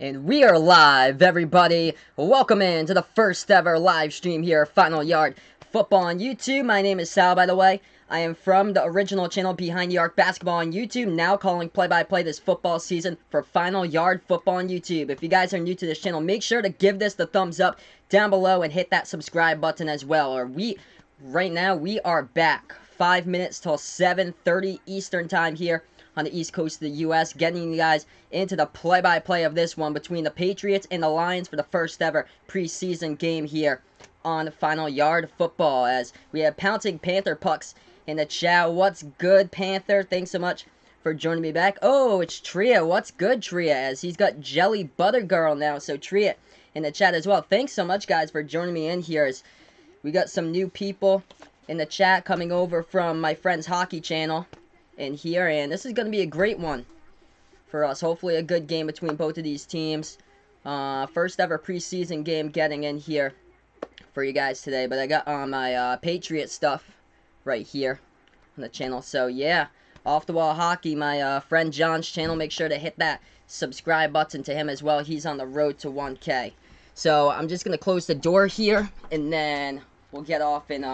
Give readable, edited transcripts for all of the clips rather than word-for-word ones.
And we are live, everybody. Welcome in to the first ever live stream here, Final Yard Football on YouTube. My name is Sal, by the way. I am from the original channel Behind the Arc Basketball on YouTube, now calling play-by-play this football season for Final Yard Football on YouTube. If you guys are new to this channel, make sure to give this the thumbs up down below and hit that subscribe button as well. Right now, we are back. 5 minutes till 7:30 Eastern Time here on the East Coast of the U.S., getting you guys into the play-by-play of this one between the Patriots and the Lions for the first ever preseason game here on Final Yard Football, as we have Pouncing Panther Pucks in the chat. What's good, Panther? Thanks so much for joining me back. Oh, it's Tria. What's good, Tria? As he's got Jelly Butter Girl now, so Tria in the chat as well. Thanks so much, guys, for joining me in here. As we got some new people in the chat coming over from my friend's hockey channel in here, and this is going to be a great one for us. Hopefully a good game between both of these teams. First ever preseason game getting in here for you guys today, but I got my Patriot stuff right here on the channel. So yeah, Off the Wall Hockey, my friend John's channel. Make sure to hit that subscribe button to him as well. He's on the road to 1K. So I'm just going to close the door here, and then we'll get off in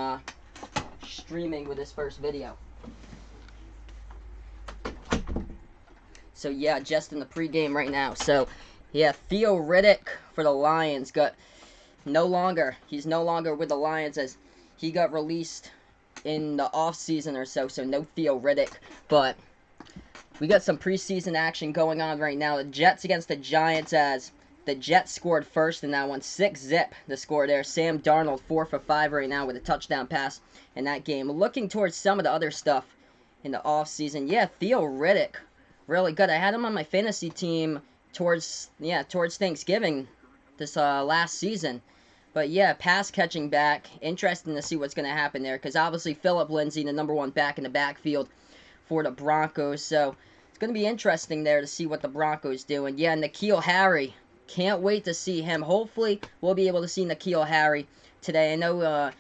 streaming with this first video. So yeah, just in the pregame right now. So yeah, Theo Riddick for the Lions he's no longer with the Lions, as he got released in the offseason or so. So no Theo Riddick, but we got some preseason action going on right now. The Jets against the Giants, as the Jets scored first in that one. 6-zip the score there. Sam Darnold 4 for 5 right now with a touchdown pass in that game. Looking towards some of the other stuff in the offseason. Yeah, Theo Riddick, really good. I had him on my fantasy team towards Thanksgiving this last season. But yeah, pass catching back. Interesting to see what's going to happen there, because obviously Phillip Lindsay, the number one back in the backfield for the Broncos. So it's going to be interesting there to see what the Broncos do. And yeah, N'Keal Harry, can't wait to see him. Hopefully we'll be able to see N'Keal Harry today. I know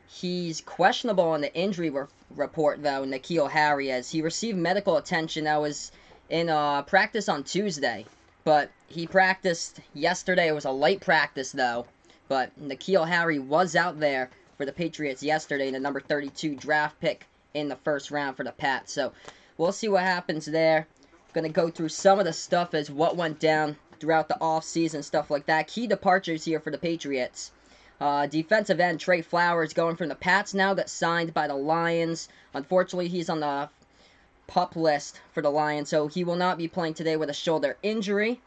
he's questionable on the injury report, though, N'Keal Harry, as he received medical attention. That was in practice on Tuesday, but he practiced yesterday. It was a light practice, though, but N'Keal Harry was out there for the Patriots yesterday, the number 32 draft pick in the first round for the Pats. So we'll see what happens there. Going to go through some of the stuff as what went down throughout the offseason, stuff like that. Key departures here for the Patriots. Defensive end Trey Flowers going from the Pats now, got signed by the Lions. Unfortunately, he's on the PUP list for the Lions, so he will not be playing today with a shoulder injury.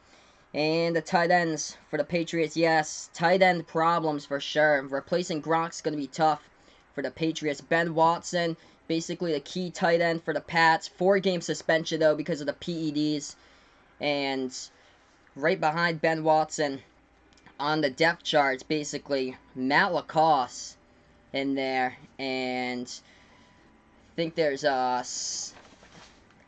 And the tight ends for the Patriots, yes, tight end problems for sure. Replacing Gronk's going to be tough for the Patriots. Ben Watson, basically the key tight end for the Pats. 4-game suspension, though, because of the PEDs. And right behind Ben Watson on the depth charts, basically Matt Lacoste in there, and I think there's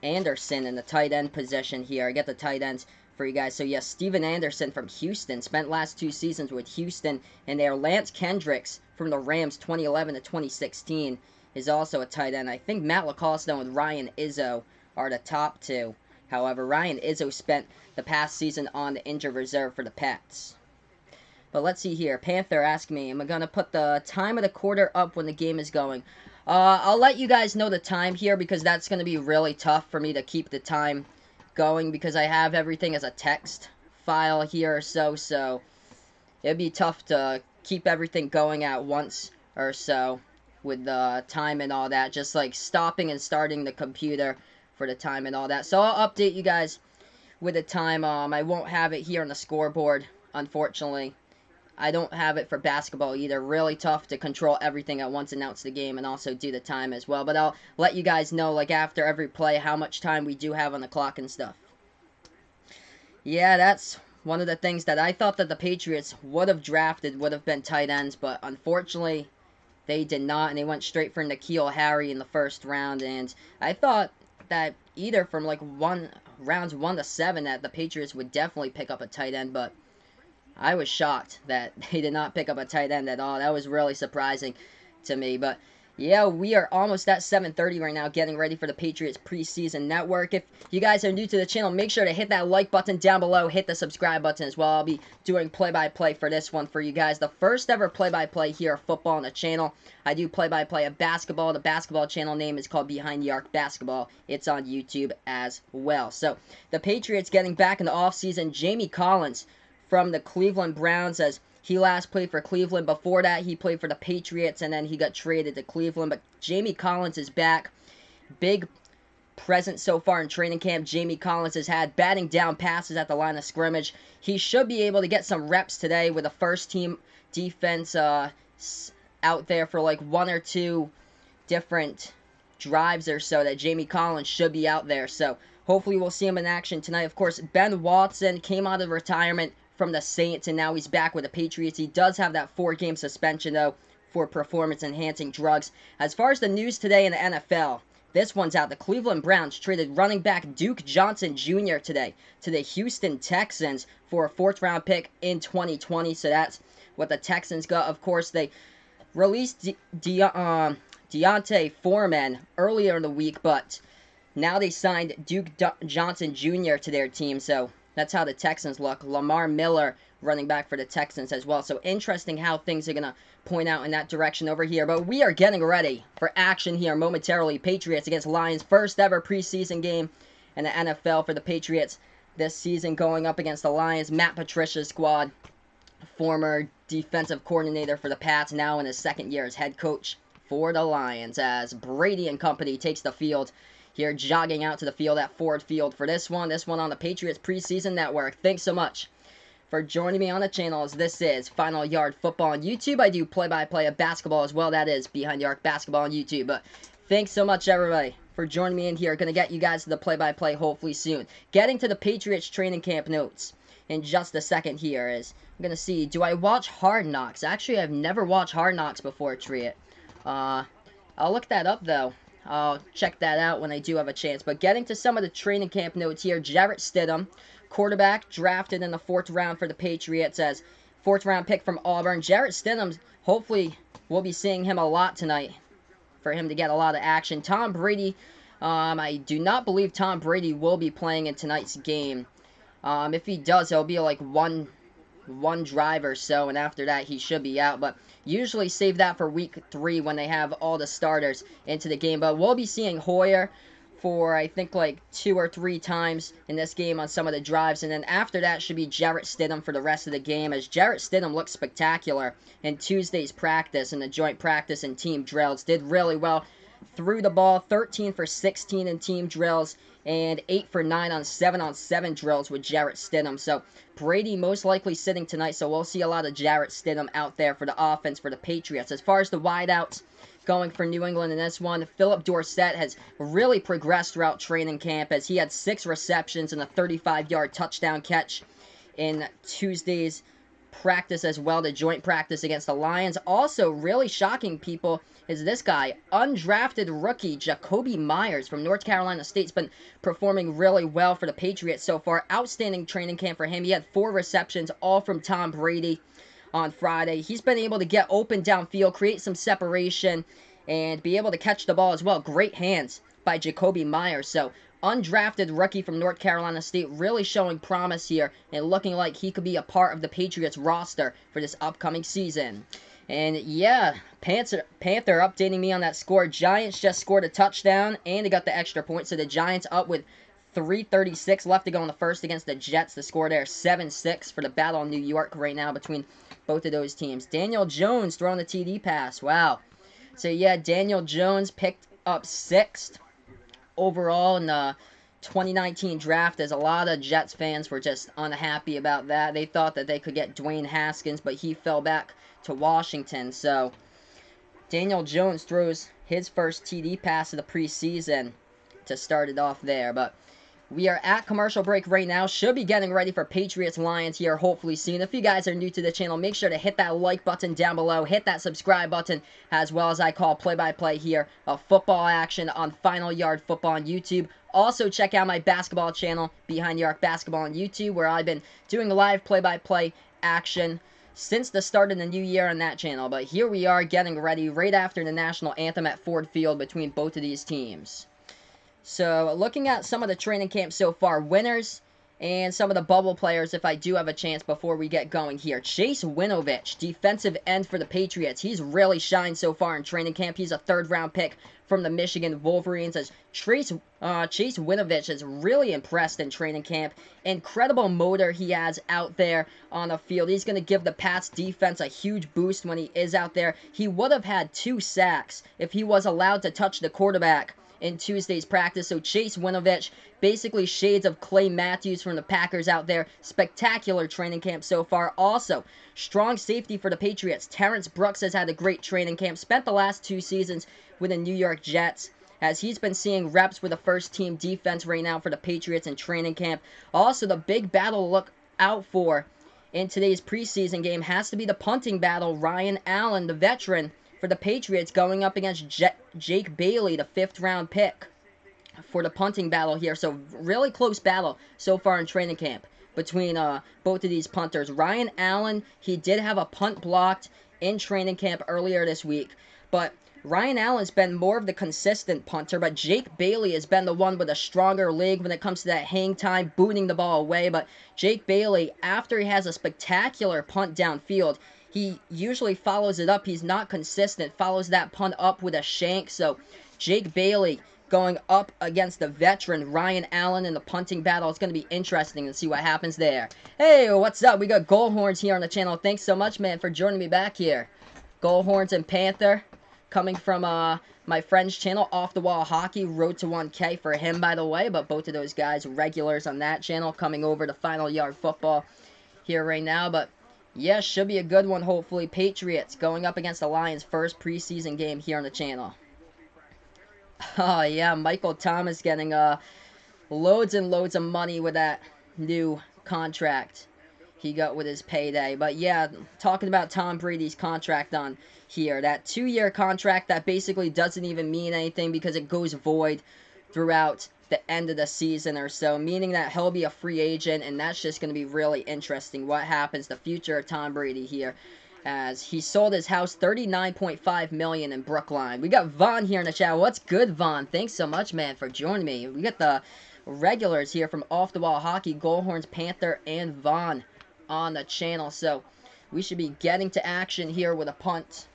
Anderson in the tight end position here. I get the tight ends for you guys. So yes, Steven Anderson from Houston, spent last 2 seasons with Houston, and there Lance Kendricks from the Rams 2011 to 2016 is also a tight end. I think Matt Lacoste and Ryan Izzo are the top 2. However, Ryan Izzo spent the past season on the injured reserve for the Pats. But let's see here. Panther asked me, am I going to put the time of the quarter up when the game is going? I'll let you guys know the time here, because that's going to be really tough for me to keep the time going, because I have everything as a text file here or so it'd be tough to keep everything going at once or so with the time and all that, just like stopping and starting the computer for the time and all that. So I'll update you guys with the time. I won't have it here on the scoreboard, unfortunately. I don't have it for basketball either. Really tough to control everything at once, announce the game, and also do the time as well. But I'll let you guys know, like, after every play, how much time we do have on the clock and stuff. Yeah, that's one of the things that I thought that the Patriots would have drafted, would have been tight ends, but unfortunately, they did not, and they went straight for N'Keal Harry in the first round. And I thought that either from, like, rounds 1 to 7 that the Patriots would definitely pick up a tight end, but I was shocked that they did not pick up a tight end at all. That was really surprising to me. But Yeah, we are almost at 7:30 right now, getting ready for the Patriots preseason network. If you guys are new to the channel, make sure to hit that like button down below, hit the subscribe button as well. I'll be doing play-by-play for this one for you guys. The first ever play-by-play here of football on the channel. I do play-by-play of basketball. The basketball channel name is called Behind the Arc Basketball. It's on YouTube as well. So, the Patriots getting back in the offseason. Jamie Collins from the Cleveland Browns as he last played for Cleveland. Before that, he played for the Patriots, and then he got traded to Cleveland. But Jamie Collins is back. Big presence so far in training camp. Jamie Collins has had batting down passes at the line of scrimmage. He should be able to get some reps today with a first-team defense out there for like one or two different drives or so that Jamie Collins should be out there. So hopefully we'll see him in action tonight. Of course, Ben Watson came out of retirement from the Saints, and now he's back with the Patriots. He does have that 4-game suspension, though, for performance-enhancing drugs. As far as the news today in the NFL, this one's out. The Cleveland Browns traded running back Duke Johnson Jr. today to the Houston Texans for a 4th-round pick in 2020. So that's what the Texans got. Of course, they released Deontay Foreman earlier in the week, but now they signed Duke Johnson Jr. to their team, so that's how the Texans look. Lamar Miller, running back for the Texans as well. So interesting how things are going to point out in that direction over here. But we are getting ready for action here momentarily. Patriots against Lions. First ever preseason game in the NFL for the Patriots this season, going up against the Lions. Matt Patricia's squad, former defensive coordinator for the Pats, now in his 2nd year as head coach for the Lions, as Brady and company takes the field here, jogging out to the field at Ford Field for this one on the Patriots Preseason Network. Thanks so much for joining me on the channel, as this is Final Yard Football on YouTube. I do play-by-play of basketball as well. That is Behind the Arc Basketball on YouTube. But thanks so much, everybody, for joining me in here. Going to get you guys to the play-by-play hopefully soon. Getting to the Patriots training camp notes in just a second here is, I'm going to see, do I watch Hard Knocks? Actually, I've never watched Hard Knocks before, Triet. I'll look that up, though. I'll check that out when I do have a chance. But getting to some of the training camp notes here, Jarrett Stidham, quarterback, drafted in the 4th round for the Patriots as 4th round pick from Auburn. Jarrett Stidham, hopefully we'll be seeing him a lot tonight for him to get a lot of action. Tom Brady, I do not believe Tom Brady will be playing in tonight's game. If he does, it'll be like one drive or so, and after that he should be out. But usually save that for week 3 when they have all the starters into the game. But we'll be seeing Hoyer for I think like 2 or 3 times in this game on some of the drives, and then after that should be Jarrett Stidham for the rest of the game, as Jarrett Stidham looked spectacular in Tuesday's practice, in the joint practice and team drills. Did really well, threw the ball 13 for 16 in team drills and 8 for 9 on 7-on-7 drills with Jarrett Stidham. So Brady most likely sitting tonight, so we'll see a lot of Jarrett Stidham out there for the offense for the Patriots. As far as the wideouts going for New England in this one, Philip Dorsett has really progressed throughout training camp, as he had 6 receptions and a 35-yard touchdown catch in Tuesday's practice as well, the joint practice against the Lions. Also, really shocking people is this guy, undrafted rookie Jacoby Myers from North Carolina State's been performing really well for the Patriots so far. Outstanding training camp for him. He had 4 receptions, all from Tom Brady on Friday. He's been able to get open downfield, create some separation, and be able to catch the ball as well. Great hands by Jacoby Myers. So, undrafted rookie from North Carolina State, really showing promise here and looking like he could be a part of the Patriots roster for this upcoming season. And yeah, Panther updating me on that score. Giants just scored a touchdown and they got the extra point. So the Giants up with 3:36 left to go in the first against the Jets. The score there 7-6 for the battle in New York right now between both of those teams. Daniel Jones throwing the TD pass. Wow. So yeah, Daniel Jones picked up 6th overall in the 2019 draft, as a lot of Jets fans were just unhappy about that. They thought that they could get Dwayne Haskins, but he fell back to Washington. So Daniel Jones throws his first TD pass of the preseason to start it off there. But we are at commercial break right now. Should be getting ready for Patriots-Lions here hopefully soon. If you guys are new to the channel, make sure to hit that like button down below. Hit that subscribe button, as well as I call play-by-play here of football action on Final Yard Football on YouTube. Also, check out my basketball channel, Behind the Arc Basketball on YouTube, where I've been doing live play-by-play action since the start of the new year on that channel. But here we are getting ready right after the national anthem at Ford Field between both of these teams. So, looking at some of the training camps so far, winners and some of the bubble players, if I do have a chance before we get going here. Chase Winovich, defensive end for the Patriots. He's really shined so far in training camp. He's a third-round pick from the Michigan Wolverines. As Chase Winovich has really impressed in training camp. Incredible motor he has out there on the field. He's going to give the Pats defense a huge boost when he is out there. He would have had 2 sacks if he was allowed to touch the quarterback in Tuesday's practice. So Chase Winovich, basically shades of Clay Matthews from the Packers out there. Spectacular training camp so far. Also, strong safety for the Patriots. Terrence Brooks has had a great training camp. Spent the last 2 seasons with the New York Jets, as he's been seeing reps with the first team defense right now for the Patriots in training camp. Also, the big battle to look out for in today's preseason game has to be the punting battle. Ryan Allen, the veteran for the Patriots, going up against Jake Bailey, the 5th-round pick for the punting battle here. So, really close battle so far in training camp between both of these punters. Ryan Allen, he did have a punt blocked in training camp earlier this week, but Ryan Allen's been more of the consistent punter, but Jake Bailey has been the one with a stronger leg when it comes to that hang time, booting the ball away. But Jake Bailey, after he has a spectacular punt downfield, he usually follows it up. He's not consistent, follows that punt up with a shank. So Jake Bailey going up against the veteran Ryan Allen in the punting battle. It's going to be interesting to see what happens there. Hey, what's up? We got Goalhorns here on the channel. Thanks so much, man, for joining me back here. Goalhorns and Panther, coming from my friend's channel, Off the Wall Hockey, Road to 1K for him, by the way. But both of those guys regulars on that channel, coming over to Final Yard Football here right now. But yeah, should be a good one, hopefully. Patriots going up against the Lions' first preseason game here on the channel. Oh, yeah, Michael Thomas getting loads and loads of money with that new contract he got with his payday. But yeah, talking about Tom Brady's contract on here, that 2-year contract that basically doesn't even mean anything because it goes void throughout the end of the season or so, meaning that he'll be a free agent, and that's just going to be really interesting what happens, the future of Tom Brady here, as he sold his house $39.5 million in Brookline. We got Vaughn here in the chat. What's good, Vaughn? Thanks so much, man, for joining me. We got the regulars here from Off the Wall Hockey, Goalhorns, Panther, and Vaughn on the channel. So we should be getting to action here with a punt.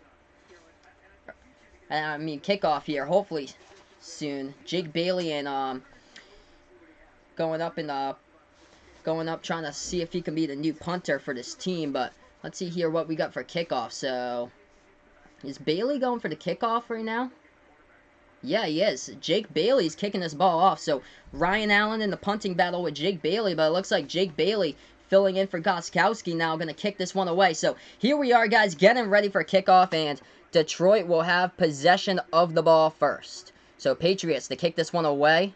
Kickoff here, hopefully soon. Jake Bailey and going up trying to see if he can be the new punter for this team. But let's see here what we got for kickoff. So is Bailey going for the kickoff right now? Yeah, he is. Jake Bailey's kicking this ball off. So Ryan Allen in the punting battle with Jake Bailey, but it looks like Jake Bailey filling in for Gostkowski now, going to kick this one away. So here we are, guys, getting ready for kickoff, and Detroit will have possession of the ball first. So Patriots to kick this one away,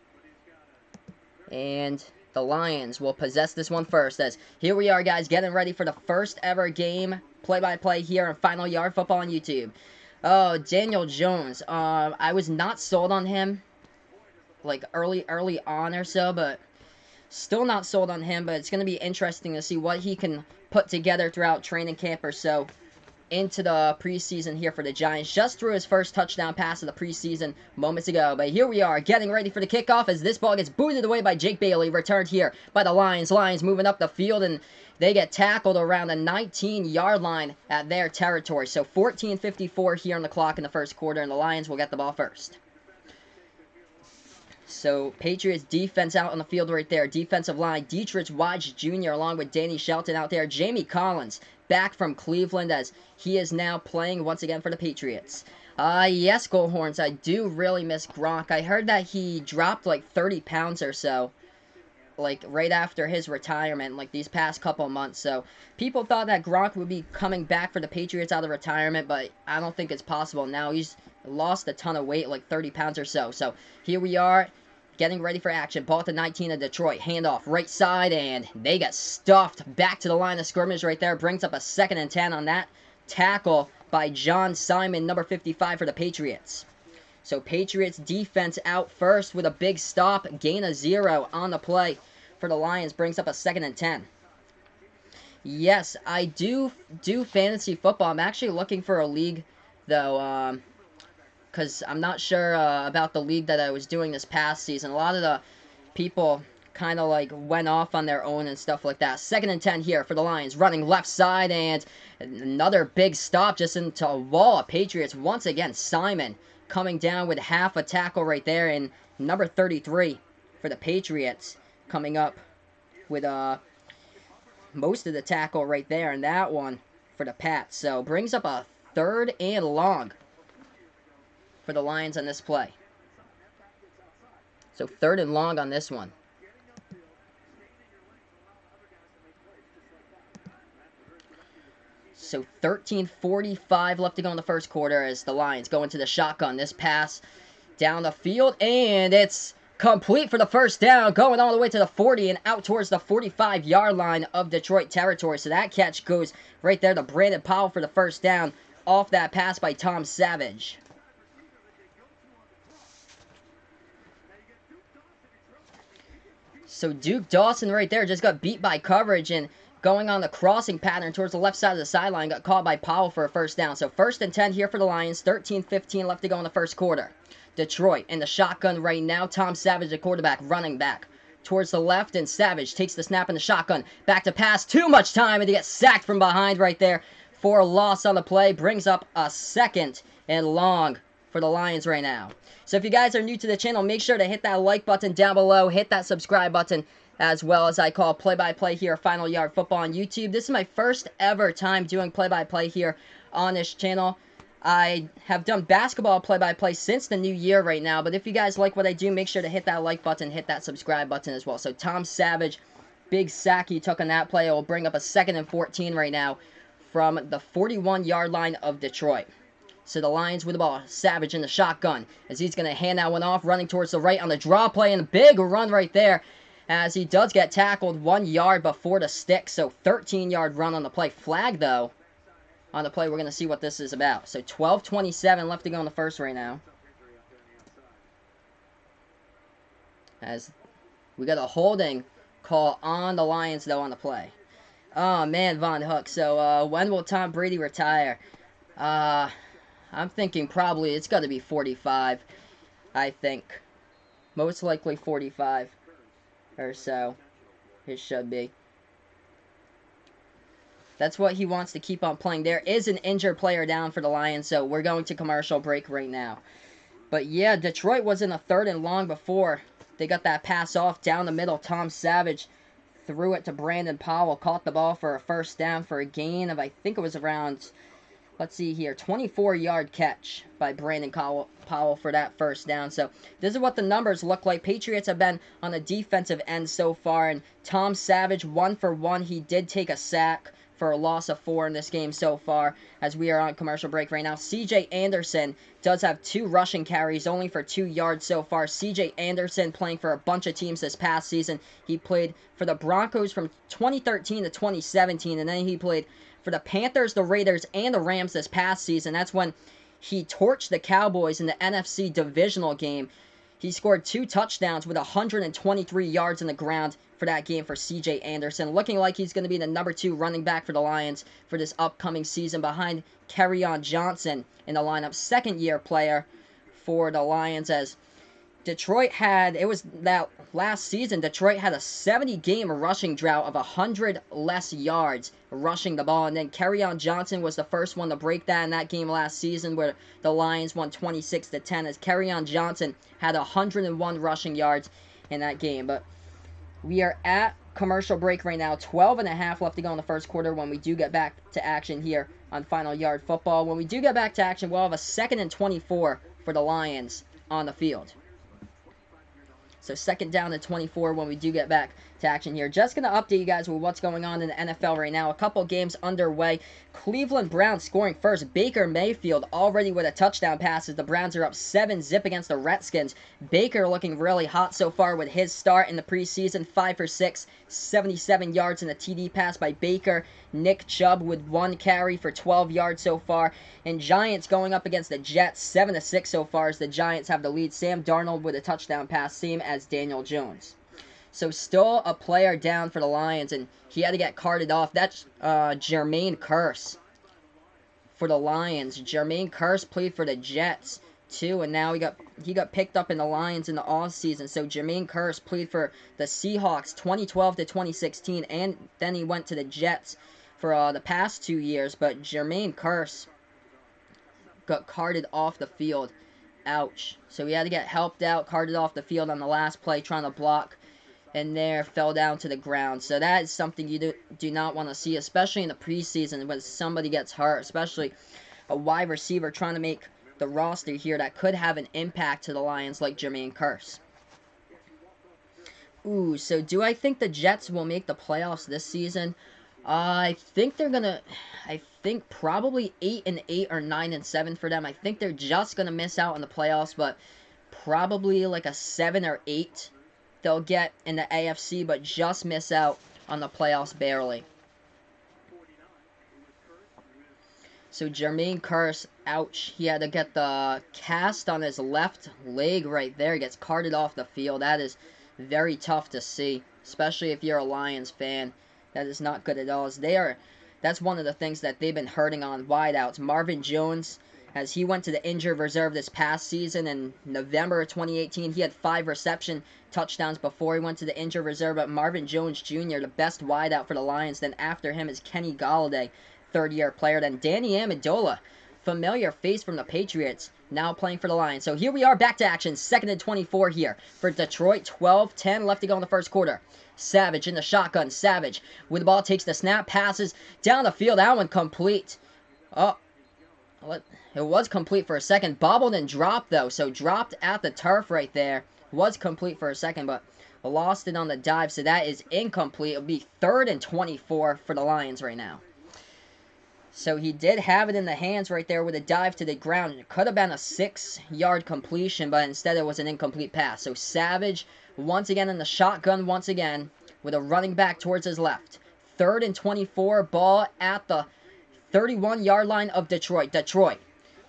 and the Lions will possess this one first. As here we are, guys, getting ready for the first ever game play-by-play here on Final Yard Football on YouTube. Oh, Daniel Jones. I was not sold on him, like early on or so, but still not sold on him. But it's going to be interesting to see what he can put together throughout training camp or so into the preseason here for the Giants. Just threw his first touchdown pass of the preseason moments ago. But here we are, getting ready for the kickoff as this ball gets booted away by Jake Bailey. Returned here by the Lions. Lions moving up the field, and they get tackled around the 19-yard line at their territory. So 14:54 here on the clock in the first quarter, and the Lions will get the ball first. So Patriots defense out on the field right there. Defensive line, Dietrich Watts Jr. along with Danny Shelton out there. Jamie Collins back from Cleveland as he is now playing once again for the Patriots. Yes, Goalhorns, I do really miss Gronk. I heard that he dropped like 30 pounds or so, like right after his retirement, like these past couple months. So people thought that Gronk would be coming back for the Patriots out of retirement, but I don't think it's possible now. He's lost a ton of weight, like 30 pounds or so. So here we are, getting ready for action. Ball to 19 of Detroit. Handoff right side, and they get stuffed back to the line of scrimmage right there. Brings up a 2nd and 10 on that tackle by John Simon, number 55 for the Patriots. So Patriots defense out first with a big stop. Gain of 0 on the play for the Lions. Brings up a 2nd and 10. Yes, I do fantasy football. I'm actually looking for a league, though, because I'm not sure about the league that I was doing this past season. A lot of the people kind of like went off on their own and stuff like that. 2nd and 10 here for the Lions, running left side, and another big stop just into a wall of Patriots. Once again, Simon coming down with half a tackle right there, and number 33 for the Patriots coming up with most of the tackle right there, and that one for the Pats. So brings up a 3rd and long for the Lions on this play. So 3rd and long on this one. So 13:45 left to go in the first quarter as the Lions go into the shotgun. This pass down the field, and it's complete for the first down, going all the way to the 40 and out towards the 45-yard line of Detroit territory. So that catch goes right there to Brandon Powell for the first down off that pass by Tom Savage. So Duke Dawson right there just got beat by coverage, and going on the crossing pattern towards the left side of the sideline, got caught by Powell for a first down. So 1st and 10 here for the Lions, 13:15 left to go in the first quarter. Detroit in the shotgun right now. Tom Savage, the quarterback, running back towards the left, and Savage takes the snap in the shotgun. Back to pass, too much time, and he gets sacked from behind right there for a loss on the play. Brings up a 2nd and long for the Lions right now. So if you guys are new to the channel, make sure to hit that like button down below, hit that subscribe button, as well as I call play-by-play here, Final Yard Football on YouTube. This is my first ever time doing play-by-play here on this channel. I have done basketball play-by-play since the new year right now, but if you guys like what I do, make sure to hit that like button, hit that subscribe button as well. So Tom Savage, big sack he took on that play. It will bring up a 2nd and 14 right now from the 41-yard line of Detroit. So the Lions with the ball. Savage in the shotgun as he's going to hand that one off, running towards the right on the draw play, and a big run right there as he does get tackled 1 yard before the stick. So 13-yard run on the play. Flag, though, on the play. We're going to see what this is about. So 12:27 left to go in the first right now. As we got a holding call on the Lions, though, on the play. Oh, man, Von Hook. So when will Tom Brady retire? I'm thinking probably it's got to be 45, I think. Most likely 45 or so. It should be. That's what he wants to keep on playing. There is an injured player down for the Lions, so we're going to commercial break right now. But yeah, Detroit was in a 3rd and long before they got that pass off down the middle. Tom Savage threw it to Brandon Powell, caught the ball for a first down for a gain of, I think it was around, let's see here, 24-yard catch by Brandon Powell for that first down. So this is what the numbers look like. Patriots have been on the defensive end so far, and Tom Savage, 1 for 1. He did take a sack for a loss of 4 in this game so far, as we are on commercial break right now. C.J. Anderson does have 2 rushing carries, only for 2 yards so far. C.J. Anderson playing for a bunch of teams this past season. He played for the Broncos from 2013 to 2017, and then he played for the Panthers, the Raiders, and the Rams this past season. That's when he torched the Cowboys in the NFC divisional game. He scored 2 touchdowns with 123 yards in the ground for that game for C.J. Anderson. Looking like he's going to be the number 2 running back for the Lions for this upcoming season behind Kerryon Johnson in the lineup. 2nd-year player for the Lions, as Detroit had, it was that last season, Detroit had a 70-game rushing drought of 100 less yards rushing the ball. And then Kerryon Johnson was the first one to break that in that game last season, where the Lions won 26-10, as Kerryon Johnson had 101 rushing yards in that game. But we are at commercial break right now. 12.5 left to go in the first quarter when we do get back to action here on Final Yard Football. When we do get back to action, we'll have a 2nd and 24 for the Lions on the field. So 2nd down and 24 when we do get back to action here. Just going to update you guys with what's going on in the NFL right now. A couple games underway. Cleveland Browns scoring first. Baker Mayfield already with a touchdown pass as the Browns are up 7-0 against the Redskins. Baker looking really hot so far with his start in the preseason. 5 for 6, 77 yards in a TD pass by Baker. Nick Chubb with 1 carry for 12 yards so far. And Giants going up against the Jets. 7-6 so far as the Giants have the lead. Sam Darnold with a touchdown pass, same as Daniel Jones. So still a player down for the Lions, and he had to get carted off. That's Jermaine Kearse for the Lions. Jermaine Kearse played for the Jets too, and now he got picked up in the Lions in the off season. So Jermaine Kearse played for the Seahawks 2012 to 2016, and then he went to the Jets for the past 2 years. But Jermaine Kearse got carted off the field. Ouch. So he had to get helped out, carted off the field on the last play, trying to block, and there fell down to the ground. So that is something you do not want to see, especially in the preseason when somebody gets hurt, especially a wide receiver trying to make the roster here that could have an impact to the Lions like Jermaine Kearse. Ooh, so do I think the Jets will make the playoffs this season? I think they're gonna. I think probably 8-8 or 9-7 for them. I think they're just gonna miss out on the playoffs, but probably like a 7 or 8 they'll get in the AFC, but just miss out on the playoffs barely. So Jermaine Kearse, ouch. He had to get the cast on his left leg right there. He gets carted off the field. That is very tough to see, especially if you're a Lions fan. That is not good at all. That's one of the things that they've been hurting on wideouts. Marvin Jones, as he went to the injured reserve this past season in November of 2018, he had 5 reception touchdowns before he went to the injured reserve. But Marvin Jones Jr., the best wideout for the Lions. Then after him is Kenny Golladay, third-year player. Then Danny Amendola, familiar face from the Patriots, now playing for the Lions. So here we are, back to action. 2nd and 24 here for Detroit. 12-10 left to go in the first quarter. Savage in the shotgun. Savage with the ball, takes the snap, passes down the field. That one complete. Oh, it was complete for a second. Bobbled and dropped, though. So dropped at the turf right there. Was complete for a second, but lost it on the dive. So that is incomplete. It'll be 3rd and 24 for the Lions right now. So he did have it in the hands right there with a dive to the ground. It could have been a 6-yard completion, but instead it was an incomplete pass. So Savage once again in the shotgun once again with a running back towards his left. 3rd and 24, ball at the 31-yard line of Detroit. Detroit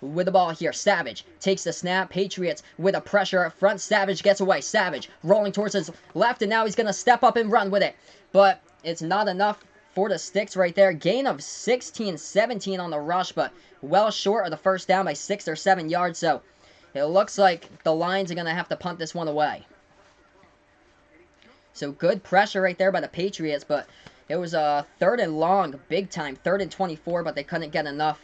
with the ball here. Savage takes the snap. Patriots with a pressure up front. Savage gets away. Savage rolling towards his left, and now he's going to step up and run with it. But it's not enough for the sticks right there. Gain of 16-17 on the rush, but well short of the first down by 6 or 7 yards. So it looks like the Lions are going to have to punt this one away. So good pressure right there by the Patriots, but it was a 3rd and long, big time, 3rd and 24, but they couldn't get enough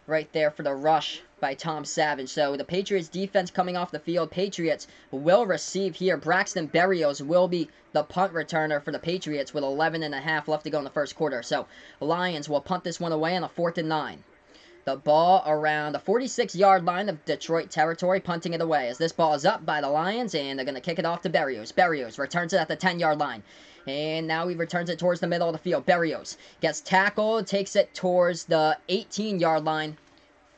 right there for the rush by Tom Savage. So the Patriots defense coming off the field. Patriots will receive here. Braxton Berrios will be the punt returner for the Patriots with 11.5 left to go in the first quarter. So Lions will punt this one away on a 4th and 9. The ball around the 46-yard line of Detroit territory, punting it away as this ball is up by the Lions, and they're going to kick it off to Berrios. Berrios returns it at the 10-yard line. And now he returns it towards the middle of the field. Berrios gets tackled, takes it towards the 18-yard line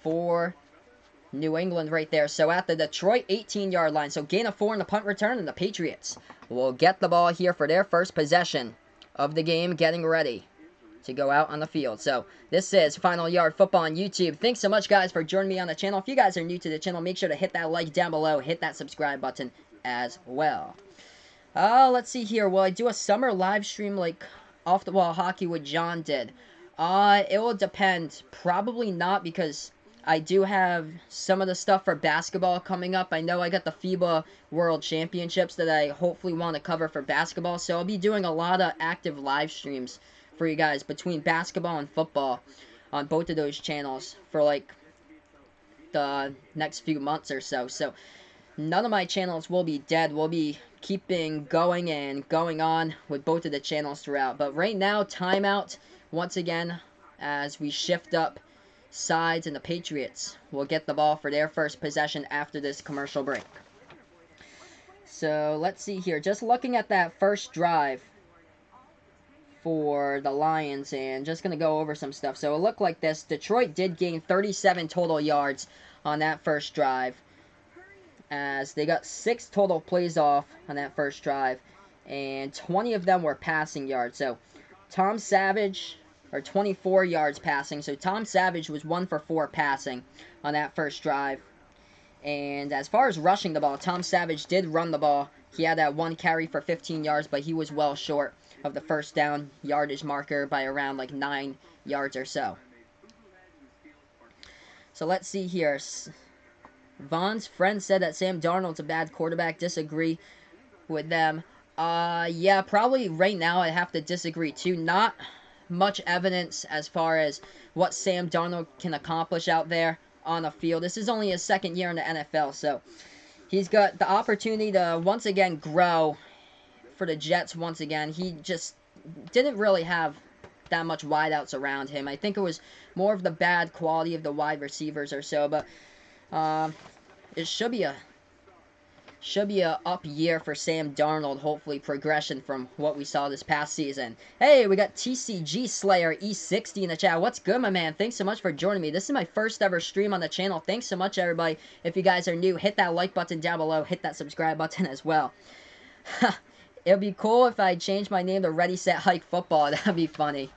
for New England right there. So at the Detroit 18-yard line. So gain of 4 in the punt return, and the Patriots will get the ball here for their first possession of the game, getting ready to go out on the field. So this is Final Yard Football on YouTube. Thanks so much, guys, for joining me on the channel. If you guys are new to the channel, make sure to hit that like down below. Hit that subscribe button as well. Let's see here. Will I do a summer live stream like Off the Wall Hockey with John did? It will depend. Probably not, because I do have some of the stuff for basketball coming up. I know I got the FIBA World Championships that I hopefully want to cover for basketball. So I'll be doing a lot of active live streams for you guys between basketball and football on both of those channels for like the next few months or so. So none of my channels will be dead. We'll be keeping going and going on with both of the channels throughout. But right now, timeout once again as we shift up sides, and the Patriots will get the ball for their first possession after this commercial break. So let's see here. Just looking at that first drive for the Lions, and just going to go over some stuff. So it looked like this. Detroit did gain 37 total yards on that first drive, as they got 6 total plays off on that first drive, and 20 of them were passing yards. So Tom Savage, or 24 yards passing. So Tom Savage was 1 for 4 passing on that first drive. And as far as rushing the ball, Tom Savage did run the ball He had that 1 carry for 15 yards, but he was well short of the first down yardage marker by around like 9 yards or so. So let's see here. Vaughn's friend said that Sam Darnold's a bad quarterback. Disagree with them. Yeah, probably right now I have to disagree too. Not much evidence as far as what Sam Darnold can accomplish out there on the field. This is only his second year in the NFL, so he's got the opportunity to once again grow for the Jets once again. He just didn't really have that much wideouts around him. I think it was more of the bad quality of the wide receivers or so, but it should be a up year for Sam Darnold. Hopefully progression from what we saw this past season. Hey, we got TCG Slayer E60 in the chat. What's good, my man? Thanks so much for joining me. This is my first ever stream on the channel. Thanks so much, everybody. If you guys are new, hit that like button down below. Hit that subscribe button as well. It would be cool if I changed my name to Ready, Set, Hike Football. That would be funny.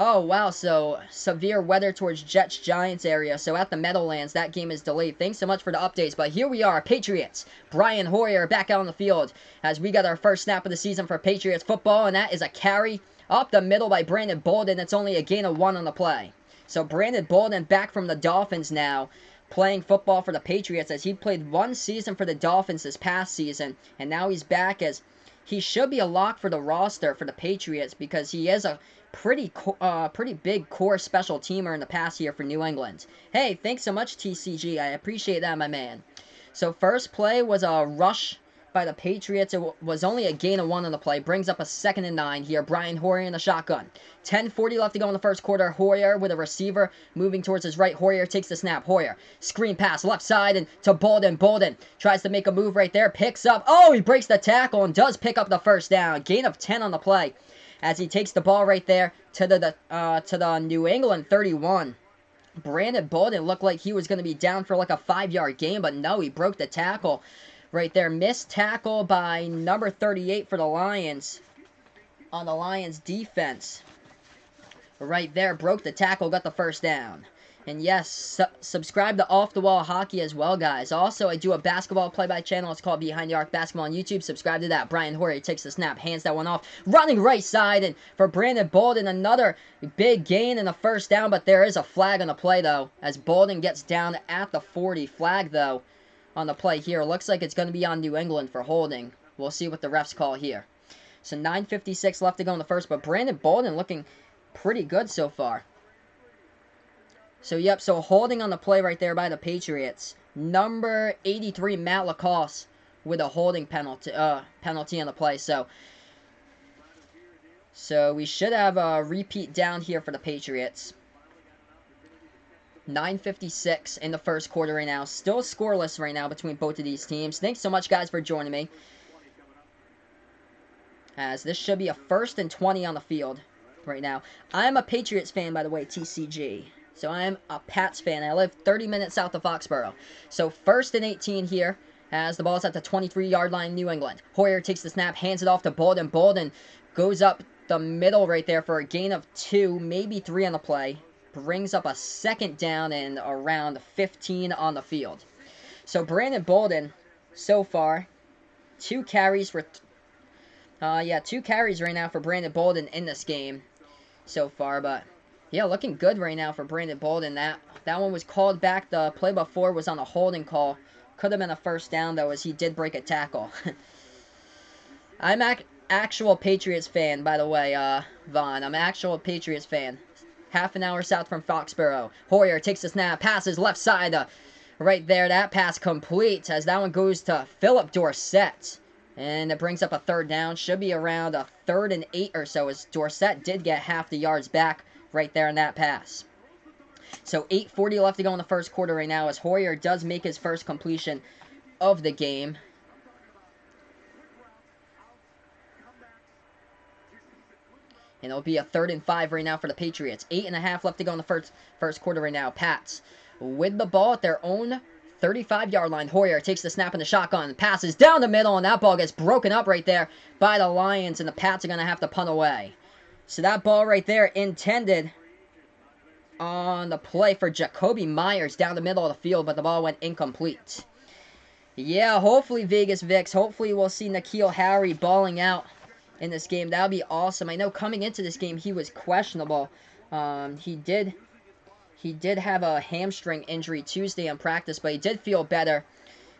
Oh, wow, so severe weather towards Jets-Giants area. So at the Meadowlands, that game is delayed. Thanks so much for the updates. But here we are, Patriots. Brian Hoyer back out on the field as we got our first snap of the season for Patriots football. And that is a carry up the middle by Brandon Bolden. It's only a gain of 1 on the play. So Brandon Bolden back from the Dolphins now, playing football for the Patriots as he played 1 season for the Dolphins this past season. And now he's back as he should be a lock for the roster for the Patriots because he is a pretty big core special teamer in the past year for New England. Hey, thanks so much, TCG. I appreciate that, my man. So first play was a rush by the Patriots. It was only a gain of 1 on the play. Brings up a 2nd and 9 here. Brian Hoyer in the shotgun. 10:40 left to go in the first quarter. Hoyer with a receiver moving towards his right. Hoyer takes the snap. Hoyer, screen pass left side and to Bolden. Bolden tries to make a move right there. Picks up. Oh, he breaks the tackle and does pick up the first down. Gain of 10 on the play as he takes the ball right there to the New England 31. Brandon Bolden looked like he was going to be down for like a 5-yard gain, but no, he broke the tackle right there. Missed tackle by number 38 for the Lions on the Lions defense. Right there, broke the tackle, got the first down. And yes, subscribe to Off the Wall Hockey as well, guys. Also, I do a basketball play-by channel. It's called Behind the Arc Basketball on YouTube. Subscribe to that. Brian Hoyer takes the snap, hands that one off, running right side, and for Brandon Bolden, another big gain in the first down, but there is a flag on the play, though, as Bolden gets down at the 40. Flag, though, on the play here. Looks like it's going to be on New England for holding. We'll see what the refs call here. So 9:56 left to go in the first, but Brandon Bolden looking pretty good so far. So, yep, so holding on the play right there by the Patriots. Number 83, Matt Lacoste, with a holding penalty on the play. So we should have a repeat down here for the Patriots. 9:56 in the first quarter right now. Still scoreless right now between both of these teams. Thanks so much, guys, for joining me. As this should be a 1st and 20 on the field right now. I'm a Patriots fan, by the way, TCG. So I'm a Pats fan. I live 30 minutes south of Foxborough. So 1st and 18 here as the ball's at the 23-yard line, New England. Hoyer takes the snap, hands it off to Bolden. Bolden goes up the middle right there for a gain of 2, maybe 3 on the play. Brings up a 2nd down and around 15 on the field. So Brandon Bolden, so far, 2 carries for... 2 carries right now for Brandon Bolden in this game so far, but... yeah, looking good right now for Brandon Bolden. That one was called back. The play before was on a holding call. Could have been a first down, though, as he did break a tackle. I'm actual Patriots fan, by the way, Vaughn. I'm an actual Patriots fan. Half an hour south from Foxborough. Hoyer takes the snap, passes left side. Right there, that pass complete as that one goes to Philip Dorsett. And it brings up a 3rd down. Should be around a 3rd and 8 or so, as Dorsett did get half the yards back right there in that pass. So 8:40 left to go in the first quarter right now as Hoyer does make his first completion of the game. And it'll be a 3rd and 5 right now for the Patriots. 8.5 left to go in the first quarter right now. Pats with the ball at their own 35-yard line. Hoyer takes the snap in the shotgun, passes down the middle, and that ball gets broken up right there by the Lions, and the Pats are going to have to punt away. So that ball right there intended on the play for Jacoby Myers down the middle of the field, but the ball went incomplete. Yeah, hopefully Vegas Vix. Hopefully we'll see N'Keal Harry balling out in this game. That would be awesome. I know coming into this game he was questionable. He did have a hamstring injury Tuesday in practice, but he did feel better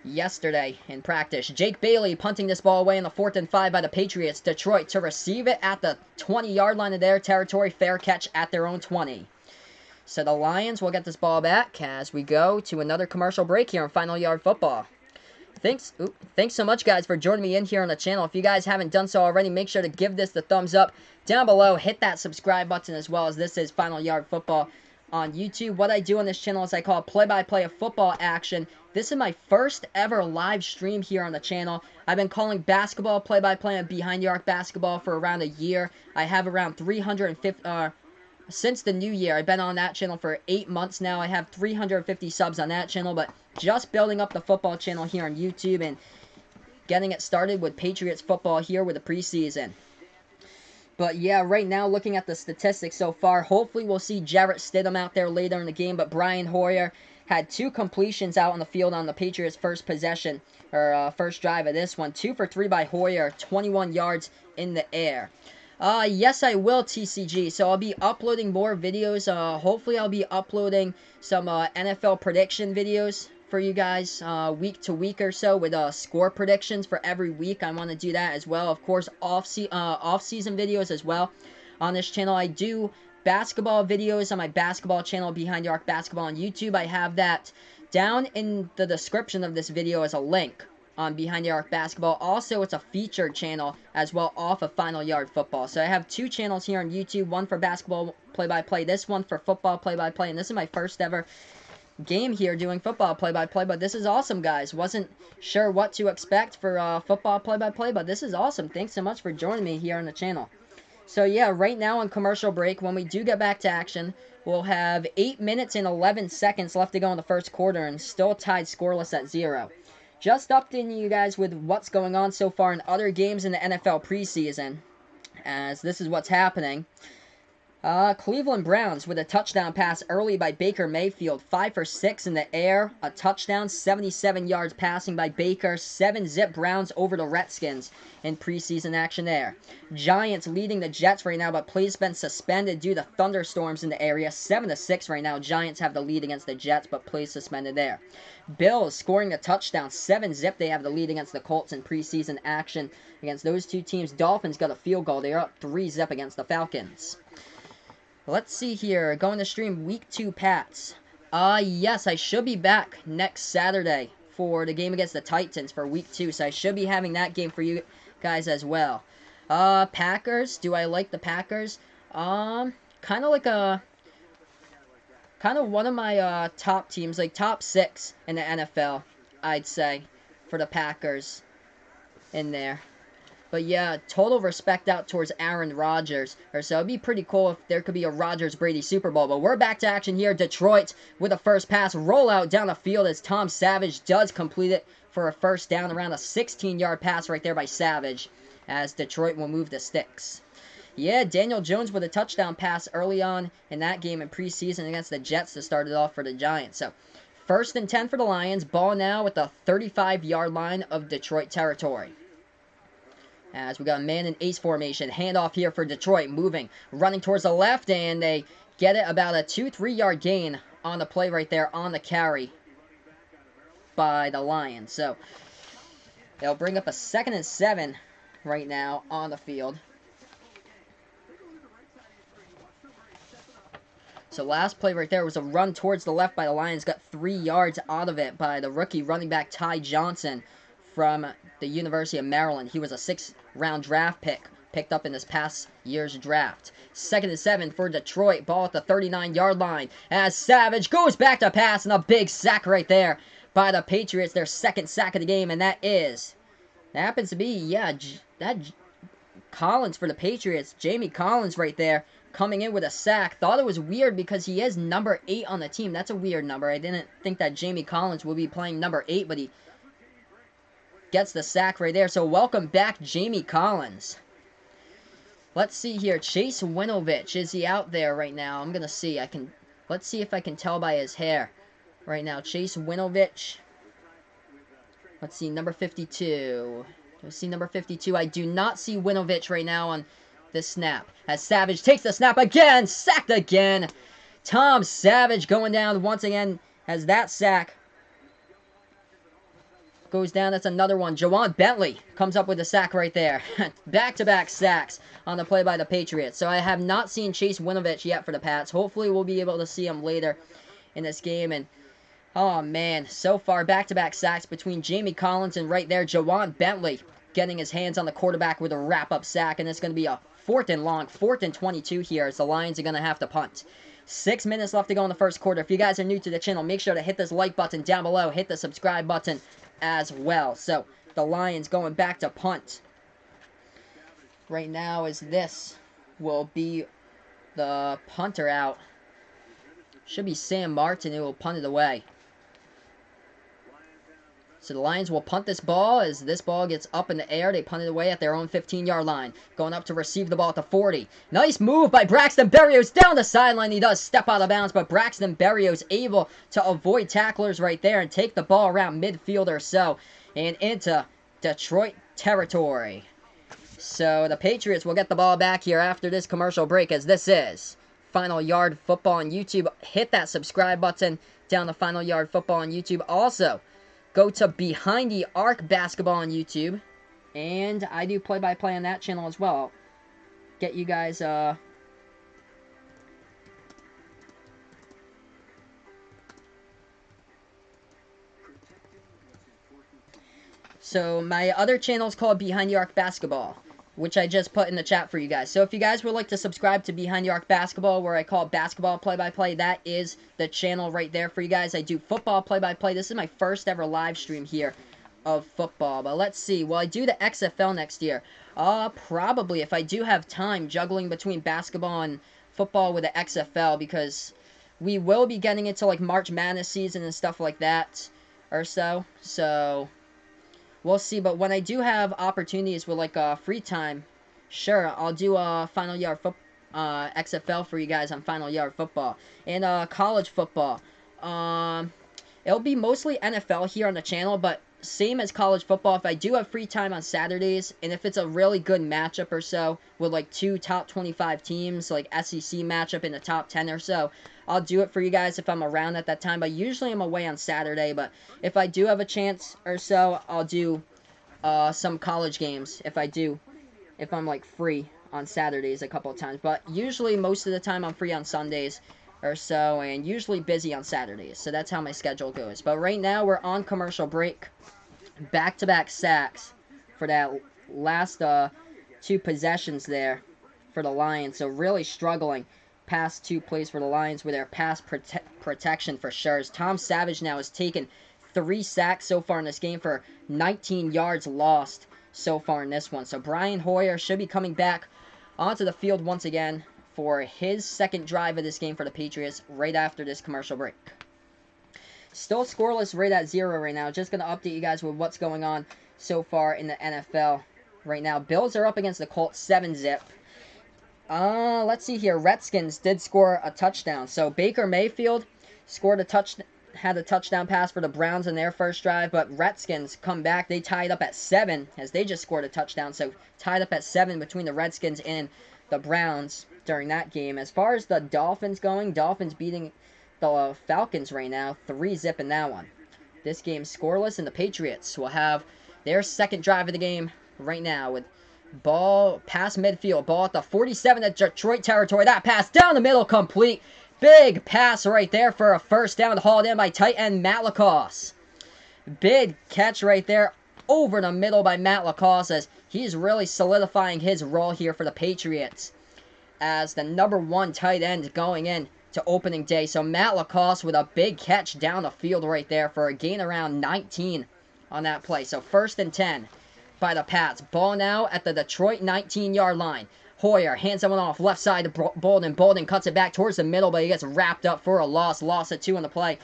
yesterday in practice. Jake Bailey punting this ball away in the 4th and 5 by the Patriots. Detroit to receive it at the 20-yard line of their territory. Fair catch at their own 20. So the Lions will get this ball back as we go to another commercial break here on Final Yard Football. Thanks so much, guys, for joining me in here on the channel. If you guys haven't done so already, make sure to give this the thumbs up down below. Hit that subscribe button as well, as this is Final Yard Football on YouTube. What I do on this channel is I call play-by-play of football action. This is my first ever live stream here on the channel. I've been calling basketball play-by-play and behind the arc basketball for around a year. I have around 350... since the new year. I've been on that channel for 8 months now. I have 350 subs on that channel, but just building up the football channel here on YouTube and getting it started with Patriots football here with the preseason. But yeah, right now, looking at the statistics so far, hopefully we'll see Jarrett Stidham out there later in the game, but Brian Hoyer had 2 completions out on the field on the Patriots' first possession, or first drive of this one. 2 for 3 by Hoyer, 21 yards in the air. Yes, I will, TCG. So I'll be uploading more videos. Hopefully I'll be uploading some NFL prediction videos for you guys week to week or so with score predictions for every week. I want to do that as well. Of course, off-season videos as well on this channel. I do basketball videos on my basketball channel, Behind the Arc Basketball on YouTube. I have that down in the description of this video as a link on Behind the Arc Basketball. Also, it's a featured channel as well off of Final Yard Football. So I have 2 channels here on YouTube, one for basketball play-by-play, this one for football play-by-play, and this is my first ever game here doing football play-by-play, but this is awesome, guys. Wasn't sure what to expect for football play-by-play, but this is awesome. Thanks so much for joining me here on the channel. So yeah, right now on commercial break, when we do get back to action, we'll have 8 minutes and 11 seconds left to go in the first quarter and still tied scoreless at 0. Just updating you guys with what's going on so far in other games in the NFL preseason, as this is what's happening. Cleveland Browns with a touchdown pass early by Baker Mayfield. 5 for 6 in the air. A touchdown, 77 yards passing by Baker. 7-zip Browns over the Redskins in preseason action there. Giants leading the Jets right now, but play's been suspended due to thunderstorms in the area. 7-6 right now. Giants have the lead against the Jets, but play's suspended there. Bills scoring a touchdown. 7-zip. They have the lead against the Colts in preseason action against those two teams. Dolphins got a field goal. They're up 3-zip against the Falcons. Let's see here. Going to stream week 2 Pats. Yes, I should be back next Saturday for the game against the Titans for week 2. So I should be having that game for you guys as well. Packers. Do I like the Packers? Kind of like a... kind of one of my top teams, like top 6 in the NFL, I'd say, for the Packers in there. But yeah, total respect out towards Aaron Rodgers. So it'd be pretty cool if there could be a Rodgers-Brady Super Bowl. But we're back to action here. Detroit with a first pass rollout down the field as Tom Savage does complete it for a first down. Around a 16-yard pass right there by Savage as Detroit will move the sticks. Yeah, Daniel Jones with a touchdown pass early on in that game in preseason against the Jets to start it off for the Giants. So 1st and 10 for the Lions. Ball now at the 35-yard line of Detroit territory. As we got a man in ace formation. Handoff here for Detroit. Moving. Running towards the left. And they get it about a 2-3 yard gain on the play right there on the carry by the Lions. So they'll bring up a 2nd and 7 right now on the field. So last play right there was a run towards the left by the Lions. Got 3 yards out of it by the rookie running back Ty Johnson from the University of Maryland. He was a 6th-round draft pick, picked up in this past year's draft. 2nd and 7 for Detroit. Ball at the 39-yard line as Savage goes back to pass, and a big sack right there by the Patriots. Their 2nd sack of the game, and that happens to be, yeah, Collins for the Patriots. Jamie Collins right there coming in with a sack. Thought it was weird because he is number 8 on the team. That's a weird number. I didn't think that Jamie Collins would be playing number 8, but he gets the sack right there. So welcome back, Jamie Collins. Let's see here. Chase Winovich. Is he out there right now? I'm going to see. Let's see if I can tell by his hair right now. Chase Winovich. Let's see, number 52. Do I see number 52? I do not see Winovich right now on this snap. As Savage takes the snap again, sacked again. Tom Savage going down once again has that sack. Goes down, that's another one. Jawan Bentley comes up with a sack right there. Back-to-back sacks on the play by the Patriots. So I have not seen Chase Winovich yet for the Pats. Hopefully we'll be able to see him later in this game. And oh man, so far back-to-back sacks between Jamie Collins and right there Jawan Bentley getting his hands on the quarterback with a wrap-up sack. And it's going to be a 4th and long, 4th and 22 here as the Lions are going to have to punt. 6 minutes left to go in the first quarter. If you guys are new to the channel, make sure to hit this like button down below. Hit the subscribe button as well. So the Lions going back to punt right now as this will be the punter out. Should be Sam Martin who will punt it away. So the Lions will punt this ball. As this ball gets up in the air, they punt it away at their own 15-yard line. Going up to receive the ball at the 40. Nice move by Braxton Berrios down the sideline. He does step out of bounds, but Braxton Berrios able to avoid tacklers right there and take the ball around midfield or so and into Detroit territory. So the Patriots will get the ball back here after this commercial break, as this is Final Yard Football on YouTube. Hit that subscribe button down to Final Yard Football on YouTube. Also, go to Behind the Arc Basketball on YouTube. And I do play-by-play on that channel as well. I'll get you guys, So my other channel is called Behind the Arc Basketball, which I just put in the chat for you guys. So if you guys would like to subscribe to Behind the Arc Basketball, where I call basketball play-by-play, that is the channel right there for you guys. I do football play-by-play. This is my first ever live stream here of football. But let's see. Will I do the XFL next year? Probably, if I do have time, juggling between basketball and football with the XFL, because we will be getting into like March Madness season and stuff like that or so. So we'll see, but when I do have opportunities with, like, free time, sure, I'll do Final Yard XFL for you guys on Final Yard Football. And college football. It'll be mostly NFL here on the channel, but same as college football, if I do have free time on Saturdays, and if it's a really good matchup or so, with, like, 2 top 25 teams, like SEC matchup in the top 10 or so, I'll do it for you guys if I'm around at that time. But usually I'm away on Saturday. But if I do have a chance or so, I'll do some college games if I'm like free on Saturdays a couple of times. But usually most of the time I'm free on Sundays or so, and usually busy on Saturdays. So that's how my schedule goes. But right now we're on commercial break. Back-to-back sacks for that last 2 possessions there for the Lions. So really struggling past 2 plays for the Lions with their pass protection for sure. As Tom Savage now has taken 3 sacks so far in this game for 19 yards lost so far in this one. So Brian Hoyer should be coming back onto the field once again for his second drive of this game for the Patriots right after this commercial break. Still scoreless right at 0 right now. Just going to update you guys with what's going on so far in the NFL right now. Bills are up against the Colts 7-zip. Let's see here. Redskins did score a touchdown. So Baker Mayfield had a touchdown pass for the Browns in their first drive, but Redskins come back. They tied up at 7 as they just scored a touchdown. So tied up at 7 between the Redskins and the Browns during that game. As far as the Dolphins going, Dolphins beating the Falcons right now, 3-zip in that one. This game scoreless, and the Patriots will have their second drive of the game right now with ball past midfield, ball at the 47 at Detroit territory. That pass down the middle, complete. Big pass right there for a first down, hauled in by tight end Matt LaCosse. Big catch right there over the middle by Matt LaCosse, as he's really solidifying his role here for the Patriots as the #1 tight end going in to opening day. So Matt LaCosse with a big catch down the field right there for a gain around 19 on that play. So 1st and 10 by the Pats. Ball now at the Detroit 19-yard line. Hoyer hands that one off left side to Bolden. Bolden cuts it back towards the middle, but he gets wrapped up for a loss. Loss at 2 on the play.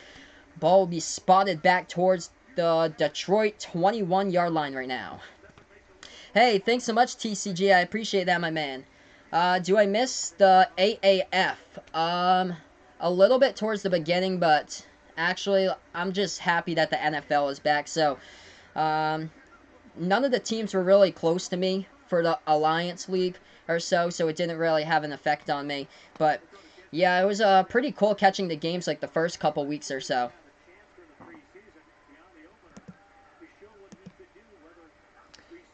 Ball will be spotted back towards the Detroit 21-yard line right now. Hey, thanks so much, TCG. I appreciate that, my man. Do I miss the AAF? A little bit towards the beginning, but actually, I'm just happy that the NFL is back. So, None of the teams were really close to me for the Alliance League or so it didn't really have an effect on me. But yeah, it was pretty cool catching the games like the first couple weeks or so.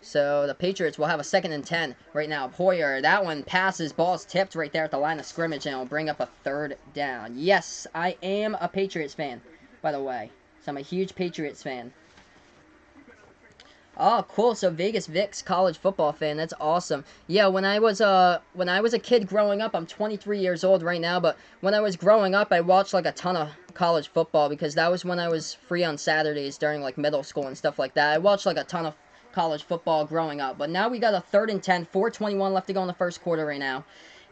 So the Patriots will have a 2nd and 10 right now. Hoyer, that one passes, ball's tipped right there at the line of scrimmage, and it'll bring up a 3rd down. Yes, I am a Patriots fan, by the way. So I'm a huge Patriots fan. Oh, cool. So Vegas Vic's college football fan. That's awesome. Yeah, when I was a kid growing up, I'm 23 years old right now, but when I was growing up, I watched like a ton of college football because that was when I was free on Saturdays during like middle school and stuff like that. I watched like a ton of college football growing up. But now we got a 3rd and 10, 4:21 left to go in the first quarter right now.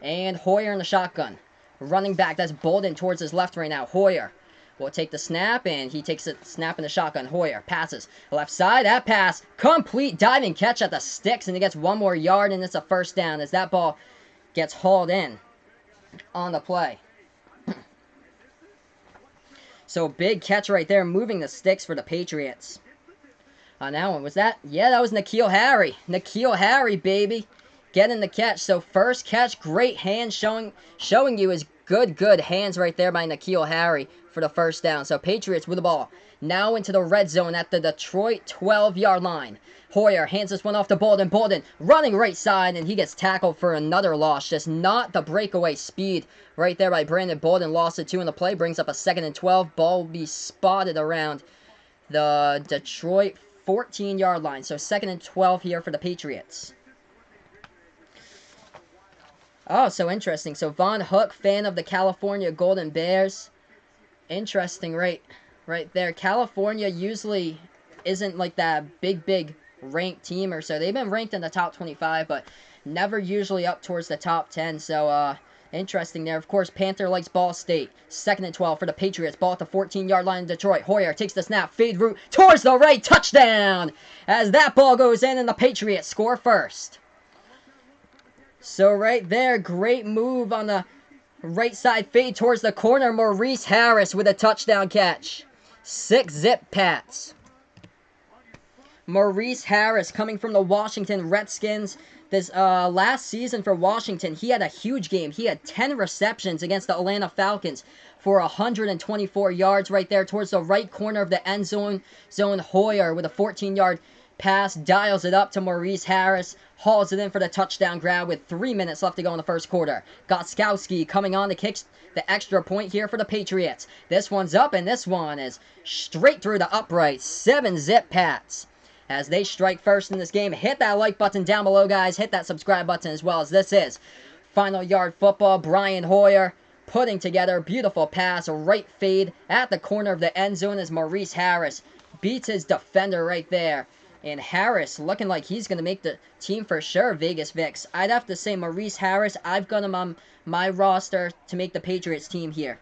And Hoyer in the shotgun. Running back, that's Bolden towards his left right now. Hoyer will take the snap, and he takes the snap in the shotgun. Hoyer passes left side. That pass, complete diving catch at the sticks, and he gets 1 more yard, and it's a 1st down as that ball gets hauled in on the play. So big catch right there, moving the sticks for the Patriots. On that one, was that? Yeah, that was N'Keal Harry. N'Keal Harry, baby. Getting the catch. So first catch, great hands showing you his good hands right there by N'Keal Harry for the 1st down. So Patriots with the ball. Now into the red zone at the Detroit 12-yard line. Hoyer hands this one off to Bolden. Bolden running right side, and he gets tackled for another loss. Just not the breakaway speed right there by Brandon Bolden. Lost it 2 in the play. Brings up a 2nd and 12. Ball will be spotted around the Detroit 14-yard line. So 2nd and 12 here for the Patriots. Oh, so interesting. So Von Hook, fan of the California Golden Bears. Interesting right there. California usually isn't like that big ranked team or so. They've been ranked in the top 25, but never usually up towards the top 10. So interesting there. Of course, Panther likes Ball State. 2nd and 12 for the Patriots. Ball at the 14-yard line in Detroit. Hoyer takes the snap. Fade route towards the right. Touchdown! As that ball goes in, and the Patriots score first. So right there, great move on the right side fade towards the corner. Maurice Harris with a touchdown catch. 6 zip Pats. Maurice Harris coming from the Washington Redskins. This last season for Washington, he had a huge game. He had 10 receptions against the Atlanta Falcons for 124 yards right there towards the right corner of the end zone. Hoyer with a 14-yard pass, dials it up to Maurice Harris, hauls it in for the touchdown grab with 3 minutes left to go in the first quarter. Gostkowski coming on to kick the extra point here for the Patriots. This one's up, and this one is straight through the upright. 7 zip Pats. As they strike first in this game, hit that like button down below, guys. Hit that subscribe button as well, as this is Final Yard Football. Brian Hoyer putting together a beautiful pass, a right fade at the corner of the end zone as Maurice Harris beats his defender right there. And Harris looking like he's going to make the team for sure, Vegas Vics. I'd have to say Maurice Harris, I've got him on my roster to make the Patriots team here.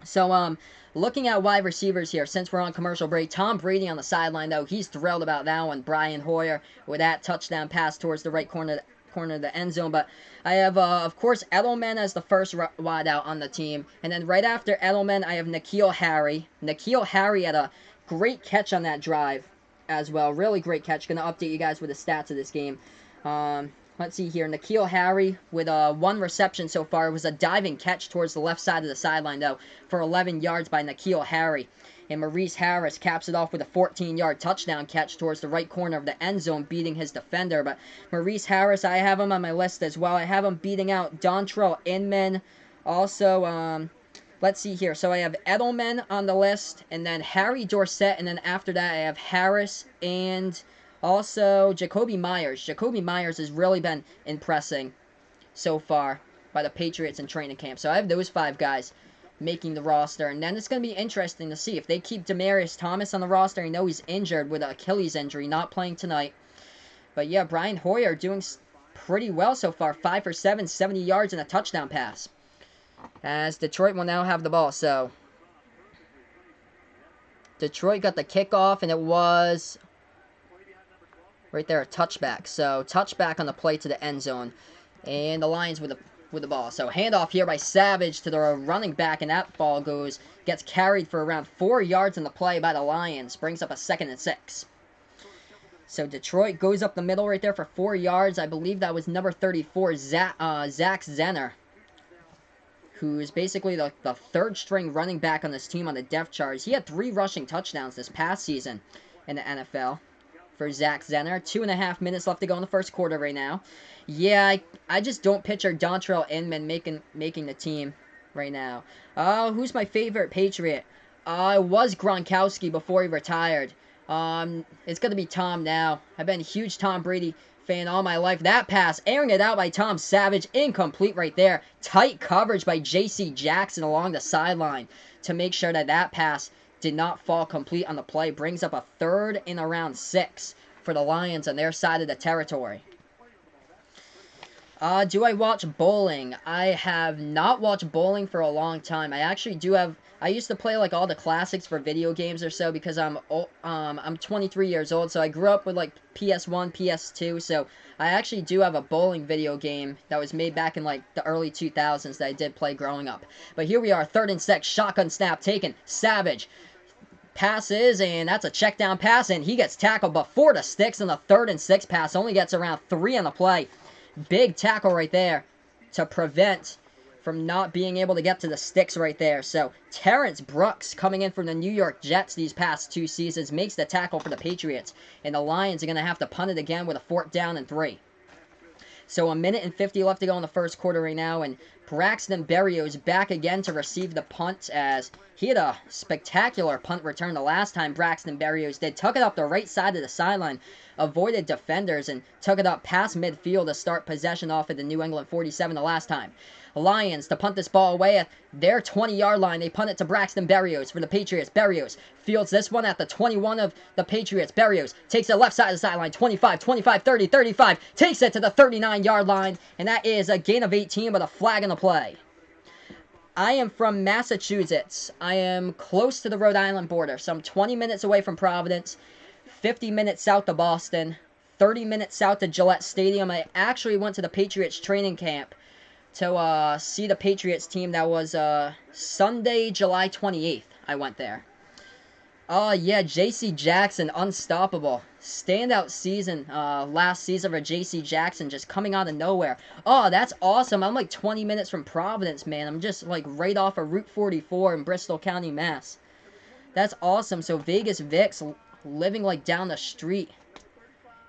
So, looking at wide receivers here, since we're on commercial break, Tom Brady on the sideline, though, he's thrilled about that one. Brian Hoyer with that touchdown pass towards the right corner of the end zone. But I have, of course, Edelman as the first wideout on the team. And then right after Edelman, I have N'Keal Harry. N'Keal Harry had a great catch on that drive as well. Really great catch. Going to update you guys with the stats of this game. Let's see here. N'Keal Harry with 1 reception so far. It was a diving catch towards the left side of the sideline, though, for 11 yards by N'Keal Harry. And Maurice Harris caps it off with a 14-yard touchdown catch towards the right corner of the end zone, beating his defender. But Maurice Harris, I have him on my list as well. I have him beating out Dontrell Inman. Also, let's see here. So I have Edelman on the list, and then Harry Dorsett, and then after that I have Harris and also Jacoby Myers. Jacoby Myers has really been impressing so far by the Patriots in training camp. So I have those 5 guys making the roster. And then it's going to be interesting to see if they keep Demaryius Thomas on the roster. I know he's injured with an Achilles injury, not playing tonight. But yeah, Brian Hoyer doing pretty well so far. 5 for 7, 70 yards and a touchdown pass. As Detroit will now have the ball. So Detroit got the kickoff, and it was right there, a touchback. So touchback on the play to the end zone. And the Lions with the ball. So handoff here by Savage to the running back, and that ball gets carried for around 4 yards in the play by the Lions. Brings up a 2nd and 6. So Detroit goes up the middle right there for 4 yards. I believe that was number 34, Zach Zenner, who is basically the third-string running back on this team on the depth chart. He had 3 rushing touchdowns this past season in the NFL for Zach Zenner. 2.5 minutes left to go in the first quarter right now. Yeah, I just don't picture Dontrell Inman making the team right now. Who's my favorite Patriot? It was Gronkowski before he retired. It's going to be Tom now. I've been a huge Tom Brady fan all my life. That pass, airing it out by Tom Savage, incomplete right there. Tight coverage by J.C. Jackson along the sideline to make sure that that pass did not fall complete on the play. Brings up a 3rd and around 6 for the Lions on their side of the territory. Do I watch bowling? I have not watched bowling for a long time. I actually do have... I used to play like all the classics for video games or so because I'm 23 years old, so I grew up with like PS1, PS2, so I actually do have a bowling video game that was made back in like the early 2000s that I did play growing up. But here we are, 3rd and 6, shotgun snap taken, Savage passes, and that's a check down pass, and he gets tackled before the sticks, and the 3rd and 6 pass only gets around 3 on the play. Big tackle right there to prevent from not being able to get to the sticks right there. So Terrence Brooks, coming in from the New York Jets these past 2 seasons, makes the tackle for the Patriots. And the Lions are going to have to punt it again with a 4th down and 3. So 1:50 left to go in the first quarter right now, and Braxton Berrios back again to receive the punt, as he had a spectacular punt return the last time Braxton Berrios did. Took it up the right side of the sideline, avoided defenders, and took it up past midfield to start possession off at the New England 47 the last time. Lions to punt this ball away at their 20-yard line. They punt it to Braxton Berrios for the Patriots. Berrios fields this one at the 21 of the Patriots. Berrios takes it left side of the sideline, 25, 25, 30, 35, takes it to the 39-yard line, and that is a gain of 18 with a flag in the play. I am from Massachusetts. I am close to the Rhode Island border, so I'm 20 minutes away from Providence, 50 minutes south of Boston, 30 minutes south of Gillette Stadium. I actually went to the Patriots training camp to see the Patriots team. That was Sunday, July 28th. I went there. Oh, yeah, J.C. Jackson, unstoppable. Standout season last season for J.C. Jackson, just coming out of nowhere. Oh, that's awesome. I'm like 20 minutes from Providence, man. I'm just like right off of Route 44 in Bristol County, Mass. That's awesome. So Vegas Vic's living like down the street.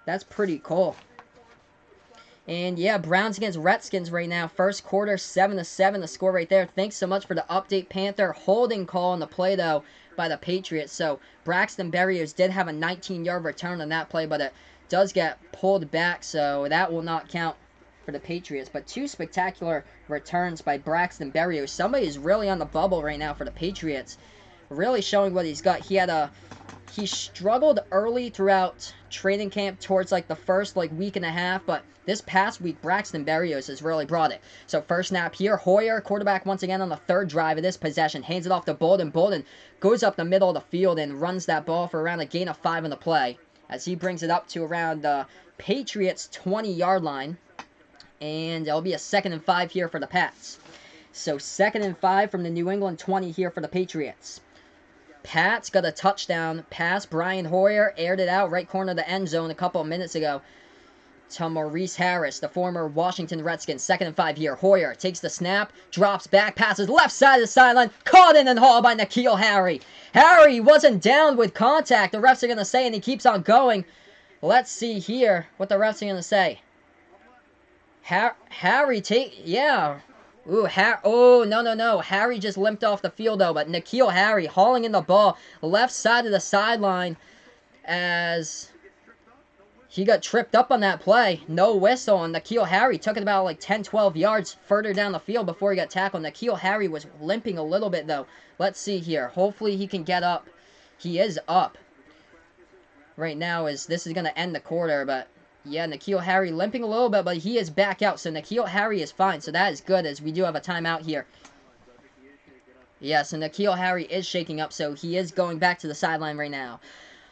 That's pretty cool. And yeah, Browns against Redskins right now. First quarter, 7-7, the score right there. Thanks so much for the update, Panther. Holding call on the play, though, by the Patriots. So Braxton Berrios did have a 19-yard return on that play, but it does get pulled back, so that will not count for the Patriots. But 2 spectacular returns by Braxton Berrios. Somebody is really on the bubble right now for the Patriots. Really showing what he's got. He struggled early throughout training camp towards like the first week and a half, but this past week Braxton Berrios has really brought it. So first snap here, Hoyer, quarterback once again on the 3rd drive of this possession, hands it off to Bolden. Bolden goes up the middle of the field and runs that ball for around a gain of 5 on the play, as he brings it up to around the Patriots 20-yard line, and it'll be a 2nd and 5 here for the Pats. So 2nd and 5 from the New England 20 here for the Patriots. Pats got a touchdown pass. Brian Hoyer aired it out right corner of the end zone a couple of minutes ago to Maurice Harris, the former Washington Redskins. 2nd and 5 here. Hoyer takes the snap, drops back, passes left side of the sideline, caught in and hauled by N'Keal Harry. Harry wasn't down with contact, the refs are going to say, and he keeps on going. Let's see here what the refs are going to say. Harry yeah. Ooh, no. Harry just limped off the field, though. But N'Keal Harry hauling in the ball left side of the sideline as he got tripped up on that play. No whistle, and N'Keal Harry took it about like 10, 12 yards further down the field before he got tackled. N'Keal Harry was limping a little bit, though. Let's see here. Hopefully he can get up. He is up right now, as this is going to end the quarter, but yeah, N'Keal Harry limping a little bit, but he is back out. So N'Keal Harry is fine. So that is good, as we do have a timeout here. Yeah, so N'Keal Harry is shaking up, so he is going back to the sideline right now.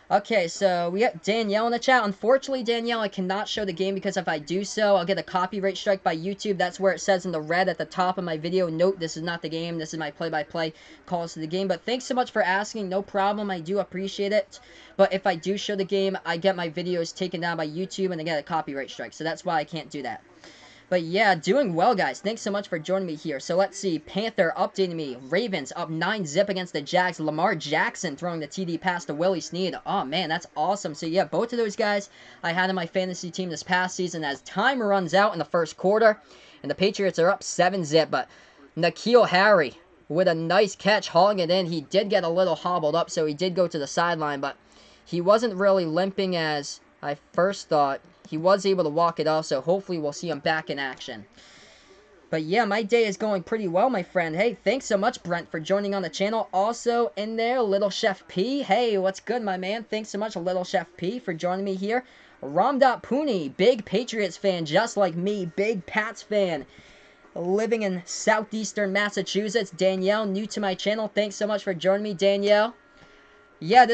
Okay, so we got Danielle in the chat. Unfortunately, Danielle, I cannot show the game because if I do so, I'll get a copyright strike by YouTube. That's where it says in the red at the top of my video, note, this is not the game. This is my play-by-play calls to the game. But thanks so much for asking. No problem. I do appreciate it. But if I do show the game, I get my videos taken down by YouTube and I get a copyright strike. So that's why I can't do that. But yeah, doing well, guys. Thanks so much for joining me here. So let's see. Panther updating me. Ravens up 9-zip against the Jags. Lamar Jackson throwing the TD pass to Willie Snead. Oh, man, that's awesome. So yeah, both of those guys I had in my fantasy team this past season as time runs out in the first quarter. And the Patriots are up 7-zip. But N'Keal Harry with a nice catch, hauling it in. He did get a little hobbled up, so he did go to the sideline. But he wasn't really limping as I first thought. He was able to walk it off, so hopefully we'll see him back in action. But yeah, my day is going pretty well, my friend. Hey, thanks so much, Brent, for joining on the channel. Also in there, Little Chef P. Hey, what's good, my man? Thanks so much, Little Chef P, for joining me here. Ramdot Pooney, big Patriots fan, just like me. Big Pats fan, living in southeastern Massachusetts. Danielle, new to my channel. Thanks so much for joining me, Danielle. Yeah,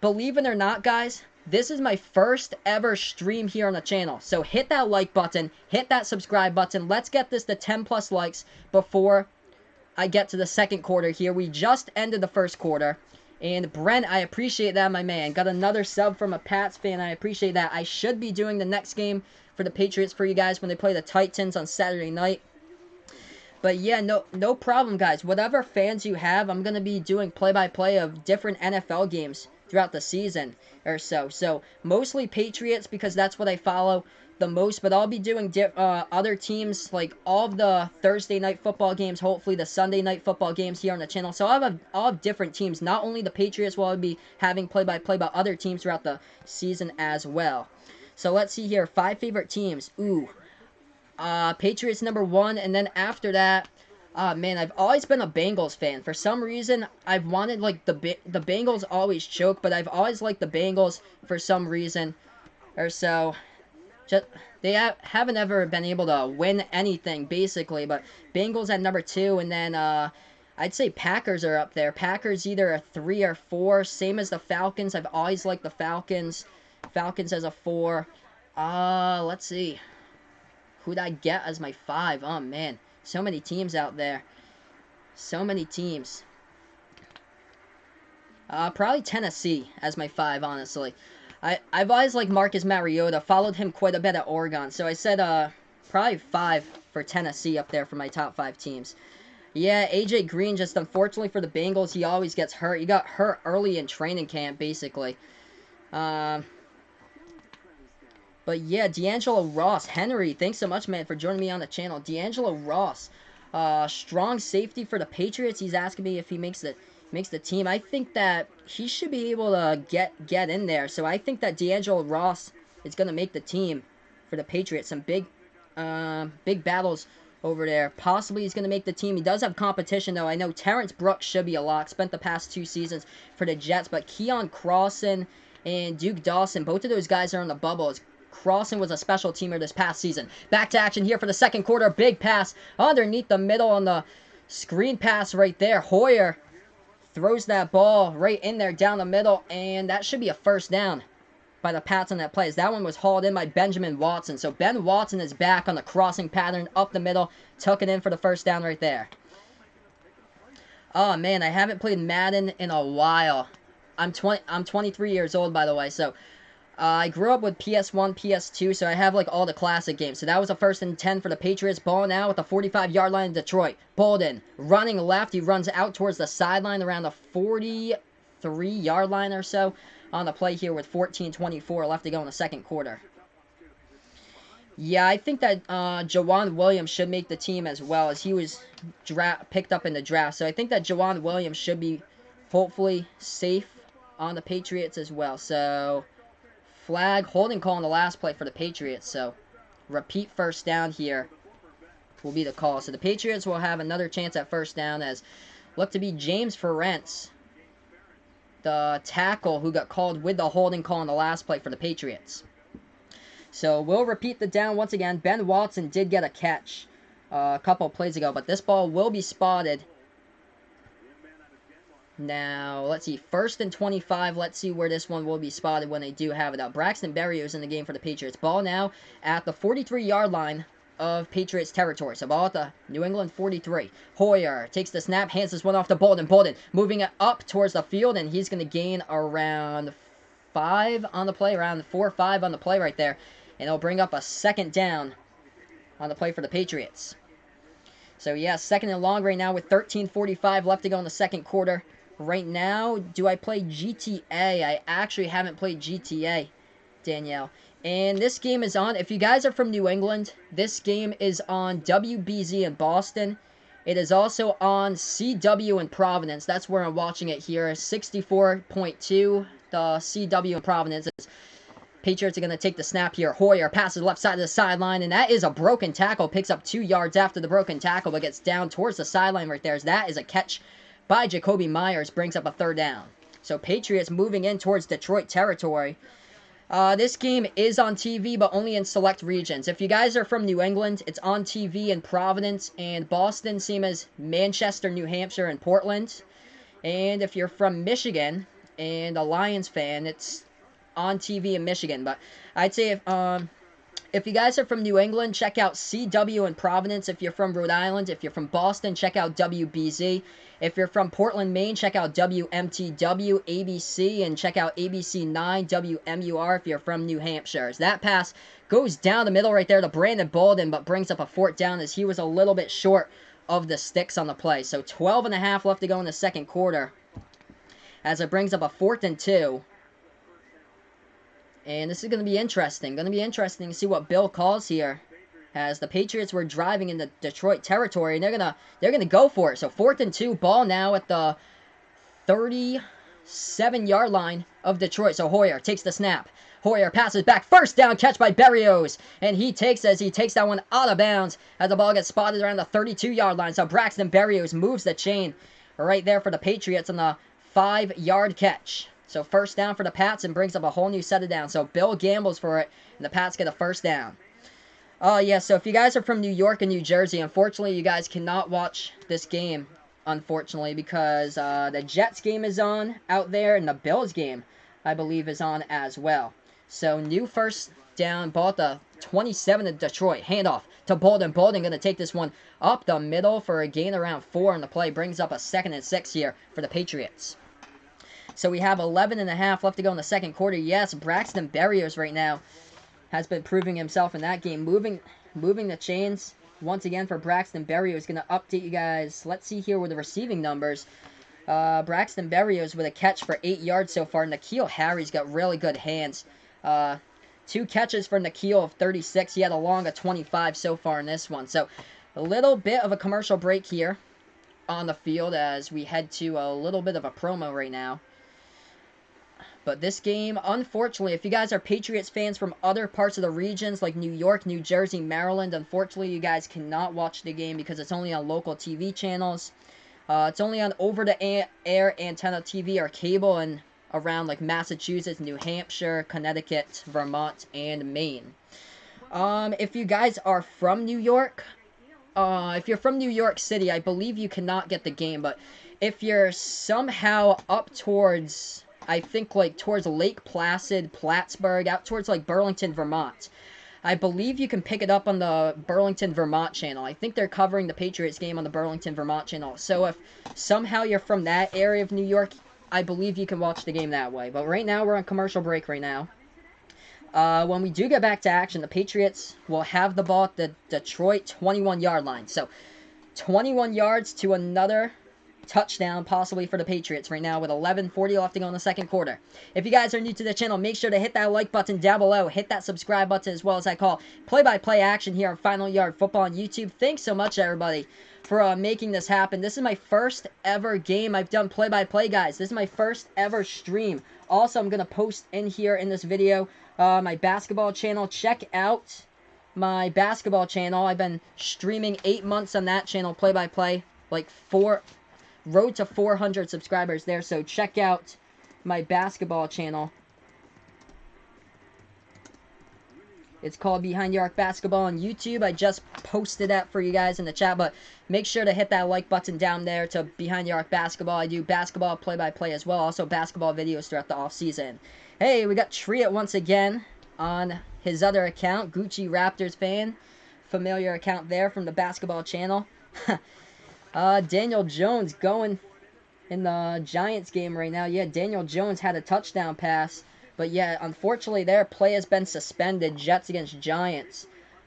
believe it or not, guys, this is my first ever stream here on the channel. So hit that like button, hit that subscribe button. Let's get this to 10 plus likes before I get to the second quarter here. We just ended the first quarter. And Brent, I appreciate that, my man. Got another sub from a Pats fan. I appreciate that. I should be doing the next game for the Patriots for you guys when they play the Titans on Saturday night. But yeah, no problem, guys. Whatever fans you have, I'm going to be doing play-by-play of different NFL games throughout the season or so. So mostly Patriots because that's what I follow the most. But I'll be doing other teams, like all of the Thursday night football games, hopefully the Sunday night football games here on the channel. So I'll have different teams. Not only the Patriots will I be having play-by-play, but other teams throughout the season as well. So let's see here. 5 favorite teams. Ooh. Patriots #1, and then after that, man, I've always been a Bengals fan. For some reason, I've wanted, like, the Bengals always choke, but I've always liked the Bengals for some reason or so. Just, they haven't ever been able to win anything, basically, but Bengals at #2, and then, I'd say Packers are up there. Packers either a 3 or 4, same as the Falcons. I've always liked the Falcons. Falcons as a 4. Let's see. Who'd I get as my 5? Oh, man. So many teams out there. So many teams. Probably Tennessee as my 5, honestly. I've always liked Marcus Mariota. Followed him quite a bit at Oregon. So I said probably 5 for Tennessee up there for my top 5 teams. Yeah, AJ Green, just unfortunately for the Bengals, he always gets hurt. He got hurt early in training camp, basically. But yeah, D'Angelo Ross. Henry, thanks so much, man, for joining me on the channel. D'Angelo Ross, strong safety for the Patriots. He's asking me if he makes the team. I think that he should be able to get in there. So I think that D'Angelo Ross is going to make the team for the Patriots. Some big battles over there. Possibly he's going to make the team. He does have competition, though. I know Terrence Brooks should be a lock. Spent the past 2 seasons for the Jets. But Keon Crossan and Duke Dawson, both of those guys are on the bubble. Crossan was a special teamer this past season. Back to action here for the second quarter. Big pass underneath the middle on the screen pass right there. Hoyer throws that ball right in there down the middle, and that should be a first down by the Pats on that play. That one was hauled in by Benjamin Watson. So Ben Watson is back on the crossing pattern up the middle. Took it in for the first down right there. Oh, man, I haven't played Madden in a while. I'm 23 years old, by the way, so I grew up with PS1, PS2, so I have, like, all the classic games. So that was a 1st and 10 for the Patriots. Ball now at the 45-yard line in Detroit. Bolden running left. He runs out towards the sideline around the 43-yard line or so on the play here with 14:24 left to go in the second quarter. Yeah, I think that Jawan Williams should make the team as well, as he was picked up in the draft. So I think that Jawan Williams should be hopefully safe on the Patriots as well. So flag, holding call on the last play for the Patriots. So repeat first down here will be the call. So the Patriots will have another chance at first down as look to be James Ferentz, the tackle who got called with the holding call on the last play for the Patriots. So we'll repeat the down once again. Ben Watson did get a catch a couple plays ago, but this ball will be spotted Now, let's see. 1st and 25. Let's see where this one will be spotted when they do have it up. Braxton Berrios in the game for the Patriots. Ball now at the 43-yard line of Patriots territory. So ball at the New England 43. Hoyer takes the snap, hands this one off to Bolden. Bolden moving it up towards the field, and he's going to gain around 5 on the play, around 4 or 5 on the play right there. And it'll bring up a 2nd down on the play for the Patriots. So yeah, 2nd and long right now with 13:45 left to go in the 2nd quarter. Right now, do I play GTA? I actually haven't played GTA, Danielle. And this game is on, if you guys are from New England, this game is on WBZ in Boston. It is also on CW in Providence. That's where I'm watching it here. 64.2, the CW in Providence. Patriots are going to take the snap here. Hoyer passes left side of the sideline, and that is a broken tackle. Picks up 2 yards after the broken tackle, but gets down towards the sideline right there. That is a catch by Jacoby Myers, brings up a 3rd down. So Patriots moving in towards Detroit territory. This game is on TV, but only in select regions. If you guys are from New England, it's on TV in Providence and Boston, same as Manchester, New Hampshire, and Portland. And if you're from Michigan and a Lions fan, it's on TV in Michigan. But I'd say if you guys are from New England, check out CW in Providence. If you're from Rhode Island, if you're from Boston, check out WBZ. If you're from Portland, Maine, check out WMTW, ABC, and check out ABC 9, WMUR if you're from New Hampshire. As that pass goes down the middle right there to Brandon Bolden, but brings up a 4th down as he was a little bit short of the sticks on the play. So 12.5 left to go in the 2nd quarter as it brings up a 4th and 2. And this is going to be interesting. Going to be interesting to see what Bill calls here, as the Patriots were driving into Detroit territory, and they're gonna go for it. So 4th and 2, ball now at the 37-yard line of Detroit. So Hoyer takes the snap. Hoyer passes back, 1st down, catch by Berrios, and he takes that one out of bounds as the ball gets spotted around the 32-yard line. So Braxton Berrios moves the chain right there for the Patriots on the 5-yard catch. So 1st down for the Pats and brings up a whole new set of downs. So Bill gambles for it, and the Pats get a 1st down. Oh, yeah, so if you guys are from New York and New Jersey, unfortunately, you guys cannot watch this game, unfortunately, because the Jets game is on out there, and the Bills game, I believe, is on as well. So new 1st down, ball at the 27 of Detroit. Handoff to Bolden. Bolden going to take this one up the middle for a gain around 4 on the play. Brings up a 2nd and 6 here for the Patriots. So we have 11.5 left to go in the 2nd quarter. Yes, Braxton Berrios right now has been proving himself in that game. Moving the chains once again for Braxton Berrios. Going to update you guys. Let's see here with the receiving numbers. Braxton Berrios with a catch for 8 yards so far. N'Keal Harry's got really good hands. 2 catches for N'Keal of 36. He had a long of 25 so far in this one. So a little bit of a commercial break here on the field as we head to a little bit of a promo right now. But this game, unfortunately, if you guys are Patriots fans from other parts of the regions like New York, New Jersey, Maryland, unfortunately, you guys cannot watch the game because it's only on local TV channels. It's only on over-the-air antenna TV or cable and around like Massachusetts, New Hampshire, Connecticut, Vermont, and Maine. If you guys are from New York, if you're from New York City, I believe you cannot get the game. But if you're somehow up towards, I think, like, towards Lake Placid, Plattsburgh, out towards, like, Burlington, Vermont, I believe you can pick it up on the Burlington, Vermont channel. I think they're covering the Patriots game on the Burlington, Vermont channel. So if somehow you're from that area of New York, I believe you can watch the game that way. But right now, we're on commercial break right now. When we do get back to action, the Patriots will have the ball at the Detroit 21-yard line. So 21 yards to another touchdown possibly for the Patriots right now with 11:40 left to go in the 2nd quarter. If you guys are new to the channel, make sure to hit that like button down below. Hit that subscribe button as well as I call play-by-play action here on Final Yard Football on YouTube. Thanks so much, everybody, for making this happen. This is my first ever game I've done play-by-play, guys. This is my first ever stream. Also, I'm going to post in here in this video my basketball channel. Check out my basketball channel. I've been streaming 8 months on that channel, play-by-play, like road to 400 subscribers there, so check out my basketball channel It's called Behind the Arc Basketball on YouTube. I just posted that for you guys in the chat, but make sure to hit that like button down there to Behind the Arc Basketball. I do basketball play-by-play as well, also basketball videos throughout the off-season. Hey, we got Triet once again on his other account, Gucci Raptors fan. Familiar account there from the basketball channel. Daniel Jones going in the Giants game right now. Yeah, Daniel Jones had a touchdown pass. But yeah, unfortunately their play has been suspended. Jets against Giants.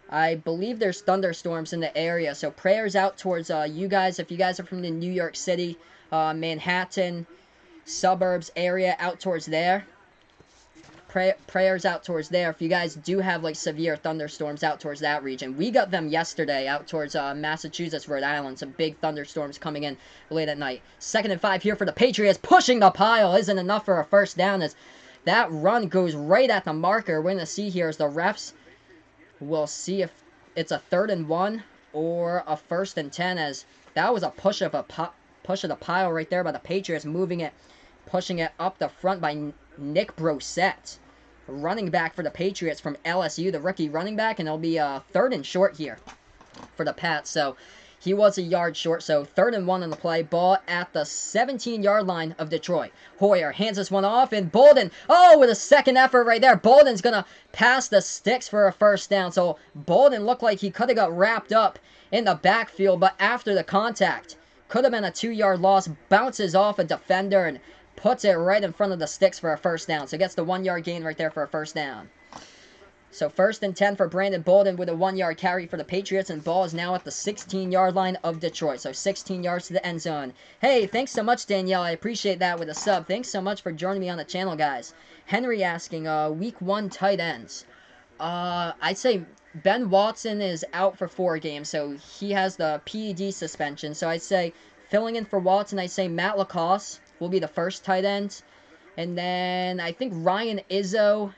I believe there's thunderstorms in the area. So prayers out towards you guys. If you guys are from the New York City, Manhattan, suburbs area, out towards there. Prayers out towards there. If you guys do have like severe thunderstorms out towards that region. We got them yesterday out towards Massachusetts, Rhode Island. Some big thunderstorms coming in late at night. 2nd and 5 here for the Patriots. Pushing the pile isn't enough for a first down as that run goes right at the marker. We're going to see here as the refs will see if it's a 3rd and 1 or a 1st and 10, as that was a push of the pile right there by the Patriots, moving it, pushing it up the front by Nick Brossette, running back for the Patriots from LSU, the rookie running back, and it'll be a 3rd and short here for the Pats. So he was a yard short, so 3rd and 1 on the play. Ball at the 17-yard line of Detroit. Hoyer hands this one off, and Bolden, oh, with a second effort right there. Bolden's going to pass the sticks for a first down. So Bolden looked like he could have got wrapped up in the backfield, but after the contact, could have been a 2-yard loss. Bounces off a defender and puts it right in front of the sticks for a first down. So gets the 1-yard gain right there for a first down. So 1st and 10 for Brandon Bolden with a 1-yard carry for the Patriots, and ball is now at the 16-yard line of Detroit. So 16 yards to the end zone. Hey, thanks so much, Danielle. I appreciate that with a sub. Thanks so much for joining me on the channel, guys. Henry asking, week 1 tight ends. I'd say Ben Watson is out for 4 games, so he has the PED suspension. So I'd say filling in for Watson, I'd say Matt Lacoste will be the first tight end. And then I think Ryan Izzo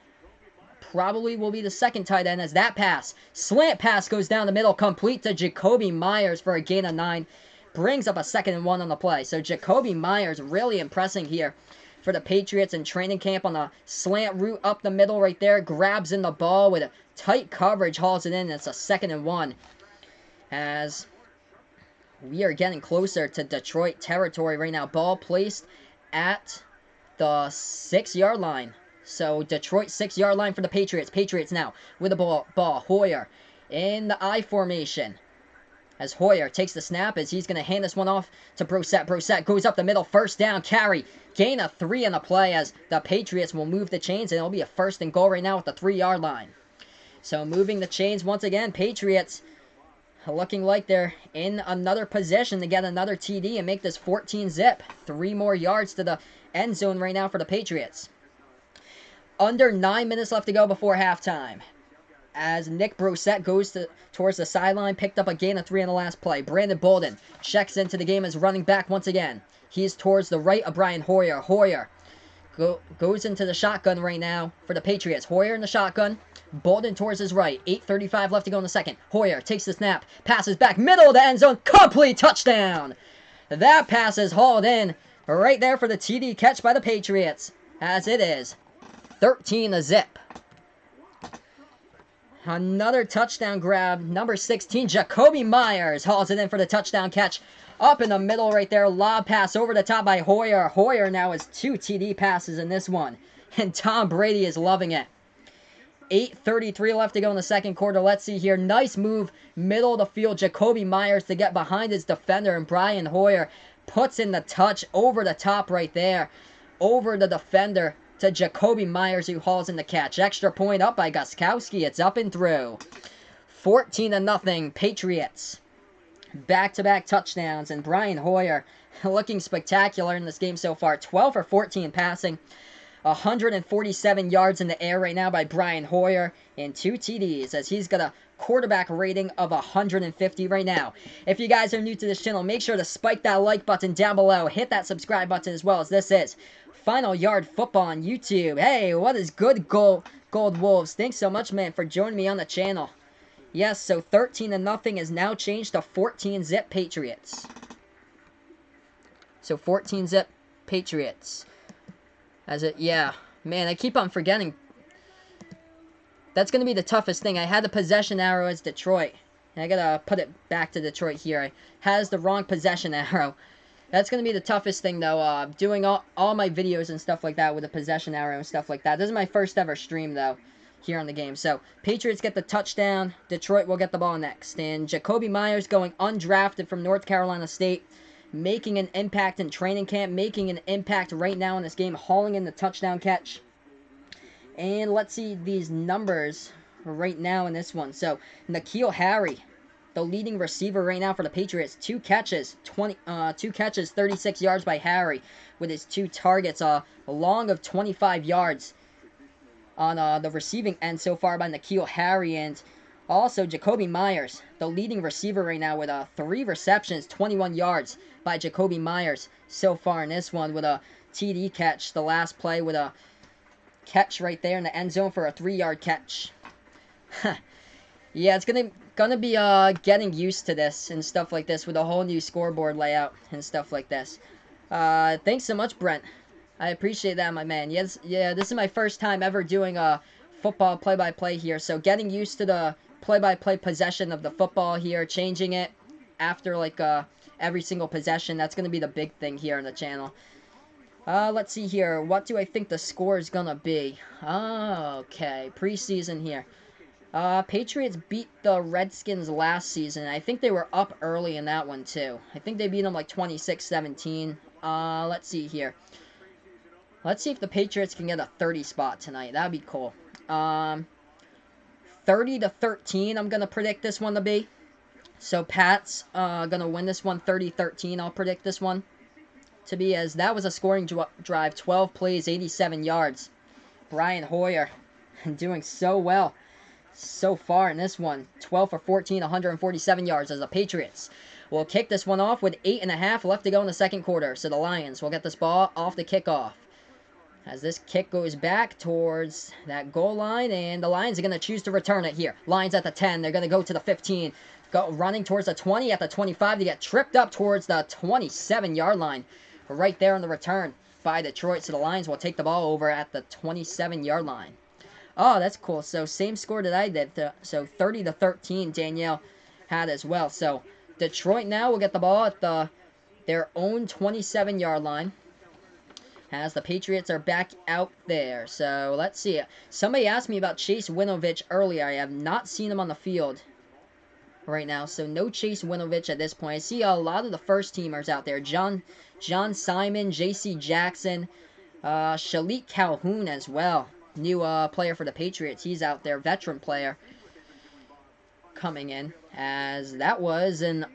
probably will be the second tight end, as that pass, slant pass, goes down the middle, complete to Jacoby Myers for a gain of 9. Brings up a 2nd and 1 on the play. So Jacoby Myers really impressing here for the Patriots in training camp on the slant route up the middle right there. Grabs in the ball with a tight coverage, hauls it in. It's a 2nd and 1. As we are getting closer to Detroit territory right now. Ball placed at the 6-yard line. So Detroit 6-yard line for the Patriots. Patriots now with the ball. Hoyer in the I formation. As Hoyer takes the snap, as he's going to hand this one off to Brossette. Brossette goes up the middle. First down carry. Gain of 3 on the play, as the Patriots will move the chains, and it'll be a 1st and goal right now at the 3-yard line. So moving the chains once again. Patriots looking like they're in another possession to get another TD and make this 14-zip. 3 more yards to the end zone right now for the Patriots. Under 9 minutes left to go before halftime. As Nick Brossette goes towards the sideline, picked up a gain of 3 on the last play. Brandon Bolden checks into the game as running back once again. He's towards the right of Brian Hoyer. Hoyer goes into the shotgun right now for the Patriots. Hoyer in the shotgun. Bolden towards his right. 8:35 left to go in the second. Hoyer takes the snap. Passes back. Middle of the end zone. Complete touchdown. That pass is hauled in right there for the TD catch by the Patriots. As it is 13-zip. Another touchdown grab. Number 16, Jacoby Myers hauls it in for the touchdown catch. Up in the middle right there. Lob pass over the top by Hoyer. Hoyer now has 2 TD passes in this one. And Tom Brady is loving it. 8:33 left to go in the second quarter. Let's see here. Nice move. Middle of the field. Jacoby Myers to get behind his defender. And Brian Hoyer puts in the touch over the top right there. Over the defender to Jacoby Myers, who hauls in the catch. Extra point up by Gostkowski. It's up and through. 14-0 Patriots. Back-to-back touchdowns, and Brian Hoyer looking spectacular in this game so far. 12 for 14 passing. 147 yards in the air right now by Brian Hoyer, and 2 TDs, as he's got a quarterback rating of 150 right now. If you guys are new to this channel, make sure to spike that like button down below. Hit that subscribe button as well, as this is Final Yard Football on YouTube. Hey, what is good, Gold Wolves? Thanks so much, man, for joining me on the channel. Yes, so 13-0 has now changed to 14-zip Patriots. So 14-zip Patriots. Yeah, man, I keep on forgetting That's going to be the toughest thing. I had the possession arrow as Detroit. And I got to put it back to Detroit here. I has the wrong possession arrow. That's going to be the toughest thing, though. Doing all my videos and stuff like that with a possession arrow and stuff like that. This is my first ever stream, though, here on the game. So, Patriots get the touchdown. Detroit will get the ball next. And Jacoby Myers going undrafted from North Carolina State. Making an impact in training camp. Making an impact right now in this game. Hauling in the touchdown catch. And let's see these numbers right now in this one. So, N'Keal Harry, the leading receiver right now for the Patriots. 2 catches, 36 yards by Harry with his 2 targets, a long of 25 yards on the receiving end so far by N'Keal Harry. And also Jacoby Myers, the leading receiver right now with 3 receptions, 21 yards by Jacoby Myers so far in this one with a TD catch, the last play with a catch right there in the end zone for a 3-yard catch. Yeah, it's gonna be getting used to this and stuff like this with a whole new scoreboard layout and stuff like this. Thanks so much, Brent. I appreciate that, my man. Yes, yeah, this is my first time ever doing a football play-by-play here, so getting used to the play-by-play possession of the football here, changing it after like every single possession. That's gonna be the big thing here on the channel. Let's see here. What do I think the score is gonna be? Okay, preseason here. Patriots beat the Redskins last season. I think they were up early in that one, too. I think they beat them like 26-17. Let's see here. Let's see if the Patriots can get a 30 spot tonight. That'd be cool. 30-13, I'm going to predict this one to be. So, Pats going to win this one 30-13. I'll predict this one to be, as that was a scoring drive. 12 plays, 87 yards. Brian Hoyer doing so well so far in this one. 12 for 14, 147 yards as the Patriots will kick this one off with 8.5 left to go in the second quarter. So the Lions will get this ball off the kickoff. As this kick goes back towards that goal line, and the Lions are going to choose to return it here. Lions at the 10, they're going to go to the 15. Go running towards the 20, at the 25. They get tripped up towards the 27-yard line. Right there on the return by Detroit. So the Lions will take the ball over at the 27-yard line. Oh, that's cool. So, same score that I did. So, 30-13 Danielle had as well. So, Detroit now will get the ball at their own 27-yard line, as the Patriots are back out there. So, let's see. Somebody asked me about Chase Winovich earlier. I have not seen him on the field right now. So, no Chase Winovich at this point. I see a lot of the first-teamers out there. John Simon, J.C. Jackson, Shalik Calhoun as well. New player for the Patriots. He's out there, veteran player coming in, as that was an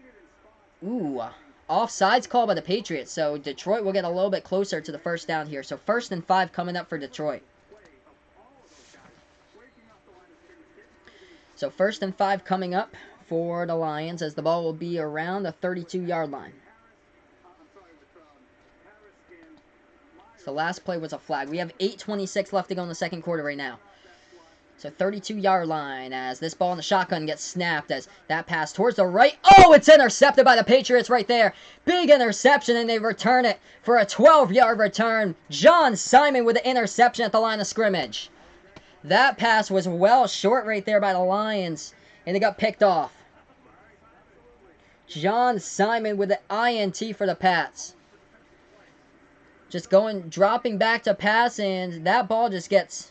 offsides call by the Patriots. So Detroit will get a little bit closer to the first down here. So 1st and 5 coming up for Detroit. So 1st and 5 coming up for the Lions, as the ball will be around the 32-yard line. The last play was a flag. We have 8:26 left to go in the second quarter right now. So 32-yard line, as this ball in the shotgun gets snapped, as that pass towards the right. Oh, it's intercepted by the Patriots right there. Big interception, and they return it for a 12-yard return. John Simon with the interception at the line of scrimmage. That pass was well short right there by the Lions, and it got picked off. John Simon with the INT for the Pats. Just dropping back to pass, and that ball just gets,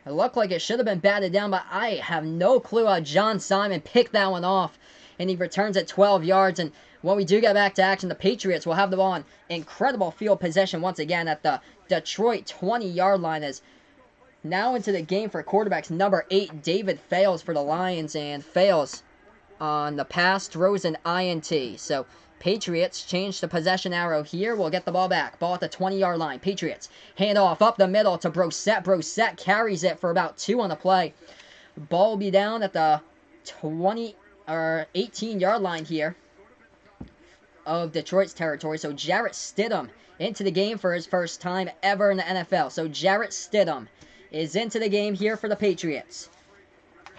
it looked like it should have been batted down, but I have no clue how John Simon picked that one off, and he returns at 12 yards, and when we do get back to action, the Patriots will have the ball in incredible field possession once again at the Detroit 20-yard line, as now into the game for quarterbacks. Number 8, David Fales for the Lions, and Fales on the pass throws an INT, so Patriots change the possession arrow here. We'll get the ball back. Ball at the 20-yard line. Patriots hand off up the middle to Brissett. Brissett carries it for about 2 on the play. Ball will be down at the 18-yard line here of Detroit's territory. So Jarrett Stidham into the game for his first time ever in the NFL. So Jarrett Stidham is into the game here for the Patriots.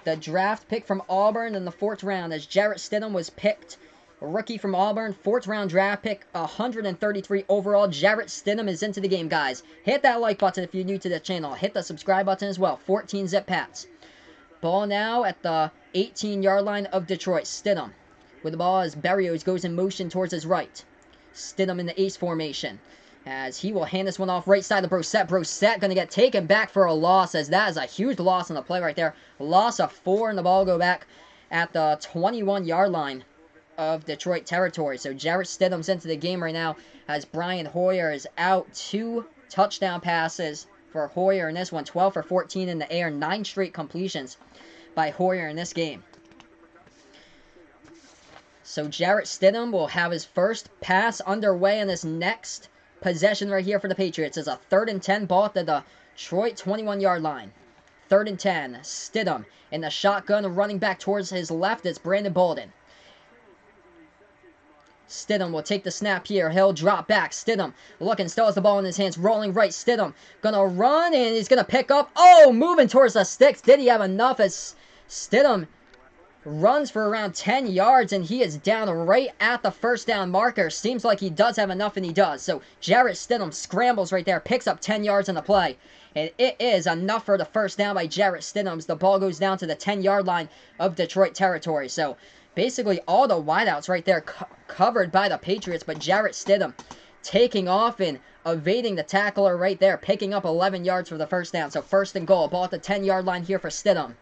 The draft pick from Auburn in the 4th round, as Jarrett Stidham was picked. Rookie from Auburn, 4th round draft pick, 133 overall. Jarrett Stidham is into the game, guys. Hit that like button if you're new to the channel. Hit the subscribe button as well. 14 zip Pats. Ball now at the 18-yard line of Detroit. Stidham with the ball as Berrios goes in motion towards his right. Stidham in the ace formation as he will hand this one off right side to Brissett. Brissett going to get taken back for a loss, as that is a huge loss on the play right there. Loss of 4, and the ball go back at the 21-yard line of Detroit territory. So Jarrett Stidham's into the game right now as Brian Hoyer is out. 2 touchdown passes for Hoyer in this one. 12 for 14 in the air. 9 straight completions by Hoyer in this game. So Jarrett Stidham will have his first pass underway in this next possession right here for the Patriots. It's a 3rd and 10 ball at the Detroit 21-yard line. 3rd and 10. Stidham in the shotgun, running back towards his left. It's Brandon Bolden. Stidham will take the snap here. He'll drop back. Stidham looking, still has the ball in his hands. Rolling right. Stidham gonna run, and he's gonna pick up. Oh, moving towards the sticks. Did he have enough? As Stidham runs for around 10 yards, and he is down right at the first down marker. Seems like he does have enough, and he does. So Jarrett Stidham scrambles right there, picks up 10 yards on the play. And it is enough for the first down by Jarrett Stidham. The ball goes down to the 10-yard line of Detroit territory. So basically all the wideouts right there covered by the Patriots, but Jarrett Stidham taking off and evading the tackler right there, picking up 11 yards for the first down. So 1st and goal. Ball at the 10-yard line here for Stidham.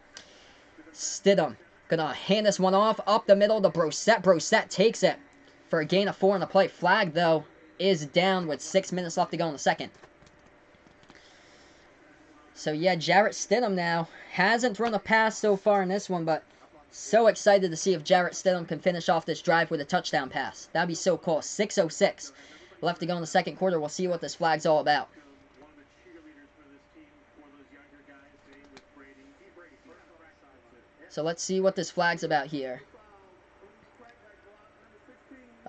Stidham gonna hand this one off up the middle to Brissett. Brissett takes it for a gain of 4 on the play. Flag, though, is down with 6 minutes left to go in the second. So, yeah, Jarrett Stidham now hasn't thrown a pass so far in this one, but so excited to see if Jarrett Stidham can finish off this drive with a touchdown pass. That'd be so cool. 6:06 left to go in the second quarter. We'll see what this flag's all about. So let's see what this flag's about here.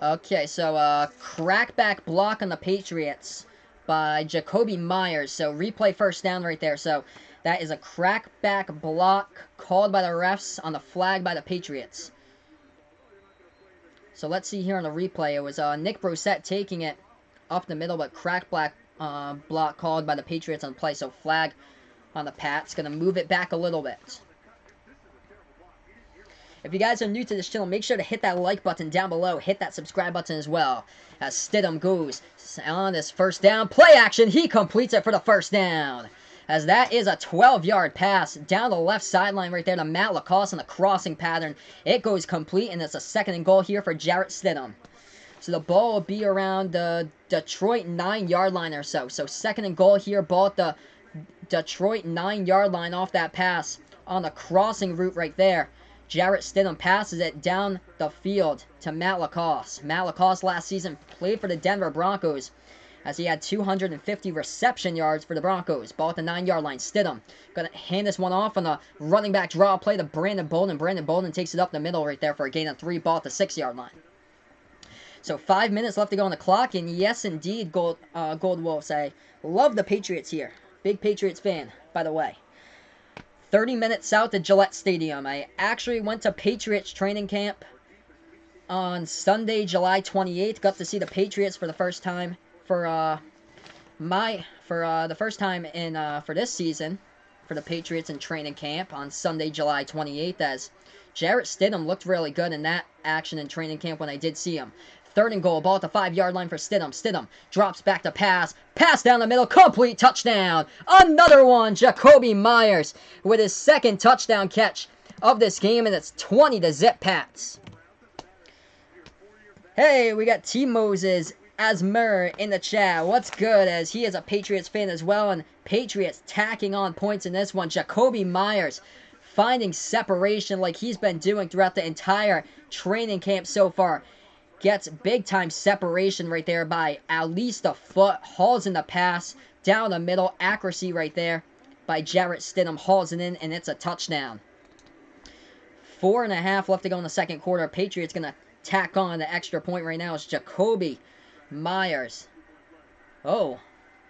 Okay, so crackback block on the Patriots by Jacoby Myers. So replay first down right there. So that is a crackback block called by the refs on the flag by the Patriots. So let's see here on the replay. It was Nick Brissett taking it up the middle, but crackback block called by the Patriots on the play. So flag on the Pats. Going to move it back a little bit. If you guys are new to this channel, make sure to hit that like button down below. Hit that subscribe button as well. As Stidham goes on this first down. Play action. He completes it for the first down. As that is a 12-yard pass down the left sideline right there to Matt Lacoste in the crossing pattern. It goes complete, and it's a 2nd and goal here for Jarrett Stidham. So the ball will be around the Detroit 9-yard line or so. So 2nd and goal here. Ball at the Detroit 9-yard line off that pass on the crossing route right there. Jarrett Stidham passes it down the field to Matt Lacoste. Matt Lacoste last season played for the Denver Broncos as he had 250 reception yards for the Broncos. Ball at the 9-yard line. Stidham going to hand this one off on the running back draw play to Brandon Bolden. Brandon Bolden takes it up the middle right there for a gain of 3. Ball at the 6-yard line. So 5 minutes left to go on the clock. And yes, indeed, Gold Wolves. I love the Patriots here. Big Patriots fan, by the way. 30 minutes south of Gillette Stadium. I actually went to Patriots training camp on Sunday, July 28th. Got to see the Patriots for the first time for the first time in for this season for the Patriots in training camp on Sunday, July 28th. As Jarrett Stidham looked really good in that action in training camp when I did see him. 3rd and goal. Ball at the 5-yard line for Stidham. Stidham drops back to pass. Pass down the middle. Complete touchdown. Another one. Jacoby Myers with his 2nd touchdown catch of this game. And it's 20-0 Pats. Hey, we got T. Moses Asmer in the chat. What's good? As he is a Patriots fan as well. And Patriots tacking on points in this one. Jacoby Myers finding separation like he's been doing throughout the entire training camp so far. Gets big-time separation right there by at least a foot. Hauls in the pass. Down the middle. Accuracy right there by Jarrett Stidham. Hauls it in, and it's a touchdown. 4.5 left to go in the second quarter. Patriots going to tack on the extra point right now. It's Jacoby Myers. Oh,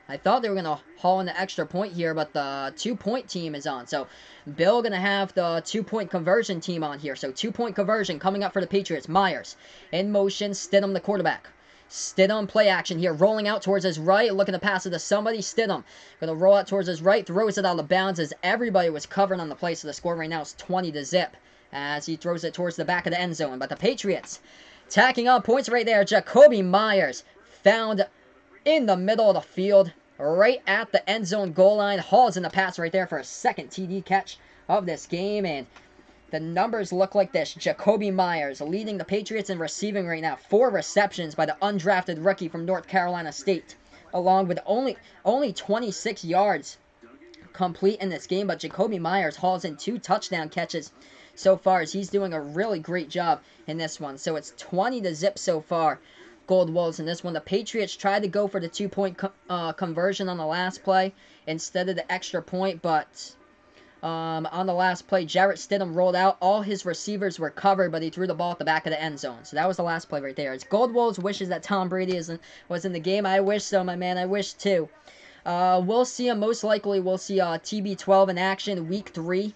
I thought they were going to haul in the extra point here, but the 2-point team is on. So, Bill going to have the 2-point conversion team on here. So, 2-point conversion coming up for the Patriots. Myers in motion. Stidham, the quarterback. Stidham, play action here, rolling out towards his right, looking to pass it to somebody. Stidham going to roll out towards his right, throws it out of bounds as everybody was covering on the play, so the score right now is 20-0 as he throws it towards the back of the end zone. But the Patriots tacking on points right there. Jacoby Myers found in the middle of the field, right at the end zone goal line, hauls in the pass right there for a second TD catch of this game, and the numbers look like this. Jacoby Myers leading the Patriots in receiving right now. 4 receptions by the undrafted rookie from North Carolina State, along with only 26 yards complete in this game. But Jacoby Myers hauls in 2 touchdown catches so far, as he's doing a really great job in this one. So it's 20-0 so far, Gold Wolves in this one. The Patriots tried to go for the 2-point conversion on the last play instead of the extra point, but on the last play, Jarrett Stidham rolled out. All his receivers were covered, but he threw the ball at the back of the end zone. So that was the last play right there. It's Gold Wolves wishes that Tom Brady was in the game. I wish so, my man. I wish too. We'll see him. Most likely, we'll see TB12 in action week 3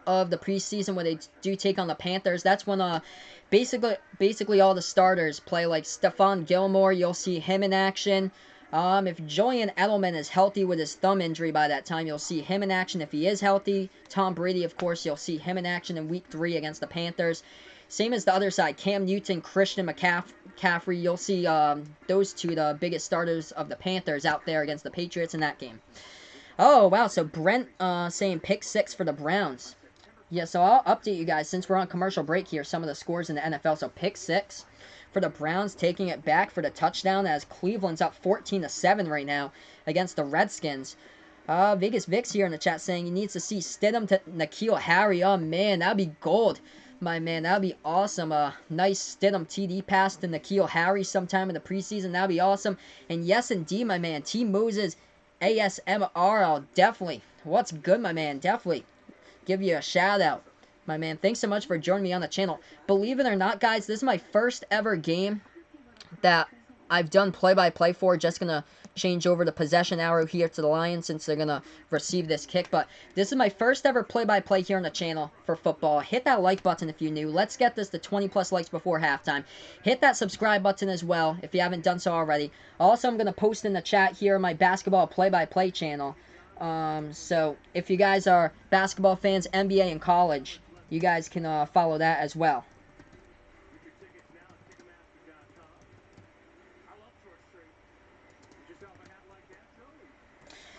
of the preseason when they do take on the Panthers. That's when basically all the starters play, like Stephon Gilmore. You'll see him in action. If Julian Edelman is healthy with his thumb injury by that time, you'll see him in action. If he is healthy, Tom Brady, of course, you'll see him in action in week 3 against the Panthers. Same as the other side, Cam Newton, Christian McCaffrey. You'll see those two, the biggest starters of the Panthers, out there against the Patriots in that game. Oh, wow, so Brent saying pick 6 for the Browns. Yeah, so I'll update you guys, since we're on commercial break here, some of the scores in the NFL. So pick 6 for the Browns, taking it back for the touchdown, as Cleveland's up 14-7 right now against the Redskins. Vegas Vix here in the chat saying he needs to see Stidham to N'Keal Harry. Oh, man, that would be gold, my man. That would be awesome. Nice Stidham TD pass to N'Keal Harry sometime in the preseason. That would be awesome. And yes, indeed, my man, T. Moses ASMR, definitely. What's good, my man? Definitely give you a shout out, my man. Thanks so much for joining me on the channel. Believe it or not, guys, this is my first ever game that I've done play-by-play for. Just gonna change over the possession arrow here to the Lions since they're gonna receive this kick. But this is my first ever play-by-play here on the channel for football. Hit that like button if you're new. Let's get this to 20+ likes before halftime. Hit that subscribe button as well if you haven't done so already. Also, I'm gonna post in the chat here my basketball play-by-play channel. So if you guys are basketball fans, NBA and college, you guys can follow that as well.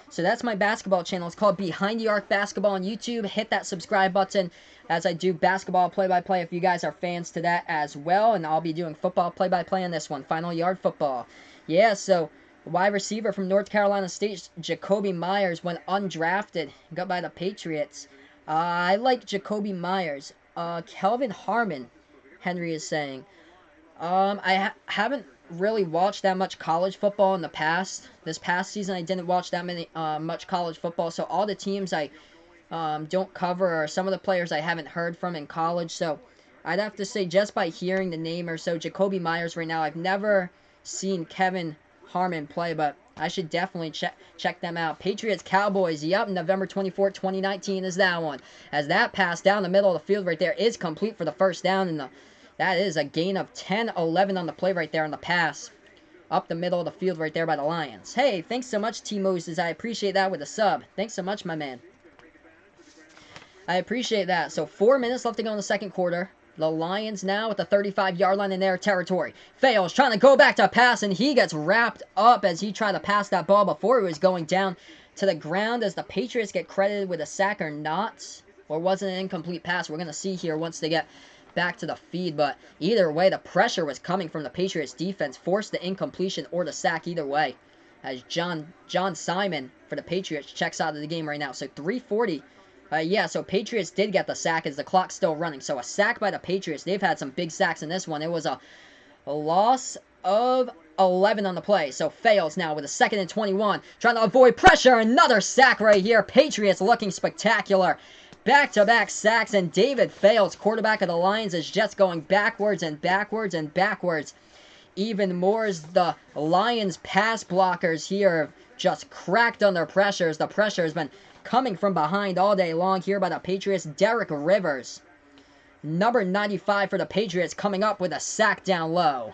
So that's my basketball channel. It's called Behind the Arc Basketball on YouTube. Hit that subscribe button as I do basketball play-by-play if you guys are fans to that as well. And I'll be doing football play-by-play on this one, Final Yard Football. Yeah, so wide receiver from North Carolina State, Jacoby Myers, went undrafted, got by the Patriots. I like Jacoby Myers. Kelvin Harmon, Henry is saying. I haven't really watched that much college football in the past. This past season, I didn't watch that much college football, so all the teams I don't cover are some of the players I haven't heard from in college. So I'd have to say, just by hearing the name or so, Jacoby Myers right now. I've never seen Kevin Harmon play, but I should definitely check them out. Patriots Cowboys, yep, November 24th, 2019 is that one. As that pass down the middle of the field right there is complete for the first down, and that is a gain of 10-11 on the play right there on the pass up the middle of the field right there by the Lions. Hey, thanks so much, T. Moses. I appreciate that with a sub. Thanks so much, my man. I appreciate that. So 4 minutes left to go in the second quarter. The Lions now with the 35-yard line in their territory. Fails, trying to go back to pass, and he gets wrapped up as he tried to pass that ball before it was going down to the ground. As the Patriots get credited with a sack or not, or was it an incomplete pass? We're going to see here once they get back to the feed, but either way, the pressure was coming from the Patriots defense, forced the incompletion or the sack either way, as John Simon for the Patriots checks out of the game right now. So 3:40. Yeah, so Patriots did get the sack as the clock's still running. So a sack by the Patriots. They've had some big sacks in this one. It was a loss of 11 on the play. So fails now with a 2nd and 21. Trying to avoid pressure. Another sack right here. Patriots looking spectacular. Back-to-back sacks, and David Fales, quarterback of the Lions, is just going backwards and backwards and backwards. Even more as the Lions pass blockers here just cracked under pressures. The pressure has been coming from behind all day long here by the Patriots. Derek Rivers, number 95 for the Patriots, coming up with a sack down low.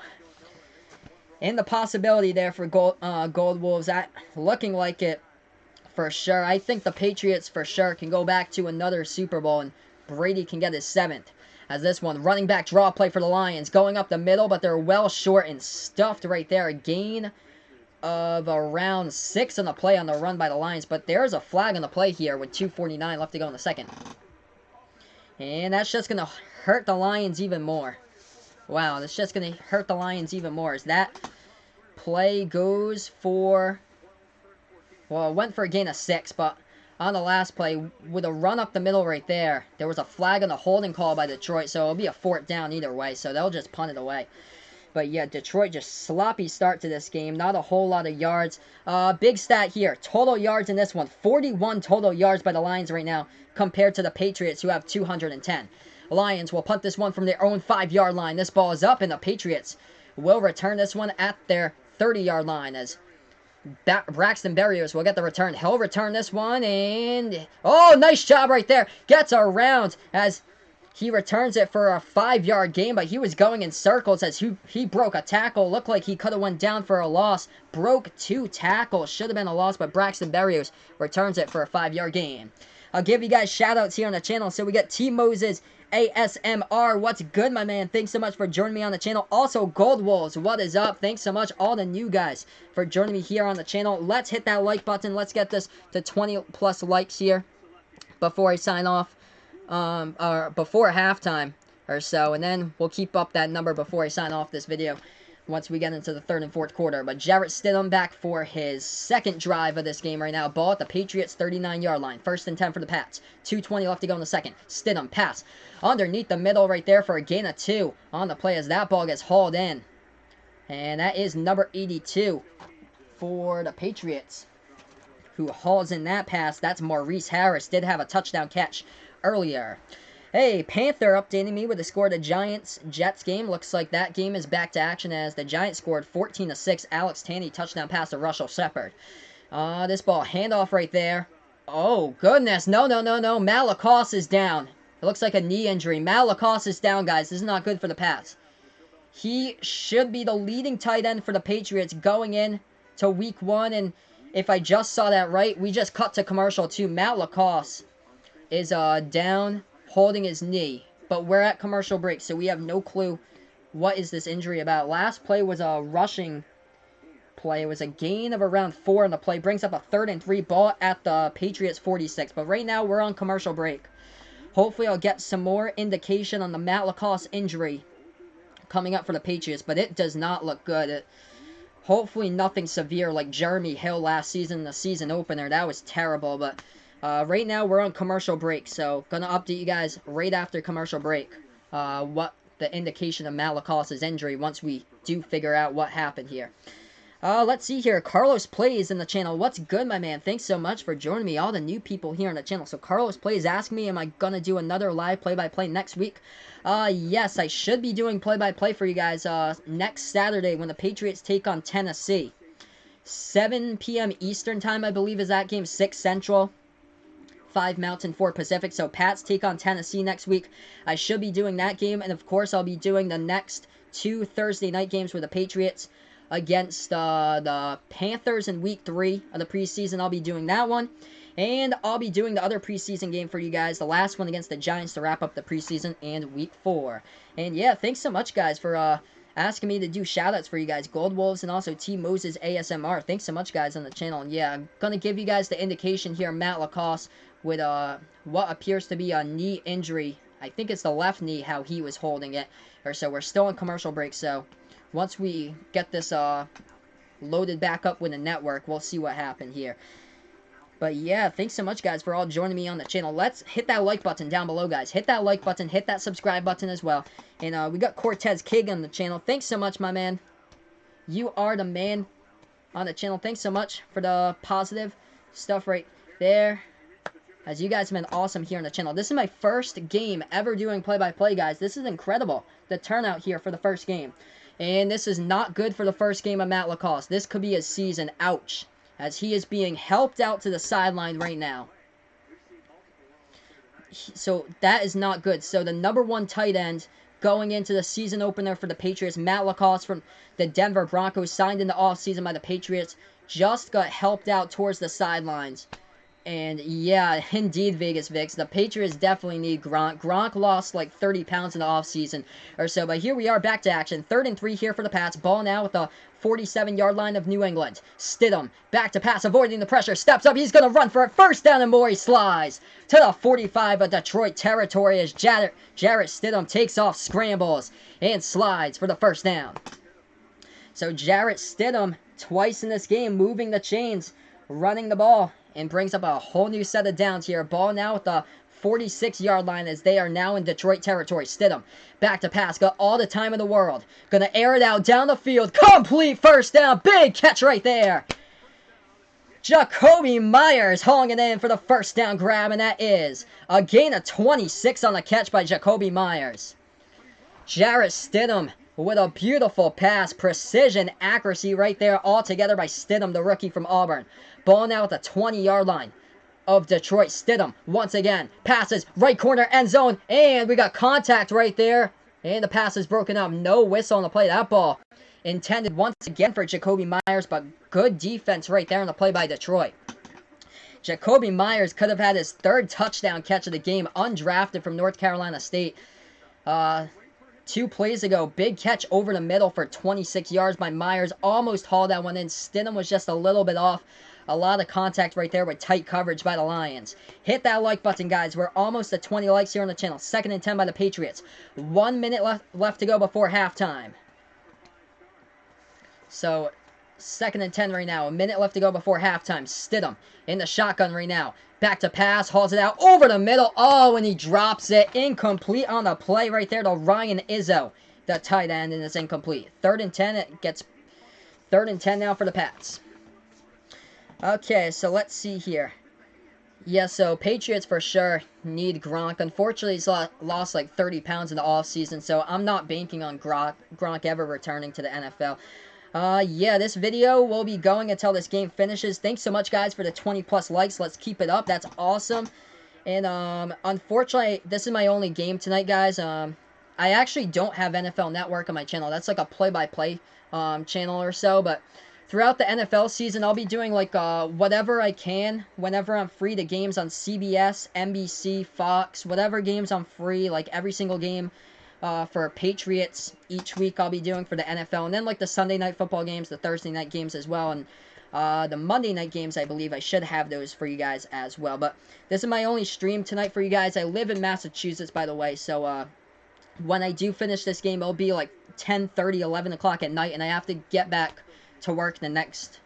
And the possibility there for Gold Wolves, looking like it for sure. I think the Patriots for sure can go back to another Super Bowl, and Brady can get his 7th. As this one, running back draw play for the Lions, going up the middle, but they're well short and stuffed right there. A gain of around 6 on the play on the run by the Lions, but there's a flag on the play here with 2:49 left to go in the second. And that's just going to hurt the Lions even more. Wow, that's just going to hurt the Lions even more. As that play goes for, well, it went for a gain of 6, but on the last play, with a run up the middle right there, there was a flag on the holding call by Detroit, so it'll be a 4th down either way, so they'll just punt it away. But yeah, Detroit just sloppy start to this game. Not a whole lot of yards. Big stat here. Total yards in this one. 41 total yards by the Lions right now compared to the Patriots who have 210. Lions will punt this one from their own 5-yard line. This ball is up and the Patriots will return this one at their 30-yard line as Braxton Berrios will get the return. He'll return this one and... oh, nice job right there. Gets around as... he returns it for a 5-yard gain, but he was going in circles as he broke a tackle. Looked like he could have went down for a loss. Broke 2 tackles. Should have been a loss, but Braxton Berrios returns it for a 5-yard gain. I'll give you guys shout-outs here on the channel. So we got T. Moses ASMR. What's good, my man? Thanks so much for joining me on the channel. Also, Gold Wolves. What is up? Thanks so much, all the new guys, for joining me here on the channel. Let's hit that like button. Let's get this to 20+ likes here before I sign off. Or before halftime or so, and then we'll keep up that number before I sign off this video once we get into the 3rd and 4th quarter. But Jarrett Stidham back for his 2nd drive of this game right now. Ball at the Patriots 39-yard line. 1st and 10 for the Pats. 2:20 left to go in the second. Stidham pass underneath the middle right there for a gain of 2 on the play as that ball gets hauled in. And that is number 82 for the Patriots who hauls in that pass. That's Maurice Harris. Did have a touchdown catch earlier. Hey, Panther updating me with the score of the Giants-Jets game. Looks like that game is back to action as the Giants scored 14-6. Alex Tanney touchdown pass to Russell Shepard. This ball, handoff right there. Oh, goodness. No. Matt Lacoste is down. It looks like a knee injury. Matt Lacoste is down, guys. This is not good for the Pats. He should be the leading tight end for the Patriots going in to week 1. And if I just saw that right, we just cut to commercial too. Matt Lacoste is down, holding his knee. But we're at commercial break, so we have no clue what is this injury about. Last play was a rushing play. It was a gain of around 4 on the play. Brings up a 3rd and 3 ball at the Patriots 46. But right now, we're on commercial break. Hopefully, I'll get some more indication on the Matt Lacoste injury coming up for the Patriots. But it does not look good. Hopefully, nothing severe like Jeremy Hill last season, the season opener. That was terrible, but... right now, we're on commercial break, so gonna update you guys right after commercial break what the indication of Matt Lacoste's injury once we do figure out what happened here. Let's see here. Carlos Plays in the channel. What's good, my man? Thanks so much for joining me. All the new people here on the channel. So Carlos Plays asking me, am I gonna do another live play-by-play next week? Yes, I should be doing play-by-play for you guys next Saturday when the Patriots take on Tennessee. 7 p.m. Eastern time, I believe, is that game. 6 Central. 5 Mountain, 4 Pacific. So Pats take on Tennessee next week. I should be doing that game. And of course, I'll be doing the next 2 Thursday night games with the Patriots against the Panthers in week 3 of the preseason. I'll be doing that one. And I'll be doing the other preseason game for you guys. The last one against the Giants to wrap up the preseason and week 4. And yeah, thanks so much, guys, for asking me to do shoutouts for you guys. Gold Wolves and also T. Moses ASMR. Thanks so much, guys, on the channel. And yeah, I'm going to give you guys the indication here. Matt Lacoste with what appears to be a knee injury. I think it's the left knee, how he was holding it. Or so we're still on commercial break, so once we get this loaded back up with the network, we'll see what happened here. But yeah, thanks so much, guys, for all joining me on the channel. Let's hit that like button down below, guys. Hit that like button, hit that subscribe button as well. And we got Cortez King on the channel. Thanks so much, my man. You are the man on the channel. Thanks so much for the positive stuff right there. As you guys have been awesome here on the channel. This is my first game ever doing play-by-play, guys. This is incredible, the turnout here for the first game. And this is not good for the first game of Matt Lacoste. This could be his season. Ouch. As he is being helped out to the sideline right now. So that is not good. So the number 1 tight end going into the season opener for the Patriots. Matt Lacoste from the Denver Broncos, signed in the offseason by the Patriots, just got helped out towards the sidelines. And yeah, indeed, Vegas Vix, the Patriots definitely need Gronk. Gronk lost like 30 pounds in the offseason or so, but here we are back to action. 3rd and 3 here for the Pats. Ball now with the 47-yard line of New England. Stidham, back to pass, avoiding the pressure, steps up, he's going to run for it. 1st down and more, he slides to the 45 of Detroit territory as Jarrett Stidham takes off, scrambles, and slides for the 1st down. So Jarrett Stidham, twice in this game, moving the chains, running the ball, and brings up a whole new set of downs here. Ball now with the 46-yard line as they are now in Detroit territory. Stidham, back to pass, got all the time in the world. Gonna air it out down the field. Complete 1st down. Big catch right there. Jakobi Meyers hauling it in for the 1st down grab, and that is a gain of 26 on the catch by Jakobi Meyers. Jarrett Stidham with a beautiful pass, precision, accuracy right there, all together by Stidham, the rookie from Auburn. Ball now at the 20-yard line of Detroit. Stidham, once again, passes, right corner, end zone, and we got contact right there, and the pass is broken up. No whistle on the play. That ball intended once again for Jakobi Meyers, but good defense right there on the play by Detroit. Jakobi Meyers could have had his 3rd touchdown catch of the game, undrafted from North Carolina State. 2 plays ago, big catch over the middle for 26 yards by Meyers. Almost hauled that one in. Stidham was just a little bit off. A lot of contact right there with tight coverage by the Lions. Hit that like button, guys. We're almost at 20 likes here on the channel. 2nd and 10 by the Patriots. 1 minute left to go before halftime. So, 2nd and 10 right now. A minute left to go before halftime. Stidham in the shotgun right now. Back to pass, hauls it out over the middle. Oh, and he drops it. Incomplete on the play right there to Ryan Izzo, the tight end, and it's incomplete. 3rd and 10. It gets 3rd and 10 now for the Pats. Okay, so let's see here. Yeah, so Patriots for sure need Gronk. Unfortunately, he's lost like 30 pounds in the offseason, so I'm not banking on Gronk ever returning to the NFL. Yeah, this video will be going until this game finishes. Thanks so much, guys, for the 20+ likes. Let's keep it up. That's awesome. And, unfortunately, this is my only game tonight, guys. I actually don't have NFL Network on my channel. That's like a play-by-play, channel or so, but throughout the NFL season, I'll be doing, like, whatever I can, whenever I'm free, the games on CBS, NBC, Fox, whatever games I'm free, like, every single game, for Patriots each week I'll be doing for the NFL, and then like the Sunday night football games, the Thursday night games as well, and the Monday night games, I believe I should have those for you guys as well. But this is my only stream tonight for you guys. I live in Massachusetts, by the way, so when I do finish this game, it'll be like 10:30, 11 o'clock at night, and I have to get back to work the next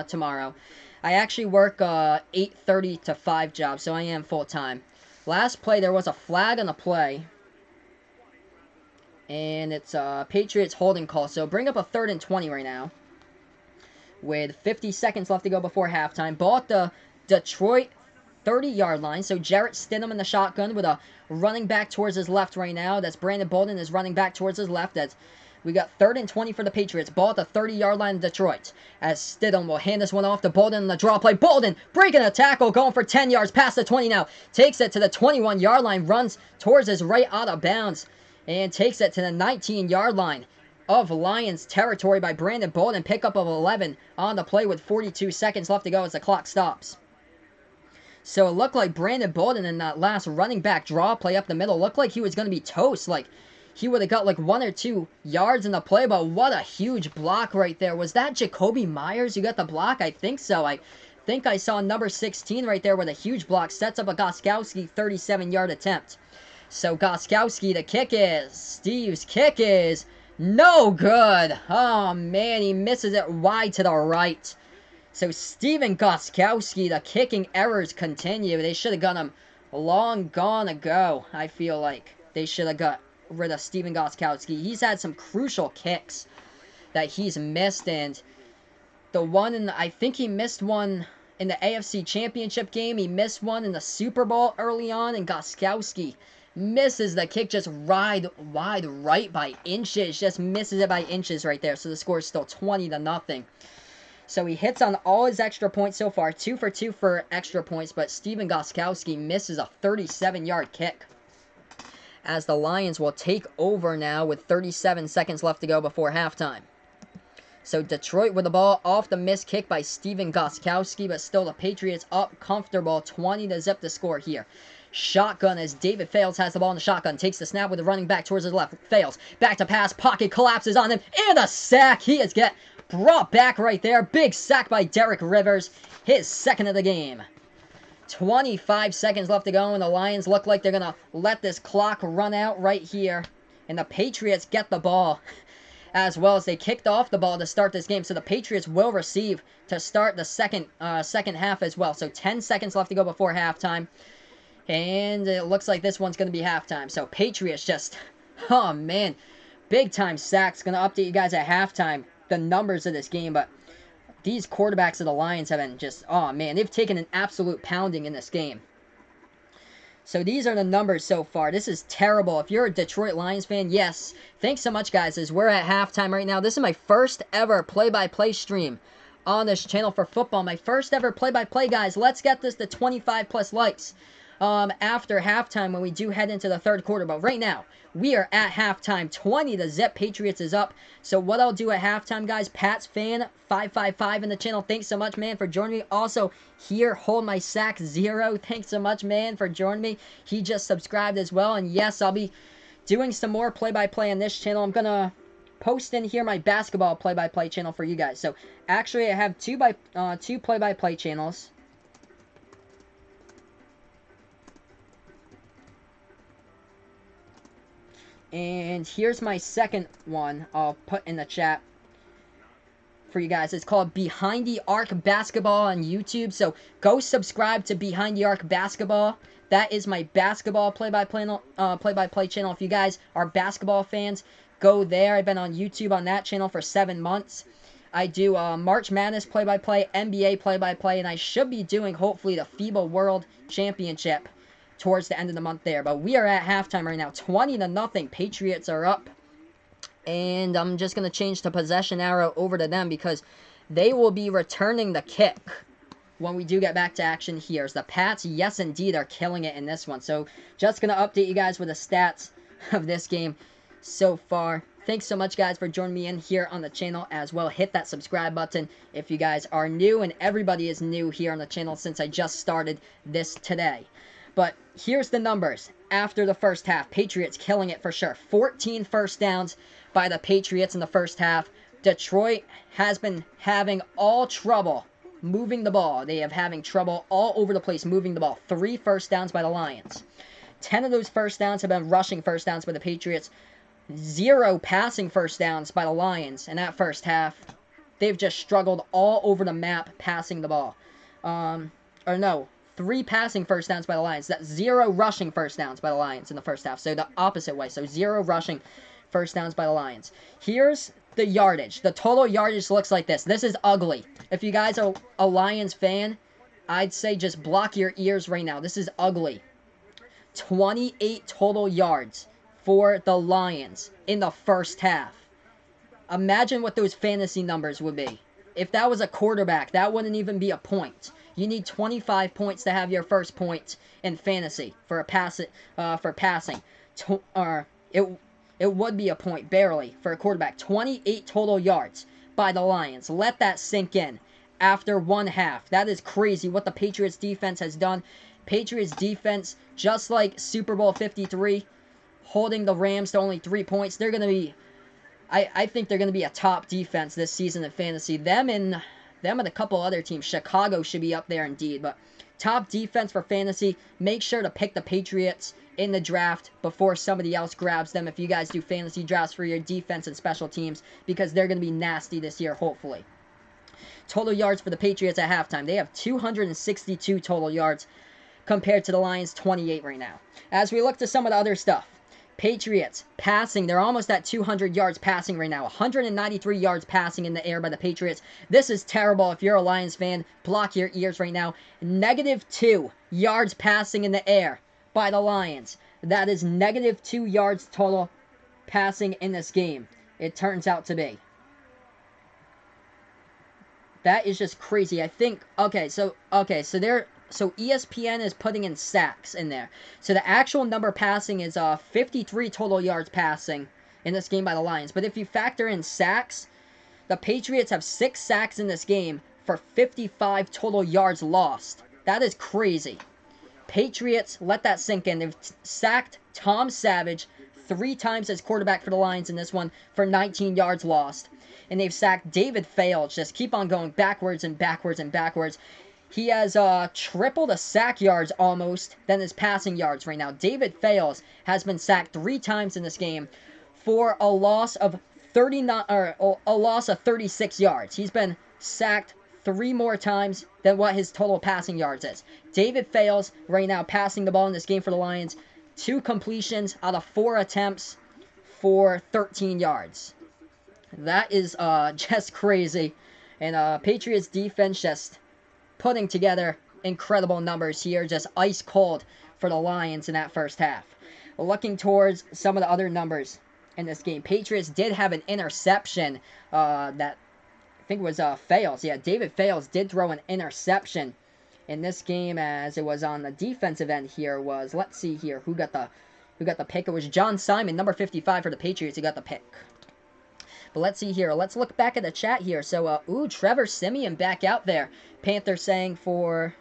tomorrow. I actually work 8:30 to 5 job, so I am full-time. Last play, there was a flag on the play, and it's Patriots holding call. So bring up a 3rd and 20 right now with 50 seconds left to go before halftime. Ball at the Detroit 30-yard line. So Jarrett Stidham in the shotgun with a running back towards his left right now. That's Brandon Bolden is running back towards his left. We got 3rd and 20 for the Patriots. Ball at the 30-yard line of Detroit. As Stidham will hand this one off to Bolden in the draw play. Bolden breaking a tackle, going for 10 yards past the 20 now. Takes it to the 21-yard line, runs towards his right out of bounds, and takes it to the 19-yard line of Lions territory by Brandon Bolden. Pickup of 11 on the play with 42 seconds left to go as the clock stops. So it looked like Brandon Bolden in that last running back draw play up the middle looked like he was going to be toast. Like, he would have got like 1 or 2 yards in the play, but what a huge block right there. Was that Jakobi Meyers who got the block? I think so. I think I saw number 16 right there with a huge block. Sets up a Gostkowski 37-yard attempt. So Gostkowski, the kick is, Steve's kick is no good. Oh man, he misses it wide to the right. So Steven Gostkowski, the kicking errors continue. They should have got him long gone ago, I feel like. They should have got rid of Steven Gostkowski. He's had some crucial kicks that he's missed, and the one in I think he missed one in the AFC Championship game. He missed one in the Super Bowl early on, and Gostkowski misses the kick just wide right by inches. Just misses it by inches right there. So the score is still 20-0. So he hits on all his extra points so far. 2 for 2 for extra points. But Steven Gostkowski misses a 37-yard kick. as the Lions will take over now with 37 seconds left to go before halftime. So Detroit with the ball off the missed kick by Steven Gostkowski, but still the Patriots up comfortable, 20-0 to score here. Shotgun as David Fales has the ball in the shotgun, takes the snap with the running back towards his left. Fales back to pass, pocket collapses on him, and a sack. He is brought back right there. Big sack by Derek Rivers, his second of the game. 25 seconds left to go, and the Lions look like they're going to let this clock run out right here. And the Patriots get the ball, as well as they kicked off the ball to start this game. So the Patriots will receive to start the second half as well. So 10 seconds left to go before halftime. And it looks like this one's going to be halftime. So Patriots just, oh man, big time sacks. Going to update you guys at halftime the numbers of this game. But these quarterbacks of the Lions have been just, oh man, they've taken an absolute pounding in this game. So these are the numbers so far. This is terrible. If you're a Detroit Lions fan, yes. Thanks so much, guys, as we're at halftime right now. This is my first ever play-by-play stream on this channel for football. My first ever play-by-play, guys. Let's get this to 25 plus likes after halftime when we do head into the third quarter. But right now, we are at halftime. 20-0. Patriots is up. So what I'll do at halftime, guys, Pat's fan 555 in the channel. Thanks so much, man, for joining me. Also, here, Hold My Sack 0. Thanks so much, man, for joining me. He just subscribed as well. And yes, I'll be doing some more play-by-play on this channel. I'm going to post in here my basketball play-by-play channel for you guys. So actually, I have two play-by-play channels. And here's my second one I'll put in the chat for you guys. It's called Behind the Arc Basketball on YouTube. So go subscribe to Behind the Arc Basketball. That is my basketball play-by-play channel. If you guys are basketball fans, go there. I've been on YouTube on that channel for 7 months. I do March Madness play-by-play, NBA play-by-play, and I should be doing, hopefully, the FIBA World Championship towards the end of the month there. But we are at halftime right now. 20-0. Patriots are up. And I'm just going to change the possession arrow over to them because they will be returning the kick when we do get back to action here. As the Pats, yes, indeed, are killing it in this one. So just going to update you guys with the stats of this game so far. Thanks so much, guys, for joining me in here on the channel as well. Hit that subscribe button if you guys are new, and everybody is new here on the channel since I just started this today. But here's the numbers after the first half. Patriots killing it for sure. 14 first downs by the Patriots in the first half. Detroit has been having all trouble moving the ball. They have having trouble all over the place moving the ball. 3 first downs by the Lions. 10 of those first downs have been rushing first downs by the Patriots. 0 passing first downs by the Lions in that first half. They've just struggled all over the map passing the ball. 3 passing first downs by the Lions. That's 0 rushing first downs by the Lions in the first half. So the opposite way. So 0 rushing first downs by the Lions. Here's the yardage. The total yardage looks like this. This is ugly. If you guys are a Lions fan, I'd say just block your ears right now. This is ugly. 28 total yards for the Lions in the first half. Imagine what those fantasy numbers would be. If that was a quarterback, that wouldn't even be a point. You need 25 points to have your first point in fantasy for passing. It would be a point, barely, for a quarterback. 28 total yards by the Lions. Let that sink in after one half. That is crazy what the Patriots defense has done. Patriots defense, just like Super Bowl 53, holding the Rams to only 3 points. They're going to be, I think they're going to be a top defense this season in fantasy. Them and a couple other teams. Chicago should be up there indeed. But top defense for fantasy. Make sure to pick the Patriots in the draft before somebody else grabs them if you guys do fantasy drafts for your defense and special teams, because they're going to be nasty this year, hopefully. Total yards for the Patriots at halftime. They have 262 total yards compared to the Lions' 28 right now. As we look to some of the other stuff, Patriots passing, they're almost at 200 yards passing right now. 193 yards passing in the air by the Patriots. This is terrible. If you're a Lions fan, block your ears right now. -2 yards passing in the air by the Lions. That is -2 yards total passing in this game, it turns out to be. That is just crazy. I think, okay, so So ESPN is putting in sacks in there. So the actual number passing is 53 total yards passing in this game by the Lions. But if you factor in sacks, the Patriots have 6 sacks in this game for 55 total yards lost. That is crazy. Patriots, let that sink in. They've sacked Tom Savage 3 times as quarterback for the Lions in this one for 19 yards lost. And they've sacked David Fales. Just keep on going backwards and backwards and backwards. He has triple the sack yards almost than his passing yards right now. David Fales has been sacked 3 times in this game for a loss of 36 yards. He's been sacked 3 more times than what his total passing yards is. David Fales right now passing the ball in this game for the Lions. 2 completions out of 4 attempts for 13 yards. That is just crazy. And Patriots defense just putting together incredible numbers here. Just ice cold for the Lions in that first half. Looking towards some of the other numbers in this game. Patriots did have an interception that I think was Fales. Yeah, David Fales did throw an interception in this game, as it was on the defensive end here. Was, let's see here, who got the pick? It was John Simon, number 55 for the Patriots. He got the pick. But let's see here. Let's look back at the chat here. So, Trevor Siemian back out there. Panthers saying for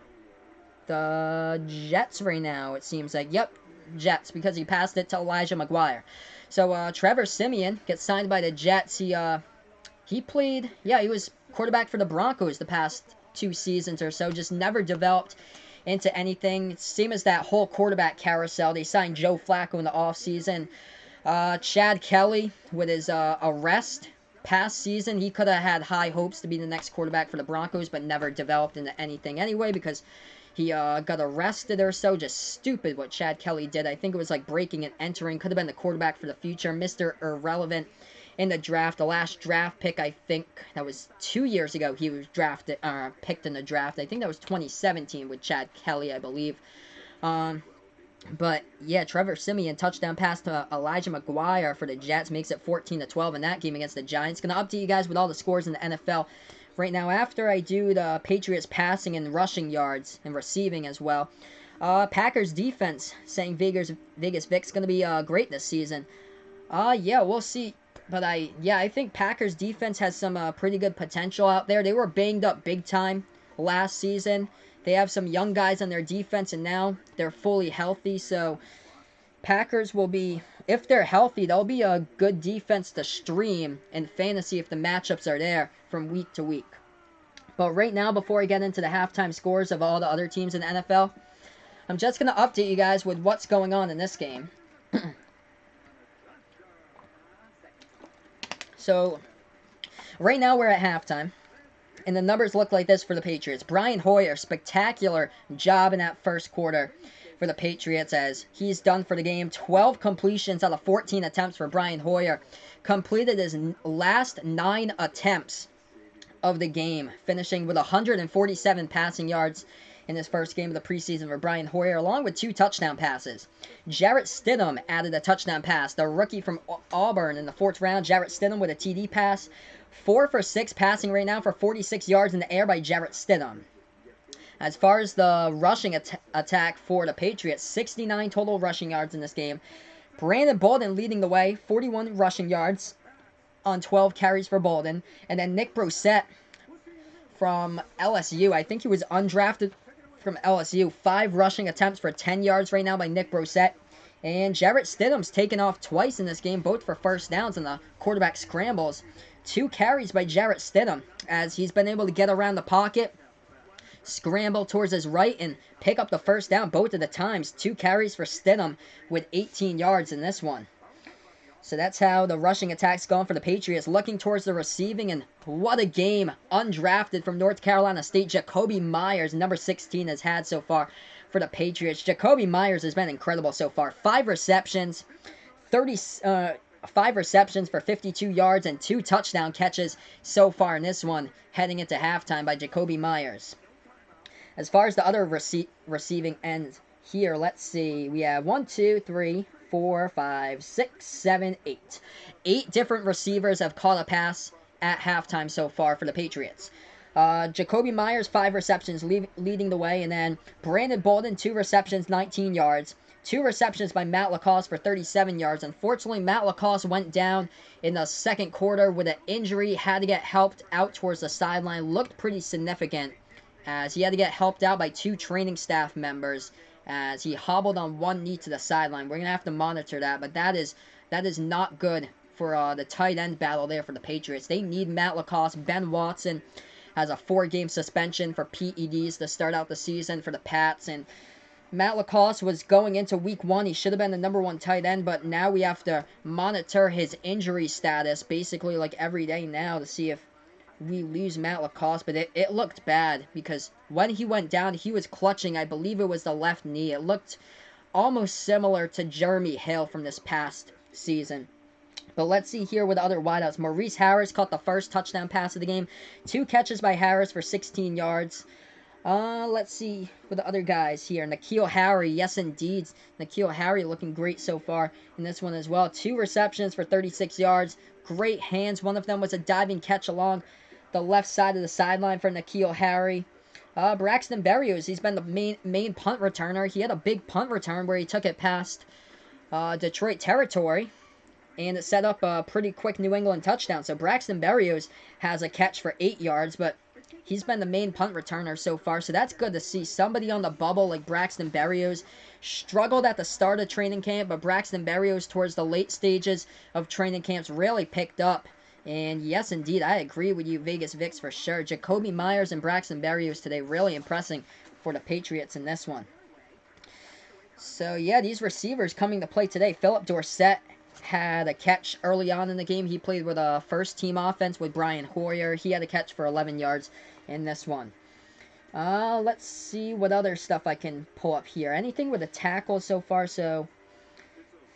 the Jets right now, it seems like. Yep, Jets, because he passed it to Elijah McGuire. So, Trevor Siemian gets signed by the Jets. He played, he was quarterback for the Broncos the past 2 seasons or so. Just never developed into anything. Same as that whole quarterback carousel. They signed Joe Flacco in the offseason. Chad Kelly, with his arrest past season, he could have had high hopes to be the next quarterback for the Broncos, but never developed into anything anyway because he got arrested or so. Just stupid what Chad Kelly did. I think it was like breaking and entering. Could have been the quarterback for the future. Mr. Irrelevant in the draft. The last draft pick, I think, that was 2 years ago, he was picked in the draft. I think that was 2017 with Chad Kelly, I believe. But, yeah, Trevor Siemian, touchdown pass to Elijah McGuire for the Jets, makes it 14-12 in that game against the Giants. Going to update you guys with all the scores in the NFL right now after I do the Patriots passing and rushing yards and receiving as well. Packers defense, saying Vegas Vic's going to be great this season. Yeah, we'll see. But I think Packers defense has some pretty good potential out there. They were banged up big time last season. They have some young guys on their defense, and now they're fully healthy. So Packers will be, if they're healthy, they'll be a good defense to stream in fantasy if the matchups are there from week to week. But right now, before I get into the halftime scores of all the other teams in the NFL, I'm just going to update you guys with what's going on in this game. So, right now we're at halftime, and the numbers look like this for the Patriots. Brian Hoyer, spectacular job in that first quarter for the Patriots as he's done for the game. 12 completions out of 14 attempts for Brian Hoyer. Completed his last 9 attempts of the game, finishing with 147 passing yards in his first game of the preseason for Brian Hoyer, along with 2 touchdown passes. Jarrett Stidham added a touchdown pass. The rookie from Auburn in the 4th round, Jarrett Stidham with a TD pass. 4 for 6 passing right now for 46 yards in the air by Jarrett Stidham. As far as the rushing attack for the Patriots, 69 total rushing yards in this game. Brandon Bolden leading the way, 41 rushing yards on 12 carries for Bolden. And then Nick Brossette from LSU, I think he was undrafted from LSU. 5 rushing attempts for 10 yards right now by Nick Brossette. And Jarrett Stidham's taken off twice in this game, both for first downs in the quarterback scrambles. 2 carries by Jarrett Stidham, as he's been able to get around the pocket, scramble towards his right, and pick up the first down both of the times. 2 carries for Stidham with 18 yards in this one. So that's how the rushing attack's gone for the Patriots. Looking towards the receiving, and what a game. Undrafted from North Carolina State, Jacoby Myers, number 16, has had so far for the Patriots. Jacoby Myers has been incredible so far. 5 receptions, 5 receptions for 52 yards, and 2 touchdown catches so far in this one, heading into halftime by Jacoby Myers. As far as the other receiving ends here, let's see. We have 1, 2, 3, 4, 5, 6, 7, 8. 8 different receivers have caught a pass at halftime so far for the Patriots. Jacoby Myers, 5 receptions, leading the way. And then Brandon Bolden, 2 receptions, 19 yards. 2 receptions by Matt Lacoste for 37 yards. Unfortunately, Matt Lacoste went down in the second quarter with an injury. Had to get helped out towards the sideline. Looked pretty significant as he had to get helped out by 2 training staff members as he hobbled on one knee to the sideline. We're going to have to monitor that, but that is not good for the tight end battle there for the Patriots. They need Matt Lacoste. Ben Watson has a 4-game suspension for PEDs to start out the season for the Pats, and Matt Lacoste was going into week 1. He should have been the number 1 tight end, but now we have to monitor his injury status basically like every day now to see if we lose Matt Lacoste. But it looked bad because when he went down, he was clutching, I believe it was the left knee. It looked almost similar to Jeremy Hill from this past season. But let's see here with the other wideouts. Maurice Harris caught the first touchdown pass of the game. 2 catches by Harris for 16 yards. Let's see with the other guys here. N'Keal Harry, yes indeed. N'Keal Harry looking great so far in this one as well. 2 receptions for 36 yards. Great hands. One of them was a diving catch along the left side of the sideline for N'Keal Harry. Braxton Berrios, he's been the main punt returner. He had a big punt return where he took it past Detroit territory, and it set up a pretty quick New England touchdown. So Braxton Berrios has a catch for 8 yards, but he's been the main punt returner so far, so that's good to see. Somebody on the bubble like Braxton Berrios struggled at the start of training camp, but Braxton Berrios towards the late stages of training camps really picked up. And yes, indeed, I agree with you, Vegas Vix, for sure. Jacoby Myers and Braxton Berrios today really impressing for the Patriots in this one. So, yeah, these receivers coming to play today. Philip Dorsett had a catch early on in the game. He played with a first-team offense with Brian Hoyer. He had a catch for 11 yards in this one. Let's see what other stuff I can pull up here. Anything with a tackle so far? So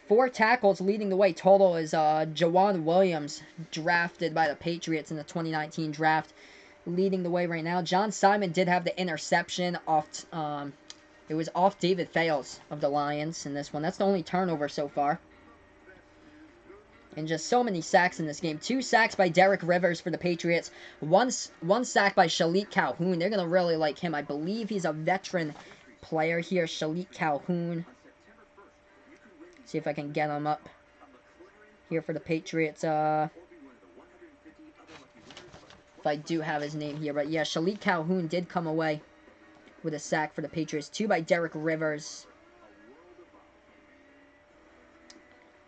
4 tackles leading the way total is Jawan Williams, drafted by the Patriots in the 2019 draft, leading the way right now. John Simon did have the interception off. It was off David Fales of the Lions in this one. That's the only turnover so far. And just so many sacks in this game. 2 sacks by Derek Rivers for the Patriots. One sack by Shalik Calhoun. They're going to really like him. I believe he's a veteran player here, Shalik Calhoun. See if I can get him up here for the Patriots. If I do have his name here. But yeah, Shalik Calhoun did come away with a sack for the Patriots. 2 by Derek Rivers.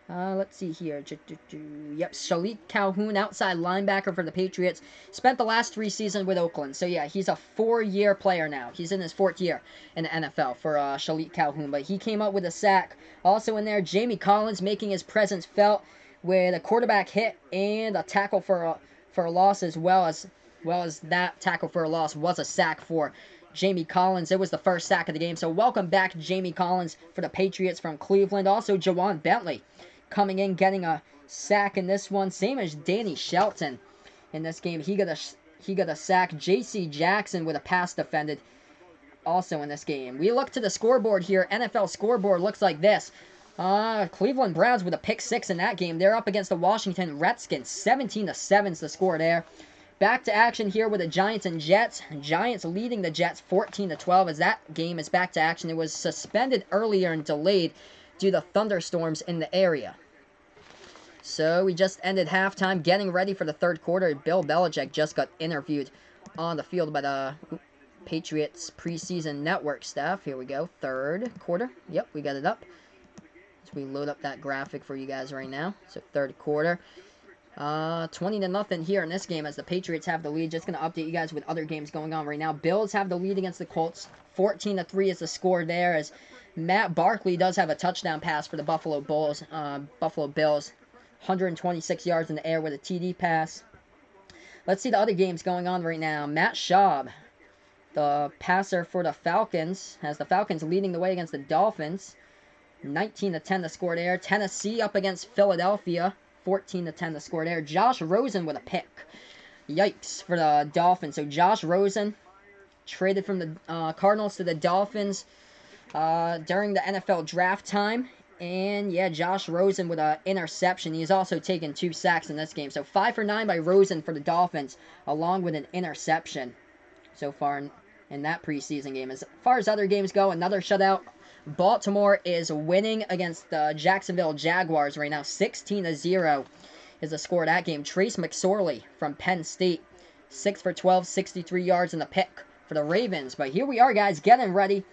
Let's see here. Yep, Shalik Calhoun, outside linebacker for the Patriots. Spent the last 3 seasons with Oakland. So, yeah, he's a 4-year player now. He's in his 4th year in the NFL for Shalik Calhoun. But he came up with a sack. Also in there, Jamie Collins making his presence felt with a quarterback hit and a tackle for a loss, as well as that tackle for a loss was a sack for Jamie Collins. It was the first sack of the game. So, welcome back, Jamie Collins, for the Patriots from Cleveland. Also, Jawan Bentley coming in, getting a sack in this one. Same as Danny Shelton in this game. He got a sack. J.C. Jackson with a pass defended also in this game. We look to the scoreboard here. NFL scoreboard looks like this. Cleveland Browns with a pick 6 in that game. They're up against the Washington Redskins. 17-7 is the score there. Back to action here with the Giants and Jets. Giants leading the Jets 14-12 as that game is back to action. It was suspended earlier and delayed due to thunderstorms in the area. So we just ended halftime, getting ready for the 3rd quarter. Bill Belichick just got interviewed on the field by the Patriots preseason network staff. Here we go, 3rd quarter. Yep, we got it up. So we load up that graphic for you guys right now. So 3rd quarter. 20-0 here in this game as the Patriots have the lead. Just going to update you guys with other games going on right now. Bills have the lead against the Colts. 14-3 is the score there as Matt Barkley does have a touchdown pass for the Buffalo Bills. 126 yards in the air with a TD pass. Let's see the other games going on right now. Matt Schaub, the passer for the Falcons, has the Falcons leading the way against the Dolphins. 19-10 the score there. Tennessee up against Philadelphia. 14-10 the score there. Josh Rosen with a pick. Yikes for the Dolphins. So Josh Rosen traded from the Cardinals to the Dolphins during the NFL draft time. And, yeah, Josh Rosen with an interception. He's also taken 2 sacks in this game. So 5 for 9 by Rosen for the Dolphins, along with an interception. so far in that preseason game. As far as other games go, another shutout. Baltimore is winning against the Jacksonville Jaguars right now. 16-0 is the score of that game. Trace McSorley from Penn State, 6 for 12, 63 yards in the pick for the Ravens. But here we are, guys, getting ready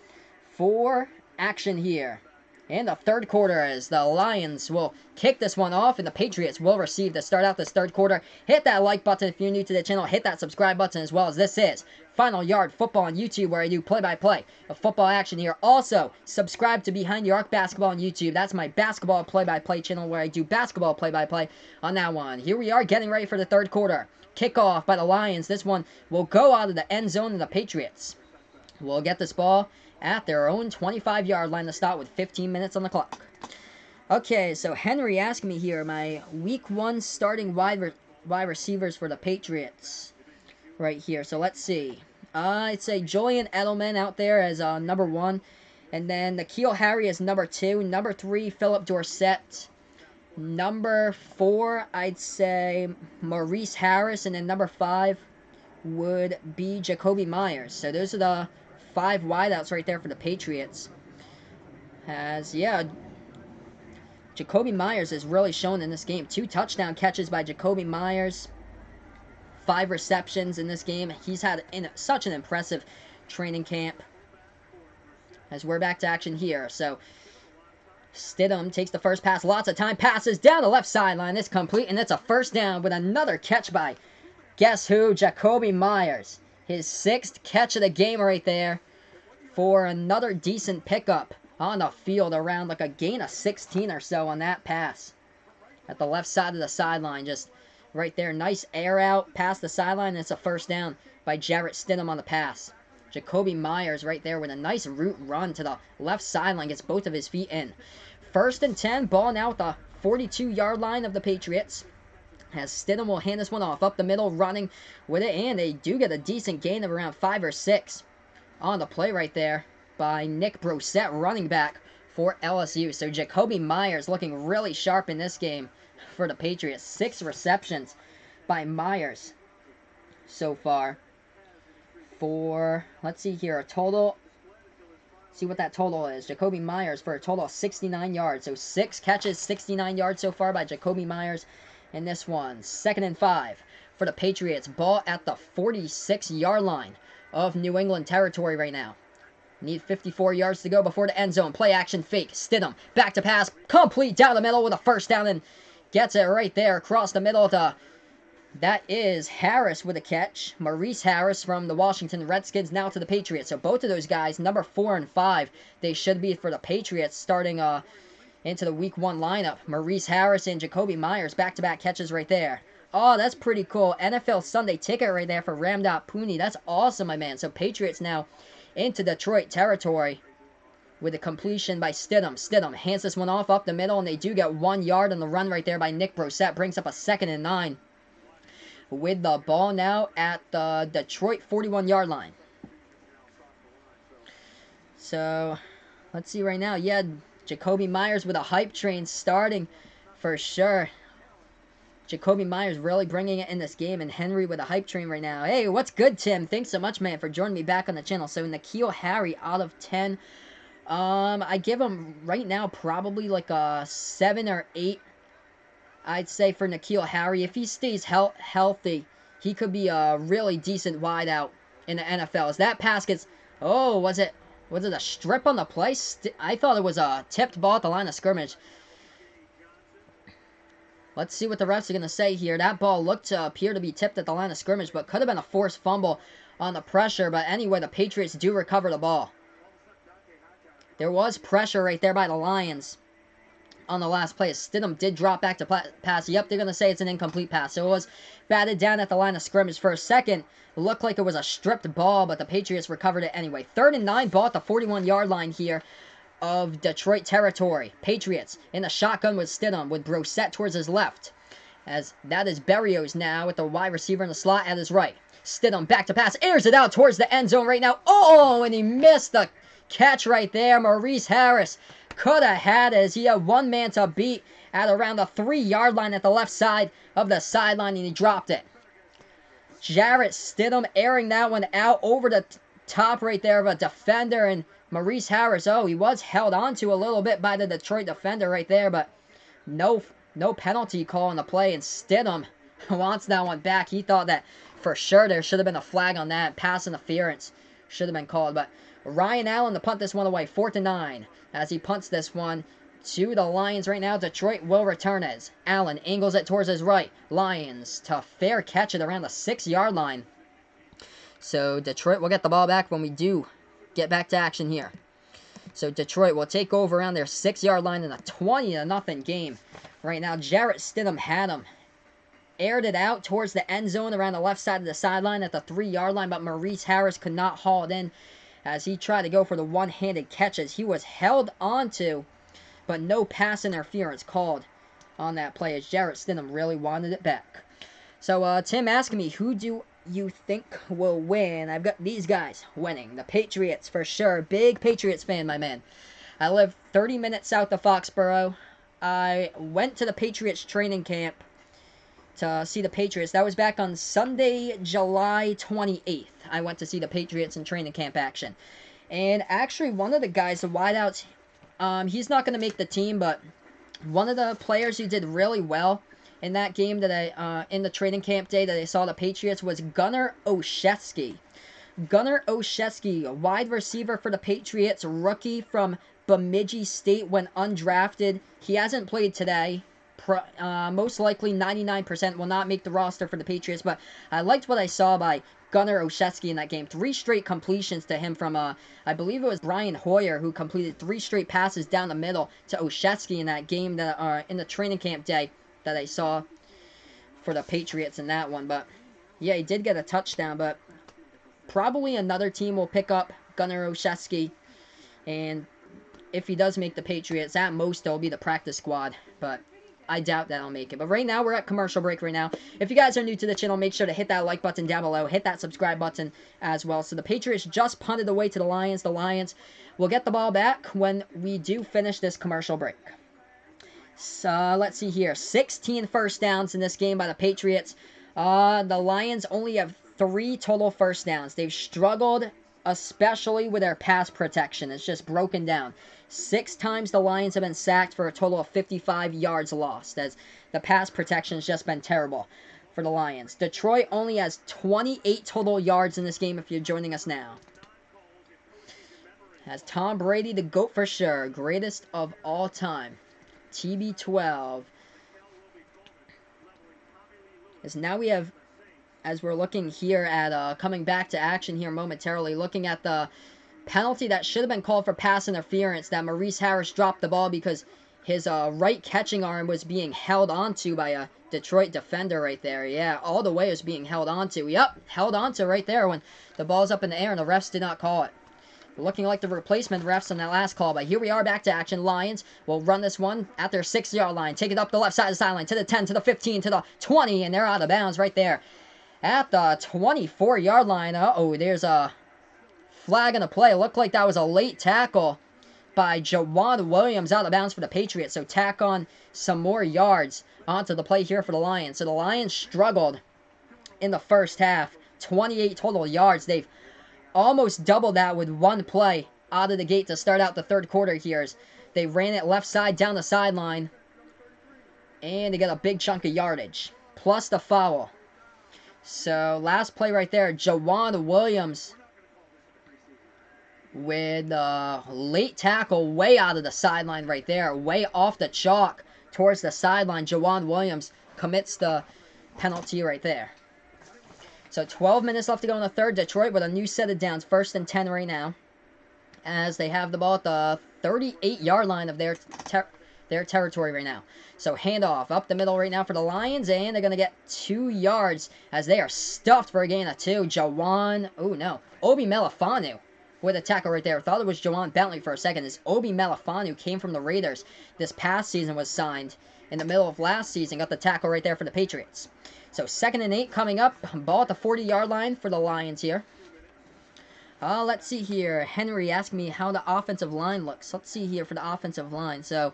for action here in the third quarter, as the Lions will kick this one off and the Patriots will receive to start out this third quarter. Hit that like button if you're new to the channel. Hit that subscribe button as well, as this is Final Yard Football on YouTube, where I do play-by-play of football action here. Also, subscribe to Behind the Arc Basketball on YouTube. That's my basketball play-by-play channel, where I do basketball play-by-play on that one. Here we are getting ready for the third quarter. Kickoff by the Lions. This one will go out of the end zone, and the Patriots will get this ball at their own 25-yard line to start with 15 minutes on the clock. Okay, so Henry asked me here my Week 1 starting wide receivers for the Patriots right here. So let's see. I'd say Julian Edelman out there as number 1. And then N'Keal Harry as number 2. Number 3, Philip Dorsett. Number 4, I'd say Maurice Harris. And then number 5 would be Jacoby Myers. So those are the 5 wideouts right there for the Patriots. As, yeah, Jacoby Myers is really shown in this game. 2 touchdown catches by Jacoby Myers. 5 receptions in this game. He's had such an impressive training camp. As we're back to action here. So, Stidham takes the first pass. Lots of time. Passes down the left sideline. It's complete, and it's a first down with another catch by, guess who? Jacoby Myers. His 6th catch of the game right there for another decent pickup on the field, around like a gain of 16 or so on that pass. At the left side of the sideline, just right there. Nice air out past the sideline, and it's a first down by Jarrett Stidham on the pass. Jacoby Myers right there with a nice route run to the left sideline, gets both of his feet in. 1st and 10, ball now at the 42-yard line of the Patriots. As Stidham will hand this one off up the middle, running with it, and they do get a decent gain of around 5 or 6 on the play right there by Nick Brossette, running back for LSU. So Jacoby Myers looking really sharp in this game for the Patriots. 6 receptions by Myers so far for, let's see here, a total, see what that total is. Jacoby Myers for a total of 69 yards. So 6 catches, 69 yards so far by Jacoby Myers in this one. 2nd and 5 for the Patriots. Ball at the 46-yard line of New England territory right now. Need 54 yards to go before the end zone. Play action fake. Stidham back to pass. Complete down the middle with a first down, and gets it right there across the middle to, that is Harris with a catch. Maurice Harris from the Washington Redskins now to the Patriots. So both of those guys, number 4 and 5, they should be for the Patriots starting into the Week 1 lineup. Maurice Harris and Jacoby Myers, back-to-back catches right there. Oh, that's pretty cool. NFL Sunday ticket right there for Ramdot Pooney. That's awesome, my man. So Patriots now into Detroit territory with a completion by Stidham. Stidham hands this one off up the middle, and they do get 1 yard on the run right there by Nick Brossette. Brings up a 2nd and 9 with the ball now at the Detroit 41-yard line. So, let's see right now. Yeah, Jacoby Myers with a hype train starting for sure. Jacoby Myers really bringing it in this game, and Henry with a hype train right now. Hey, what's good, Tim? Thanks so much, man, for joining me back on the channel. So, N'Keal Harry out of 10. I give him right now probably like a 7 or 8. I'd say for N'Keal Harry. If he stays healthy, he could be a really decent wideout in the NFL. As that pass gets, oh, was it a strip on the play? I thought it was a tipped ball at the line of scrimmage. Let's see what the refs are going to say here. That ball looked to appear to be tipped at the line of scrimmage, but could have been a forced fumble on the pressure. But anyway, the Patriots do recover the ball. There was pressure right there by the Lions on the last play. Stidham did drop back to pass. Yep, they're going to say it's an incomplete pass. So it was batted down at the line of scrimmage for a second. It looked like it was a stripped ball, but the Patriots recovered it anyway. 3rd and 9, ball at the 41-yard line here of Detroit territory. Patriots in the shotgun with Stidham, with Brossette towards his left. As that is Berrios now with the wide receiver in the slot at his right. Stidham back to pass, airs it out towards the end zone right now. Oh, and he missed the catch right there. Maurice Harris could have had, as he had one man to beat at around the 3-yard line at the left side of the sideline, and he dropped it. Jarrett Stidham airing that one out over the top right there of a defender, and Maurice Harris, oh, he was held onto a little bit by the Detroit defender right there, but no penalty call on the play, and Stidham wants that one back. He thought that for sure there should have been a flag on that. Pass interference should have been called, but Ryan Allen to punt this one away. 4th and 9 as he punts this one to the Lions right now. Detroit will return as Allen angles it towards his right. Lions to fair catch it around the 6-yard line. So Detroit will get the ball back when we do get back to action here. So Detroit will take over around their 6-yard line in a 20-0 game. Right now, Jarrett Stidham had him. Aired it out towards the end zone around the left side of the sideline at the 3-yard line, but Maurice Harris could not haul it in as he tried to go for the one-handed catch as he was held onto, but no pass interference called on that play as Jarrett Stidham really wanted it back. So Tim asking me, who do you think will win? I've got these guys winning. The Patriots for sure. Big Patriots fan, my man. I live 30 minutes south of Foxborough. I went to the Patriots training camp to see the Patriots. That was back on Sunday, July 28th. I went to see the Patriots in training camp action. And actually, one of the guys, the wideouts, he's not going to make the team, but one of the players who did really well in that game that in the training camp day that I saw the Patriots was Gunnar Olszewski. Gunnar Olszewski, a wide receiver for the Patriots, rookie from Bemidji State, went undrafted. He hasn't played today. Most likely 99% will not make the roster for the Patriots, but I liked what I saw by Gunnar Olszewski in that game. 3 straight completions to him from, I believe it was Brian Hoyer, who completed 3 straight passes down the middle to Olszewski in that game that in the training camp day that I saw for the Patriots in that one. But yeah, he did get a touchdown, but probably another team will pick up Gunnar Olszewski, and if he does make the Patriots, at most it'll be the practice squad, but I doubt that I'll make it. But right now, we're at commercial break right now. If you guys are new to the channel, make sure to hit that like button down below. Hit that subscribe button as well. So the Patriots just punted away to the Lions. The Lions will get the ball back when we do finish this commercial break. So let's see here. 16 first downs in this game by the Patriots. The Lions only have 3 total first downs. They've struggled, especially with their pass protection. It's just broken down. 6 times the Lions have been sacked for a total of 55 yards lost, as the pass protection has just been terrible for the Lions. Detroit only has 28 total yards in this game if you're joining us now. Has Tom Brady, the GOAT for sure, greatest of all time. TB12. As now we have, as we're looking here at coming back to action here momentarily, looking at the penalty that should have been called for pass interference, that Maurice Harris dropped the ball because his right catching arm was being held onto by a Detroit defender right there. Yeah, all the way was being held onto. Yep, held onto right there when the ball's up in the air and the refs did not call it. Looking like the replacement refs on that last call, but here we are back to action. Lions will run this one at their 6-yard line. Take it up the left side of the sideline to the 10, to the 15, to the 20, and they're out of bounds right there at the 24-yard line. Uh-oh, there's a flag in the play. It looked like that was a late tackle by Jawan Williams out of bounds for the Patriots. So tack on some more yards onto the play here for the Lions. So the Lions struggled in the first half. 28 total yards. They've almost doubled that with one play out of the gate to start out the third quarter here. They ran it left side down the sideline, and they got a big chunk of yardage, plus the foul. So last play right there, Jawan Williams with a late tackle way out of the sideline right there, way off the chalk towards the sideline. Jawan Williams commits the penalty right there. So 12 minutes left to go in the third. Detroit with a new set of downs. 1st and 10 right now, as they have the ball at the 38-yard line of their territory right now. So handoff up the middle right now for the Lions, and they're going to get 2 yards as they are stuffed for a gain of 2. Obi Melifanu with a tackle right there. Thought it was Jawan Bentley for a second. As Obi Melifanu came from the Raiders this past season, was signed in the middle of last season. Got the tackle right there for the Patriots. So 2nd and 8 coming up. Ball at the 40-yard line for the Lions here. Let's see here. Henry asked me how the offensive line looks. Let's see here for the offensive line. So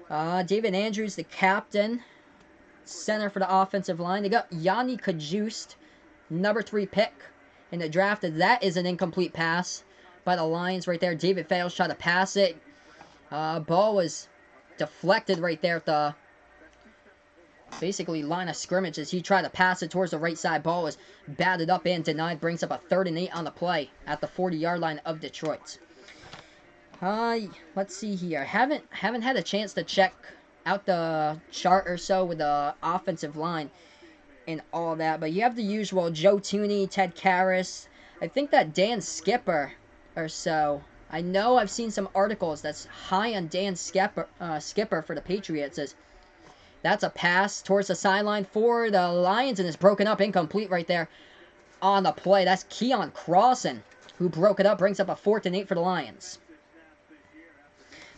David Andrews, the captain, center for the offensive line. They got Yanni Kajust number 3 pick in the draft. That is an incomplete pass by the Lions right there. David Fales tried to pass it. Ball was deflected right there at the basically line of scrimmage as he tried to pass it towards the right side. Ball was batted up and denied. Brings up a 3rd and 8 on the play at the 40-yard line of Detroit. Let's see here. Haven't had a chance to check out the chart or so with the offensive line and all that, but you have the usual Joe Tooney, Ted Karras. I think that Dan Skipper or so. I know I've seen some articles that's high on Dan Skipper for the Patriots. That's a pass towards the sideline for the Lions, and it's broken up, incomplete right there on the play. That's Keon Crossan who broke it up, brings up a 4th and 8 for the Lions.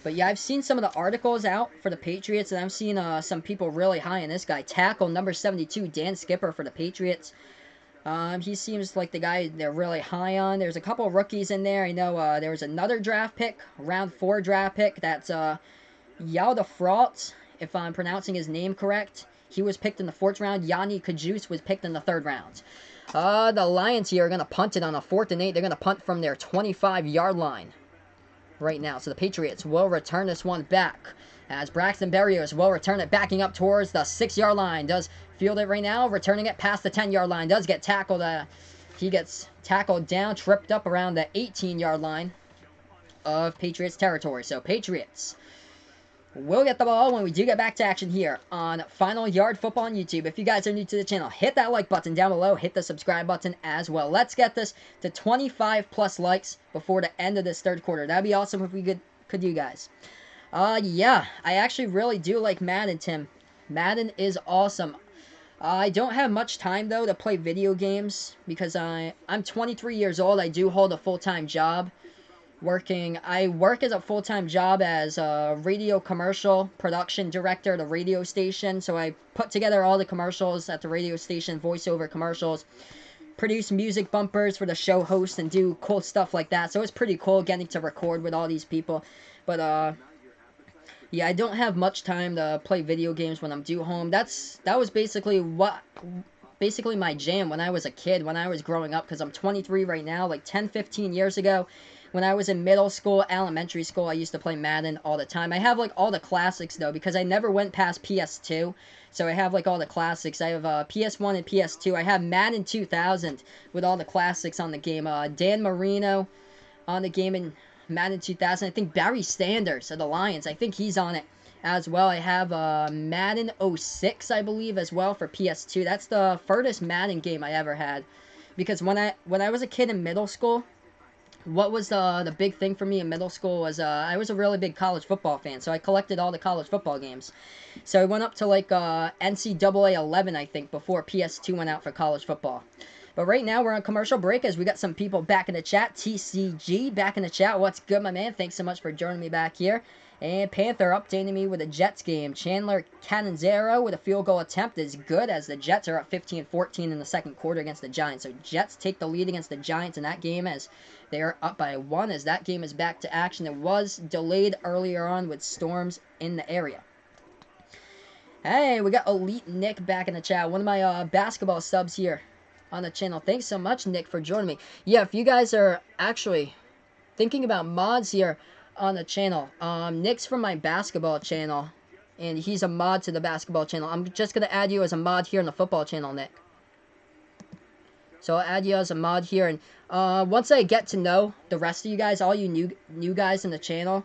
But yeah, I've seen some of the articles out for the Patriots, and I've seen some people really high on this guy. Tackle number 72, Dan Skipper for the Patriots. He seems like the guy they're really high on. There's a couple of rookies in there. I know there was another draft pick, round 4 draft pick. That's Yalda Fraut, if I'm pronouncing his name correct. He was picked in the 4th round. Yanni Kajus was picked in the 3rd round. The Lions here are going to punt it on a 4th and 8. They're going to punt from their 25-yard line right now. So the Patriots will return this one back as Braxton Berrios will return it, backing up towards the 6-yard line. Does field it right now, returning it past the 10-yard line. Does get tackled. He gets tackled down, tripped up around the 18-yard line of Patriots territory. So Patriots will get the ball when we do get back to action here on Final Yard Football on YouTube. If you guys are new to the channel, hit that like button down below. Hit the subscribe button as well. Let's get this to 25 plus likes before the end of this 3rd quarter. That'd be awesome if we could do, guys. Yeah, I actually really do like Madden, Tim. Madden is awesome. I don't have much time, though, to play video games because I'm 23 years old. I do hold a full-time job. I work as a full-time job as a radio commercial production director at a radio station. So I put together all the commercials at the radio station, voiceover commercials, produce music bumpers for the show hosts, and do cool stuff like that. So it's pretty cool getting to record with all these people. But yeah, I don't have much time to play video games when I'm due home. That was basically my jam when I was a kid, when I was growing up, because I'm 23 right now. Like 10, 15 years ago, when I was in middle school, elementary school, I used to play Madden all the time. I have like all the classics though, because I never went past PS2. So I have like all the classics. I have PS1 and PS2. I have Madden 2000 with all the classics on the game. Dan Marino on the game in Madden 2000. I think Barry Sanders of the Lions, I think he's on it as well. I have Madden 06, I believe, as well for PS2. That's the furthest Madden game I ever had. Because when I was a kid in middle school, what was the big thing for me in middle school was I was a really big college football fan, so I collected all the college football games. So I went up to like NCAA 11, I think, before PS2 went out for college football. But right now we're on commercial break as we got some people back in the chat. TCG back in the chat. What's good, my man? Thanks so much for joining me back here. And Panther updating me with a Jets game. Chandler Cannizzaro with a field goal attempt is good as the Jets are up 15-14 in the 2nd quarter against the Giants. So Jets take the lead against the Giants in that game as they are up by 1 as that game is back to action. It was delayed earlier on with storms in the area. Hey, we got Elite Nick back in the chat. One of my basketball subs here on the channel. Thanks so much, Nick, for joining me. Yeah, if you guys are actually thinking about mods here on the channel, Nick's from my basketball channel, and he's a mod to the basketball channel. I'm just going to add you as a mod here on the football channel, Nick. So I'll add you as a mod here, and once I get to know the rest of you guys, all you new guys in the channel,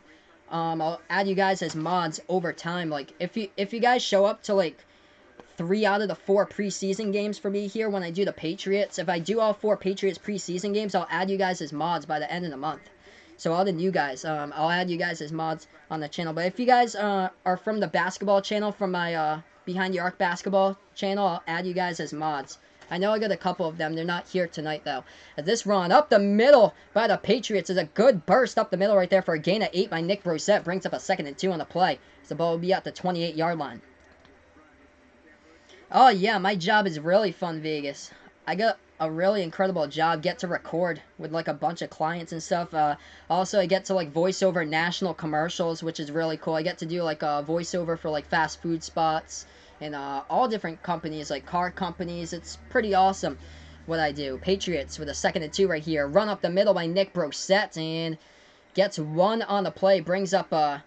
I'll add you guys as mods over time. Like, if you guys show up to, like, 3 out of the 4 preseason games for me here when I do the Patriots, if I do all 4 Patriots preseason games, I'll add you guys as mods by the end of the month. So all the new guys, I'll add you guys as mods on the channel. But if you guys are from the basketball channel, from my Behind the Arc basketball channel, I'll add you guys as mods. I know I got a couple of them. They're not here tonight, though. This run up the middle by the Patriots is a good burst up the middle right there for a gain of 8 by Nick Brosette. Brings up a 2nd and 2 on the play. So the ball will be at the 28-yard line. Oh, yeah, my job is really fun, Vegas. I got a really incredible job. Get to record with, like, a bunch of clients and stuff. Also, I get to, like, voice over national commercials, which is really cool. I get to do, like, a voiceover for, like, fast food spots and all different companies, like car companies. It's pretty awesome. what I do. Patriots with a 2nd and 2 right here. Run up the middle by Nick Brossette and gets 1 on the play. Brings up a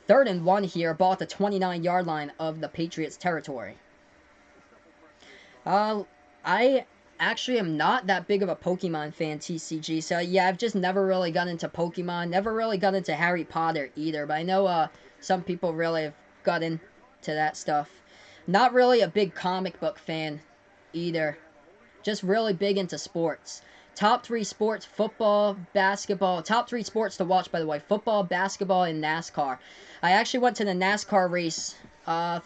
3rd and 1 here. Ball at the 29-yard line of the Patriots territory. I actually am not that big of a Pokemon fan, TCG. So yeah, I've just never really got into Pokemon. Never really got into Harry Potter either. But I know some people really have got into that stuff. Not really a big comic book fan either. Just really big into sports. Top 3 sports: football, basketball. Top 3 sports to watch, by the way: football, basketball, and NASCAR. I actually went to the NASCAR race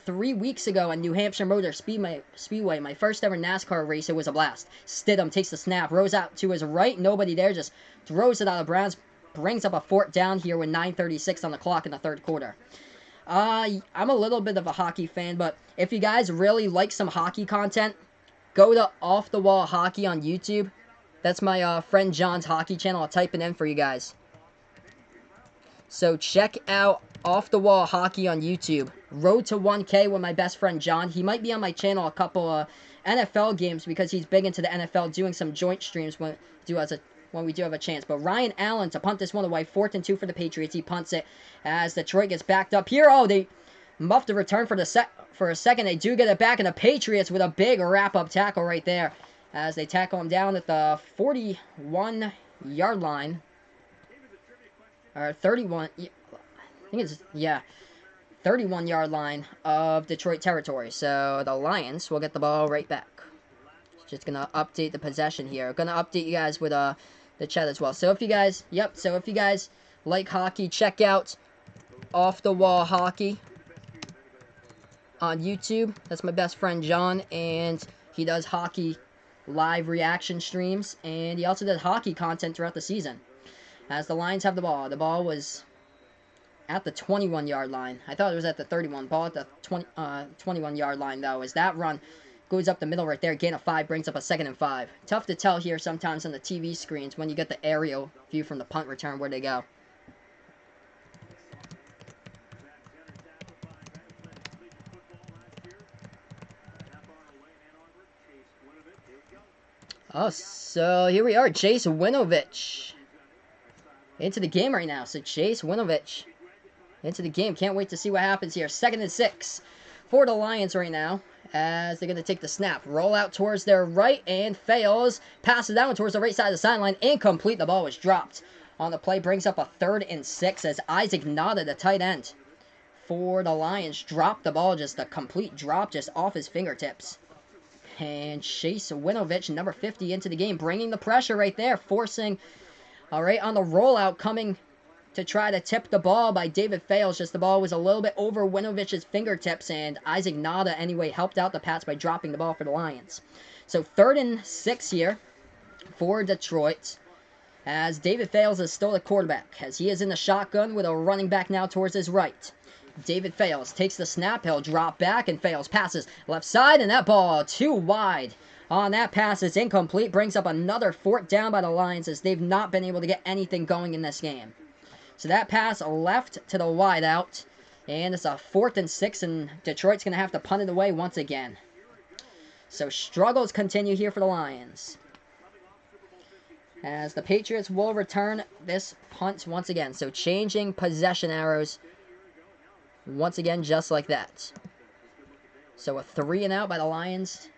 3 weeks ago in New Hampshire Motor Speedway. My first ever NASCAR race. It was a blast. Stidham takes the snap, rows out to his right, nobody there, just throws it out of bounds, brings up a 4th down here with 9:36 on the clock in the 3rd quarter. I'm a little bit of a hockey fan, but if you guys really like some hockey content, go to Off the Wall Hockey on YouTube. That's my friend John's hockey channel. I'll type it in for you guys. So check out Off the Wall Hockey on YouTube. Road to 1K with my best friend John. He might be on my channel a couple NFL games because he's big into the NFL, doing some joint streams when we do have a chance. But Ryan Allen to punt this one away. 4th and 2 for the Patriots. He punts it as Detroit gets backed up here. Oh, they muffed the return for a second. They do get it back, and the Patriots with a big wrap-up tackle right there as they tackle him down at the 41-yard line. Or 31, I think it's, yeah, 31-yard line of Detroit territory. So the Lions will get the ball right back. Just going to update the possession here. Going to update you guys with the chat as well. So if you guys, like hockey, check out Off the Wall Hockey on YouTube. That's my best friend John, and he does hockey live reaction streams, and he also does hockey content throughout the season. As the Lions have the ball. The ball was at the 21-yard line. I thought it was at the 31. Ball at the 21-yard line, though, as that run goes up the middle right there. Gain of 5 brings up a 2nd and 5. Tough to tell here sometimes on the TV screens when you get the aerial view from the punt return where they go. Oh, so here we are. Chase Winovich into the game right now. So Chase Winovich into the game. Can't wait to see what happens here. 2nd and 6 for the Lions right now as they're going to take the snap. Roll out towards their right and fails. Passes down towards the right side of the sideline. Incomplete. The ball was dropped. On the play brings up a 3rd and 6 as Isaac Nada, the tight end for the Lions, dropped the ball. Just a complete drop just off his fingertips. And Chase Winovich, number 50, into the game, bringing the pressure right there, forcing... All right, on the rollout, coming to try to tip the ball by David Fales. Just the ball was a little bit over Winovich's fingertips, and Isaac Nada, anyway, helped out the Pats by dropping the ball for the Lions. So 3rd and 6 here for Detroit, as David Fales is still the quarterback, as he is in the shotgun with a running back now towards his right. David Fales takes the snap. He'll drop back, and Fales passes left side, and that ball too wide. On that pass, it's incomplete. Brings up another 4th down by the Lions as they've not been able to get anything going in this game. So that pass left to the wideout. And it's a 4th and 6, and Detroit's going to have to punt it away once again. So struggles continue here for the Lions, as the Patriots will return this punt once again. So changing possession arrows once again, just like that. So a 3 and out by the Lions.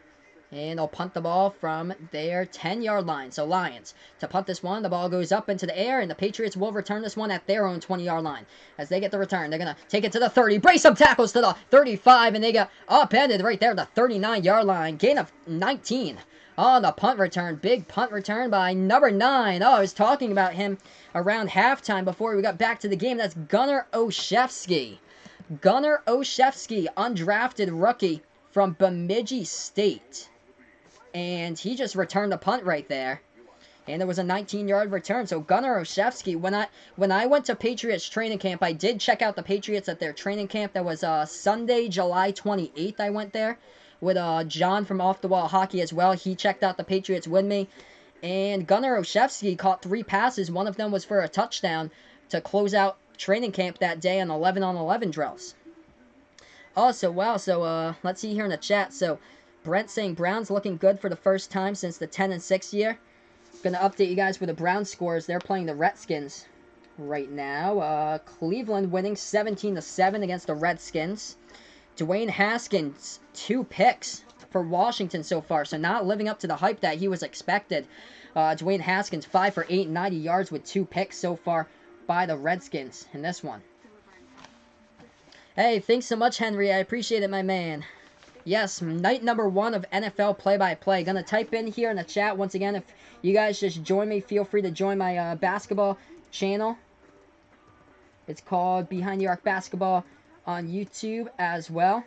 And they'll punt the ball from their 10-yard line. So Lions to punt this one. The ball goes up into the air, and the Patriots will return this one at their own 20-yard line. As they get the return, they're going to take it to the 30. Brace some tackles to the 35, and they get upended right there at the 39-yard line. Gain of 19 on the punt return. Big punt return by number 9. Oh, I was talking about him around halftime before we got back to the game. That's Gunnar Olszewski. Gunnar Olszewski, undrafted rookie from Bemidji State. And he just returned the punt right there. And it was a 19-yard return. So Gunnar Olszewski, when I went to Patriots training camp, I did check out the Patriots at their training camp. That was Sunday, July 28th. I went there with John from Off the Wall Hockey as well. He checked out the Patriots with me. And Gunnar Olszewski caught 3 passes. One of them was for a touchdown to close out training camp that day on 11-on-11 drills. Also, wow, so let's see here in the chat. So Brent saying Browns looking good for the first time since the 10-6 year. Gonna update you guys with the Browns scores. They're playing the Redskins right now. Cleveland winning 17-7 against the Redskins. Dwayne Haskins, 2 picks for Washington so far, so not living up to the hype that he was expected. Dwayne Haskins, 5 for 8, 90 yards with 2 picks so far by the Redskins in this one. Hey, thanks so much, Henry. I appreciate it, my man. Yes, night number 1 of NFL play-by-play. Gonna type in here in the chat once again. If you guys just join me, feel free to join my basketball channel. It's called Behind the Arc Basketball on YouTube as well.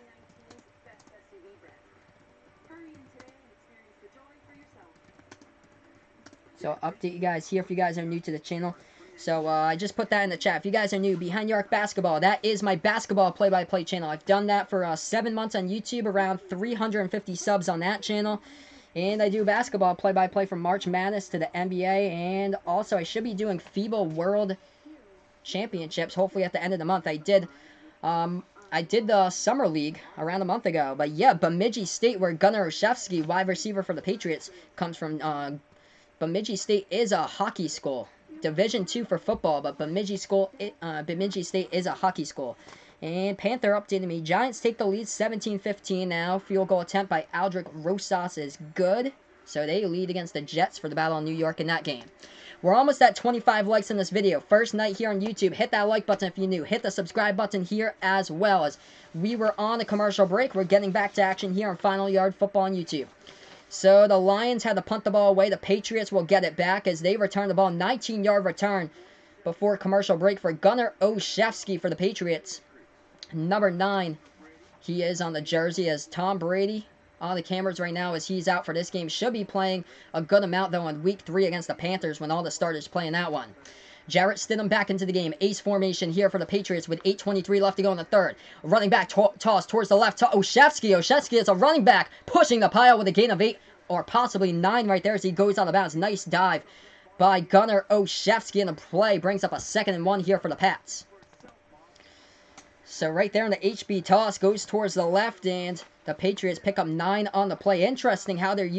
So I'll update you guys here if you guys are new to the channel. So I just put that in the chat. If you guys are new, Behind the Arc Basketball, that is my basketball play-by-play channel. I've done that for 7 months on YouTube, around 350 subs on that channel. And I do basketball play-by-play from March Madness to the NBA. And also I should be doing FIBA World Championships, hopefully at the end of the month. I did the Summer League around a month ago. But yeah, Bemidji State, where Gunnar Olszewski, wide receiver for the Patriots, comes from. Bemidji State is a hockey school. Division II for football, but Bemidji State is a hockey school. And Panther updated me. Giants take the lead 17-15 now. Field goal attempt by Aldrich Rosas is good. So they lead against the Jets for the Battle of New York in that game. We're almost at 25 likes in this video. First night here on YouTube. Hit that like button if you're new. Hit the subscribe button here as well. As we were on a commercial break, we're getting back to action here on Final Yard Football on YouTube. So the Lions had to punt the ball away. The Patriots will get it back as they return the ball. 19-yard return before commercial break for Gunnar Olszewski for the Patriots. Number 9, he is on the jersey as Tom Brady on the cameras right now as he's out for this game. Should be playing a good amount, though, in Week 3 against the Panthers when all the starters play in that one. Jarrett Stidham back into the game. Ace formation here for the Patriots with 8:23 left to go in the third. Running back toss towards the left to Olszewski. Olszewski is a running back pushing the pile with a gain of 8 or possibly 9 right there as he goes out of bounds. Nice dive by Gunnar Olszewski, and the play brings up a 2nd and 1 here for the Pats. So right there in the HB toss goes towards the left, and the Patriots pick up 9 on the play. Interesting how they're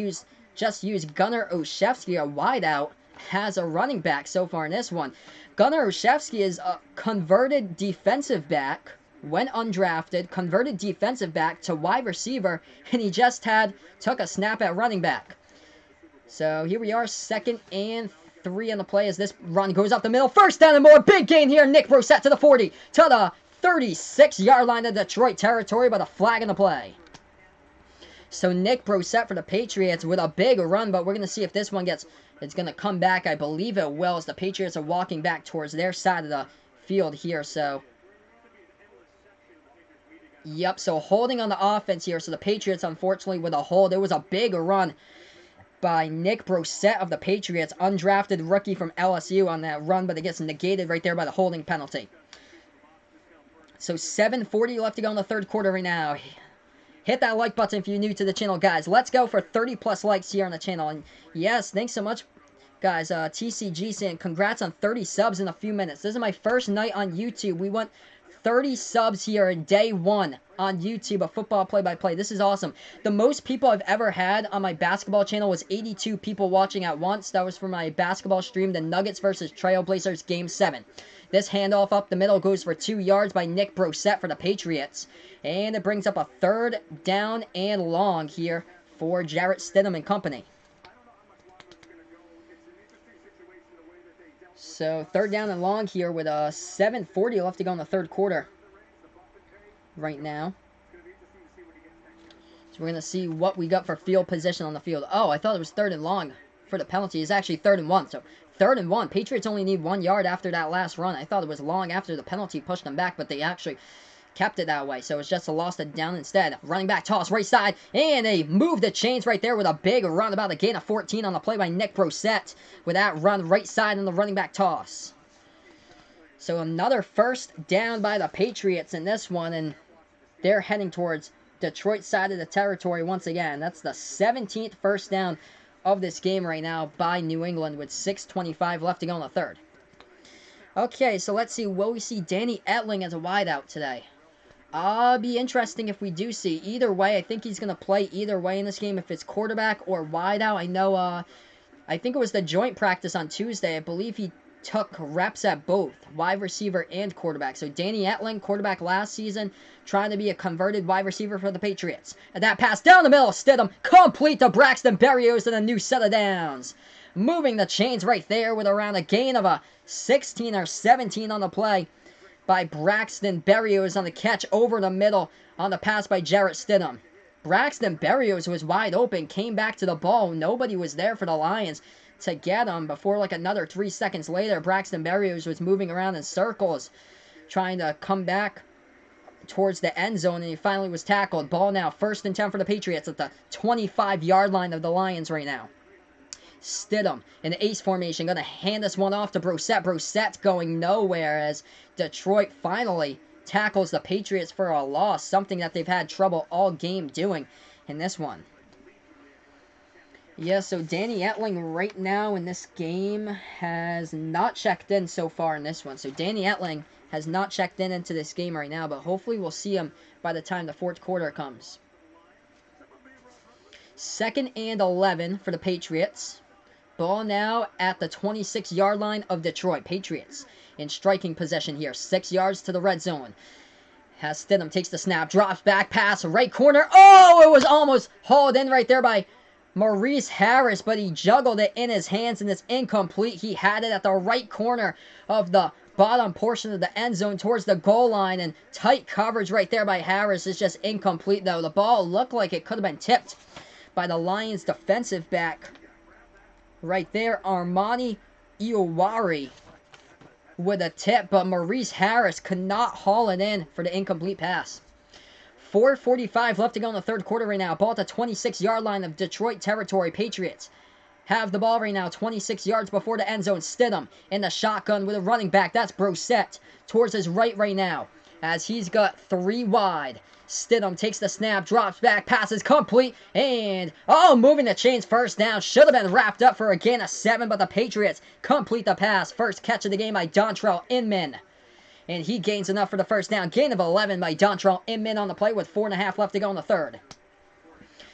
just used Gunnar Olszewski, a wideout, has a running back so far in this one. Gunnar Olszewski is a converted defensive back, went undrafted, converted defensive back to wide receiver, and he just took a snap at running back. So here we are, 2nd and 3 on the play as this run goes up the middle. First down and more, big gain here. Nick Brosette to the 40, to the 36-yard line of Detroit territory, but a flag in the play. So Nick Brosette for the Patriots with a big run, but we're going to see if this one it's going to come back. I believe it will, as the Patriots are walking back towards their side of the field here. So, yep, so holding on the offense here. So the Patriots, unfortunately, with a hold. It was a big run by Nick Brosette of the Patriots, undrafted rookie from LSU on that run, but it gets negated right there by the holding penalty. So 7:40 left to go in the third quarter right now. Hit that like button if you're new to the channel, guys. Let's go for 30+ likes here on the channel. And yes, thanks so much, guys. TCG saying congrats on 30 subs in a few minutes. This is my first night on YouTube. We went 30 subs here in day 1 on YouTube of football play-by-play. This is awesome. The most people I've ever had on my basketball channel was 82 people watching at once. That was for my basketball stream, the Nuggets versus Trailblazers Game 7. This handoff up the middle goes for 2 yards by Nick Brosette for the Patriots. And it brings up a 3rd down and long here for Jarrett Stidham and company. So 3rd down and long here with 7:40 left to go in the third quarter right now. So we're going to see what we got for field position on the field. Oh, I thought it was 3rd and long for the penalty. It's actually 3rd and 1. So 3rd and 1. Patriots only need 1 yard after that last run. I thought it was long after the penalty pushed them back, but they actually kept it that way. So it's just a loss to down instead. Running back toss right side, and they move the chains right there with a big run, about a gain of 14 on the play by Nick Brosette with that run right side on the running back toss. So another 1st down by the Patriots in this one, and they're heading towards Detroit side of the territory once again. That's the 17th 1st down of this game right now by New England with 6:25 left to go in the third. Okay, so let's see. Will we see Danny Etling as a wideout today? Be interesting if we do see. Either way, I think he's going to play either way in this game, if it's quarterback or wideout. I know, I think it was the joint practice on Tuesday. I believe he took reps at both, wide receiver and quarterback. So Danny Etling, quarterback last season, trying to be a converted wide receiver for the Patriots. And that pass down the middle, Stidham, complete to Braxton Berrios and a new set of downs. Moving the chains right there with around a gain of a 16 or 17 on the play by Braxton Berrios on the catch over the middle on the pass by Jarrett Stidham. Braxton Berrios was wide open, came back to the ball. Nobody was there for the Lions to get him before like another 3 seconds later. Braxton Berrios was moving around in circles, trying to come back towards the end zone, and he finally was tackled. Ball now 1st and 10 for the Patriots at the 25-yard line of the Lions right now. Stidham in the ace formation, going to hand this one off to Brissett. Brissett going nowhere as Detroit finally tackles the Patriots for a loss, something that they've had trouble all game doing in this one. Yeah, so Danny Etling right now in this game has not checked in so far in this one. So Danny Etling has not checked in into this game right now, but hopefully we'll see him by the time the 4th quarter comes. 2nd and 11 for the Patriots. Ball now at the 26-yard line of Detroit. Patriots in striking possession here. 6 yards to the red zone. Has Stidham, takes the snap, drops back, pass, right corner. Oh, it was almost hauled in right there by Maurice Harris, but he juggled it in his hands and it's incomplete. He had it at the right corner of the bottom portion of the end zone towards the goal line, and tight coverage right there by Harris is just incomplete though. The ball looked like it could have been tipped by the Lions defensive back right there, Armani Iowari, with a tip, but Maurice Harris could not haul it in for the incomplete pass. 4:45 left to go in the 3rd quarter right now. Ball at the 26-yard line of Detroit territory. Patriots have the ball right now, 26 yards before the end zone. Stidham in the shotgun with a running back. That's Brissett towards his right now, as he's got 3 wide. Stidham takes the snap, drops back, passes complete, and moving the chains, 1st down. Should have been wrapped up for a gain of 7, but the Patriots complete the pass. First catch of the game by Dontrell Inman, and he gains enough for the 1st down. Gain of 11 by Dontrell Inman on the play with 4.5 left to go in the 3rd.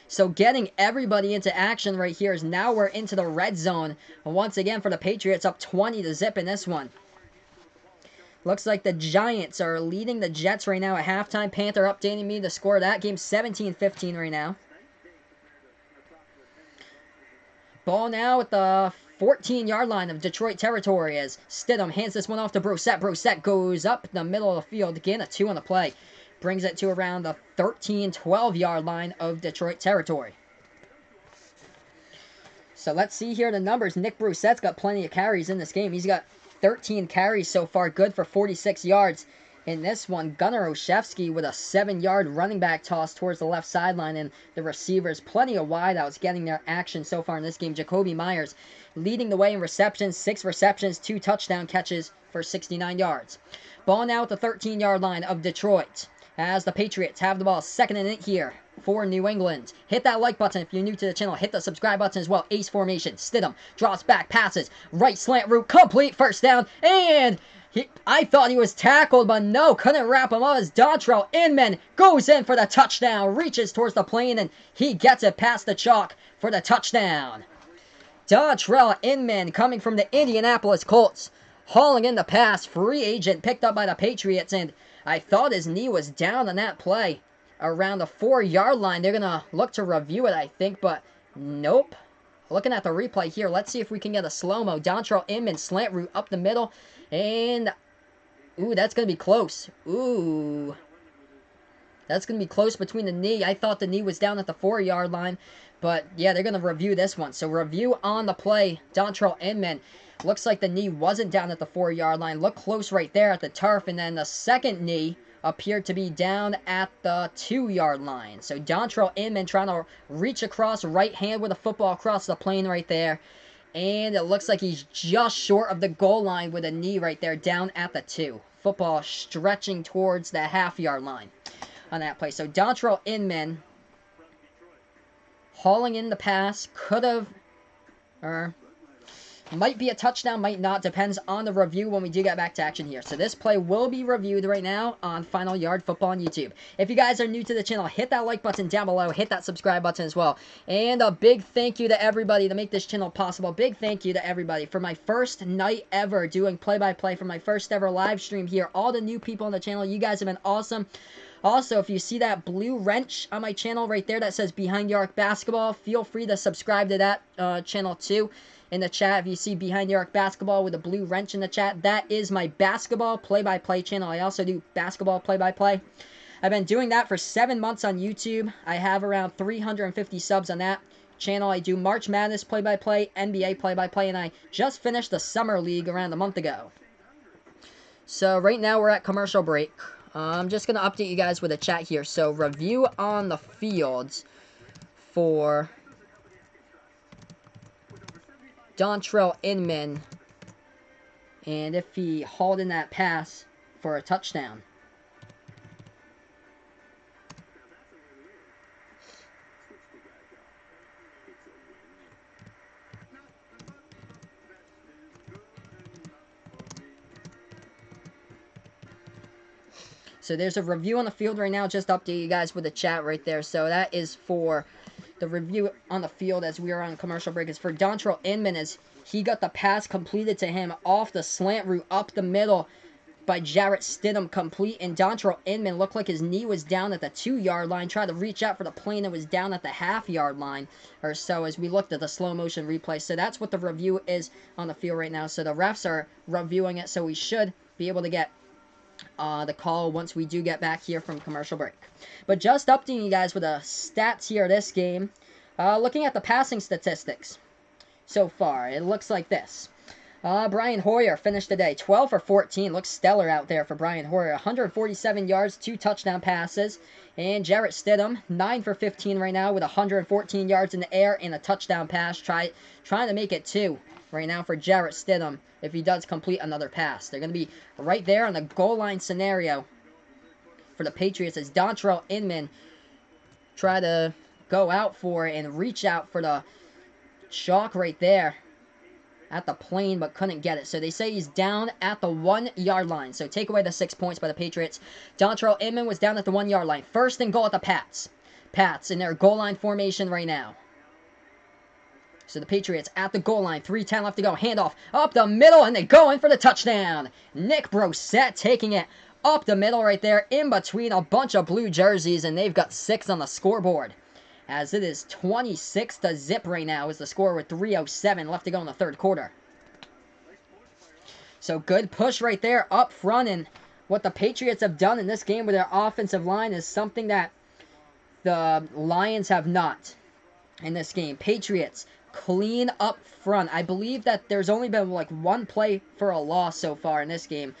So getting everybody into action right here is now we're into the red zone. Once again for the Patriots, up 20-0 in this one. Looks like the Giants are leading the Jets right now at halftime. Panther updating me the score of that game, 17-15 right now. Ball now at the 14-yard line of Detroit territory as Stidham hands this one off to Brissett. Brissett goes up the middle of the field. Again, a 2 on the play. Brings it to around the 13-12-yard line of Detroit territory. So let's see here the numbers. Nick Brissett's got plenty of carries in this game. He's got 13 carries so far, good for 46 yards. In this one, Gunnar Olszewski with a 7-yard running back toss towards the left sideline, and the receivers, plenty of wideouts getting their action so far in this game. Jacoby Myers leading the way in receptions, 6 receptions, 2 touchdown catches for 69 yards. Ball now at the 13-yard line of Detroit, as the Patriots have the ball, 2nd and 8 here for New England. Hit that like button if you're new to the channel. Hit the subscribe button as well. Ace formation. Stidham drops back, passes, right slant route, complete, 1st down, and I thought he was tackled, but no, couldn't wrap him up as Dontrell Inman goes in for the touchdown, reaches towards the plane, and he gets it past the chalk for the touchdown. Dontrell Inman coming from the Indianapolis Colts, hauling in the pass, free agent picked up by the Patriots, and I thought his knee was down on that play around the 4-yard line. They're going to look to review it, I think, but nope. Looking at the replay here, let's see if we can get a slow-mo. Dontrell Inman, slant route up the middle, and ooh, that's going to be close. Ooh. That's going to be close between the knee. I thought the knee was down at the 4-yard line, but yeah, they're going to review this one. So review on the play, Dontrell Inman. Looks like the knee wasn't down at the 4-yard line. Look close right there at the turf, and then the second knee appeared to be down at the 2-yard line. So Dontrell Inman trying to reach across, right hand with a football across the plane right there. And it looks like he's just short of the goal line with a knee right there down at the 2. Football stretching towards the half-yard line on that play. So Dontrell Inman hauling in the pass, could have, Might be a touchdown, might not. Depends on the review when we do get back to action here. So this play will be reviewed right now on Final Yard Football on YouTube. If you guys are new to the channel, hit that like button down below. Hit that subscribe button as well. And a big thank you to everybody to make this channel possible. Big thank you to everybody for my first night ever doing play-by-play for my first ever live stream here. All the new people on the channel, you guys have been awesome. Also, if you see that blue wrench on my channel right there that says Behind the Arc Basketball, feel free to subscribe to that channel too. In the chat, if you see Behind the Arc Basketball with a blue wrench in the chat, that is my basketball play-by-play channel. I also do basketball play-by-play. I've been doing that for 7 months on YouTube. I have around 350 subs on that channel. I do March Madness play-by-play, NBA play-by-play, and I just finished the Summer League around a month ago. So right now we're at commercial break. I'm just going to update you guys with a chat here. So review on the fields for Dontrell Inman, and if he hauled in that pass for a touchdown. So there's a review on the field right now. Just update you guys with the chat right there. So that is for the review on the field as we are on commercial break. Is for Dontrell Inman as he got the pass completed to him off the slant route up the middle by Jarrett Stidham complete. And Dontrell Inman looked like his knee was down at the 2-yard line. Tried to reach out for the plane that was down at the half-yard line or so as we looked at the slow motion replay. So that's what the review is on the field right now. So the refs are reviewing it. So we should be able to get the call once we do get back here from commercial break. But just updating you guys with the stats here of this game. Looking at the passing statistics so far, it looks like this. Brian Hoyer finished today 12 for 14. Looks stellar out there for Brian Hoyer. 147 yards, 2 touchdown passes. And Jarrett Stidham, 9 for 15 right now with 114 yards in the air and a touchdown pass. Trying to make it 2 right now for Jarrett Stidham if he does complete another pass. They're going to be right there on the goal line scenario for the Patriots as Dontrell Inman try to go out for it and reach out for the chalk right there at the plane, but couldn't get it. So they say he's down at the 1-yard line. So take away the 6 points by the Patriots. Dontrell Inman was down at the 1-yard line. First and goal at the Pats. Pats in their goal line formation right now. So the Patriots at the goal line. 3:10 left to go. Handoff up the middle, and they go in for the touchdown. Nick Brossette taking it up the middle right there in between a bunch of blue jerseys, and they've got 6 on the scoreboard. As it is 26-0 right now is the score with 3:07 left to go in the third quarter. So good push right there up front, and what the Patriots have done in this game with their offensive line is something that the Lions have not in this game. Patriots clean up front. I believe that there's only been like one play for a loss so far in this game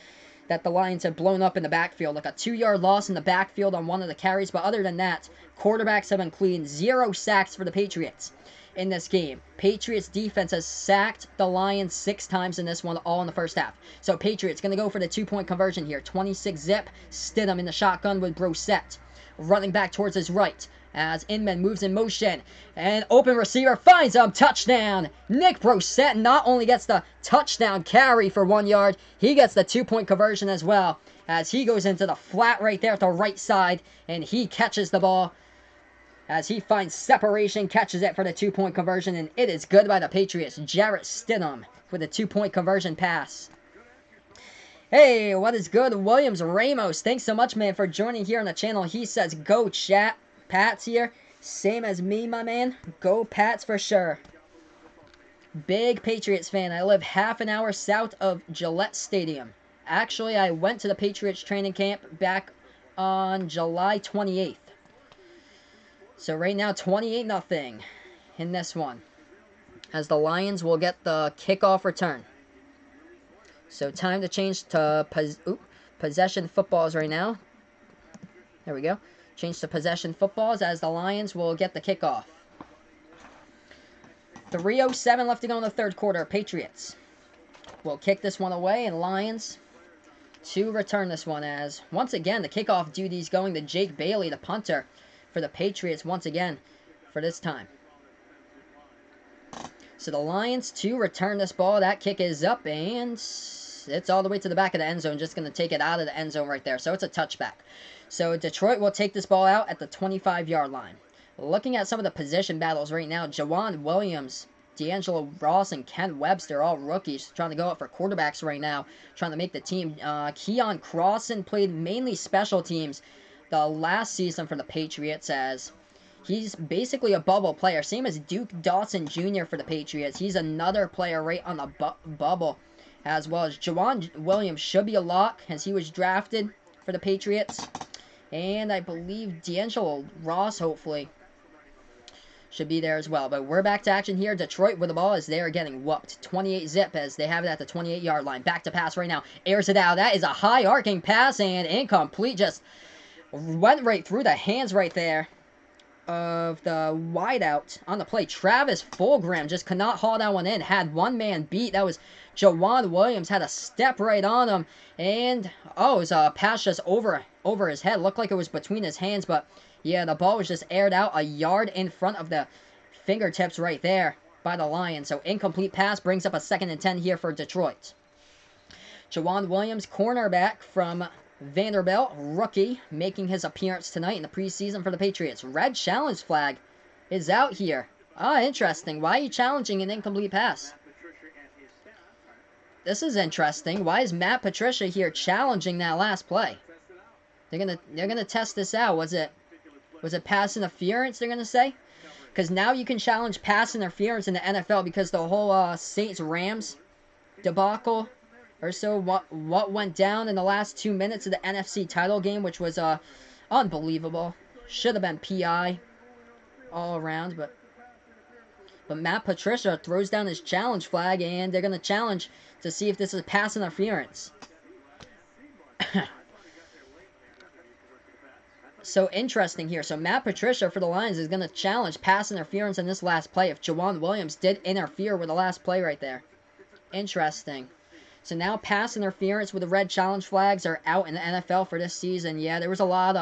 that the Lions have blown up in the backfield, like a 2-yard loss in the backfield on one of the carries. But other than that, quarterbacks have been clean. 0 sacks for the Patriots in this game. Patriots defense has sacked the Lions 6 times in this one, all in the first half. So Patriots going to go for the 2-point conversion here. 26-0. Stidham in the shotgun with Brossette running back towards his right as Inman moves in motion. And open receiver finds him. Touchdown. Nick Brossette not only gets the touchdown carry for 1 yard, he gets the 2-point conversion as well as he goes into the flat right there at the right side, and he catches the ball as he finds separation, catches it for the 2-point conversion, and it is good by the Patriots. Jarrett Stidham with a 2-point conversion pass. Hey, what is good? Williams Ramos, thanks so much, man, for joining here on the channel. He says, go chat. Pats here. Same as me, my man. Go Pats for sure. Big Patriots fan. I live half an hour south of Gillette Stadium. Actually, I went to the Patriots training camp back on July 28th. So right now, 28-0 in this one, as the Lions will get the kickoff return. So time to change to possession footballs right now. There we go. Change to possession footballs as the Lions will get the kickoff. 3:07 left to go in the third quarter. Patriots will kick this one away, and Lions to return this one as, once again, the kickoff duties going to Jake Bailey, the punter, for the Patriots once again for this time. So the Lions to return this ball. That kick is up, and it's all the way to the back of the end zone. Just going to take it out of the end zone right there. So it's a touchback. So Detroit will take this ball out at the 25-yard line. Looking at some of the position battles right now, Jawan Williams, D'Angelo Ross, and Ken Webster, all rookies, trying to go up for quarterbacks right now, trying to make the team. Keon Crossan played mainly special teams the last season for the Patriots, as he's basically a bubble player, same as Duke Dawson Jr. for the Patriots. He's another player right on the bubble, as well as Jawan Williams should be a lock, as he was drafted for the Patriots. And I believe D'Angelo Ross, hopefully, should be there as well. But we're back to action here. Detroit with the ball as they are getting whooped. 28-zip as they have it at the 28-yard line. Back to pass right now. Airs it out. That is a high arcing pass and incomplete. Just went right through the hands right there of the wideout on the play. Travis Fulgham just could not haul that one in. Had one man beat. That was Jawan Williams. Had a step right on him. And, oh, it was a pass just over his head. Looked like it was between his hands, but yeah, the ball was just aired out a yard in front of the fingertips right there by the Lions. So incomplete pass brings up a 2nd and 10 here for Detroit. Jawan Williams, cornerback from Vanderbilt, rookie, making his appearance tonight in the preseason for the Patriots. Red challenge flag is out here. Ah, interesting. Why are you challenging an incomplete pass? This is interesting. Why is Matt Patricia here challenging that last play? They're gonna test this out. Was it pass interference, they're going to say? Because now you can challenge pass interference in the NFL because the whole Saints-Rams debacle or so, what went down in the last 2 minutes of the NFC title game, which was unbelievable. Should have been PI all around, but Matt Patricia throws down his challenge flag, and they're going to challenge to see if this is pass interference. So interesting here. So Matt Patricia for the Lions is going to challenge pass interference in this last play if Jawan Williams did interfere with the last play right there. Interesting. So now pass interference with the red challenge flags are out in the NFL for this season. Yeah, there was a lot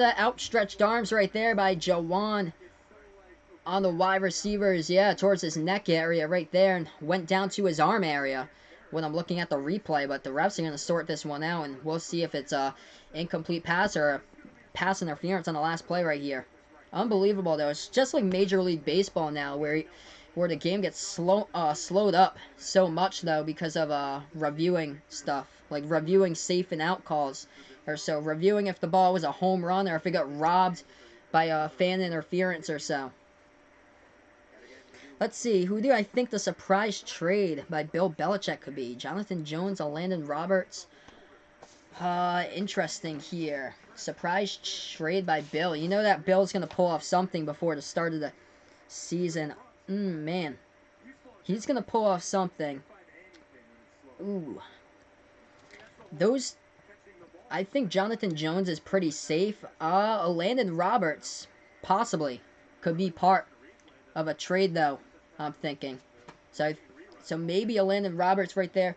of outstretched arms right there by Jawan on the wide receivers. Yeah, towards his neck area right there, and went down to his arm area when I'm looking at the replay, but the refs are going to sort this one out, and we'll see if it's a incomplete pass or a pass interference on the last play right here. Unbelievable, though. It's just like Major League Baseball now, where the game gets slowed up so much, though, because of reviewing stuff, like reviewing safe and out calls, or so, reviewing if the ball was a home run or if it got robbed by fan interference or so. Let's see, who do I think the surprise trade by Bill Belichick could be? Jonathan Jones, Landon Roberts. Interesting here. Surprise trade by Bill. You know that Bill's going to pull off something before the start of the season. Man. He's going to pull off something. Ooh. I think Jonathan Jones is pretty safe. Landon Roberts, possibly, could be part of a trade, though, I'm thinking. So maybe a Landon Roberts right there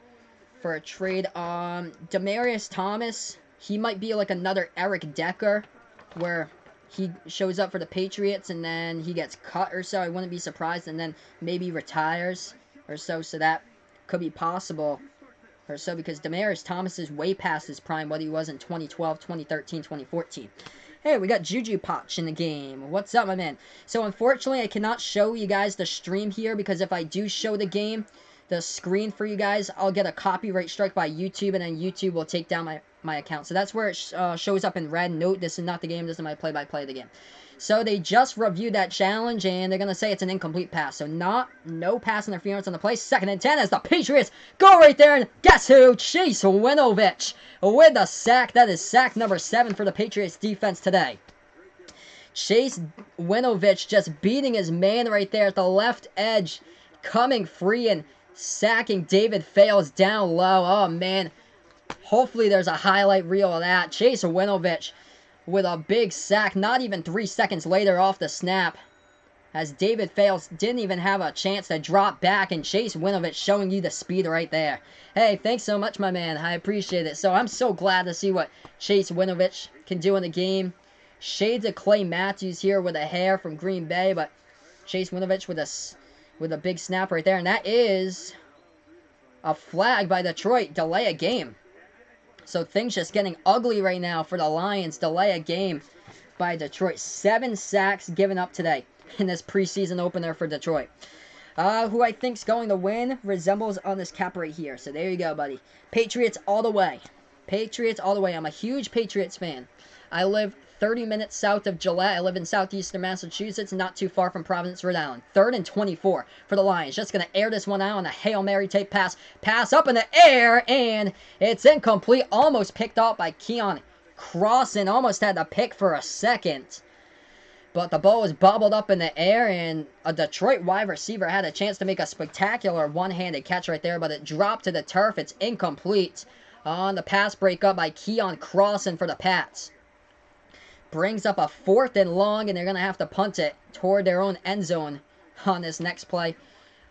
for a trade. Demaryius Thomas, he might be like another Eric Decker, where he shows up for the Patriots and then he gets cut or so. I wouldn't be surprised, and then maybe retires or so. So that could be possible or so, because Demaryius Thomas is way past his prime, what he was in 2012, 2013, 2014. Hey, we got Juju Potch in the game. What's up, my man? So, unfortunately, I cannot show you guys the stream here, because if I do show the game, the screen for you guys, I'll get a copyright strike by YouTube, and then YouTube will take down my account. So, that's where it shows up in red. Note, this is not the game. This is my play-by-play of the game. So, they just reviewed that challenge, and they're going to say it's an incomplete pass. So, no pass interference on the play. 2nd and 10 as the Patriots go right there, and guess who? Chase Winovich with the sack. That is sack number 7 for the Patriots defense today. Chase Winovich just beating his man right there at the left edge, coming free and sacking David Fales down low. Oh, man. Hopefully there's a highlight reel of that. Chase Winovich with a big sack, not even 3 seconds later off the snap, as David Fales didn't even have a chance to drop back, and Chase Winovich showing you the speed right there. Hey, thanks so much, my man. I appreciate it. So I'm so glad to see what Chase Winovich can do in the game. Shades of Clay Matthews here with a hair from Green Bay, but Chase Winovich with a big snap right there. And that is a flag by Detroit. Delay a game. So things just getting ugly right now for the Lions. Delay a game by Detroit. 7 sacks given up today in this preseason opener for Detroit. Who I think's going to win resembles on this cap right here. So there you go, buddy. Patriots all the way. Patriots all the way. I'm a huge Patriots fan. I live 30 minutes south of Gillette. I live in southeastern Massachusetts, not too far from Providence, Rhode Island. 3rd and 24 for the Lions. Just going to air this one out on a Hail Mary type pass. Pass up in the air, and it's incomplete. Almost picked off by Keon Crossan. Almost had the pick for a second. But the ball was bobbled up in the air, and a Detroit wide receiver had a chance to make a spectacular one-handed catch right there, but it dropped to the turf. It's incomplete on the pass breakup by Keon Crossan for the Pats. Brings up a 4th and long, and they're going to have to punt it toward their own end zone on this next play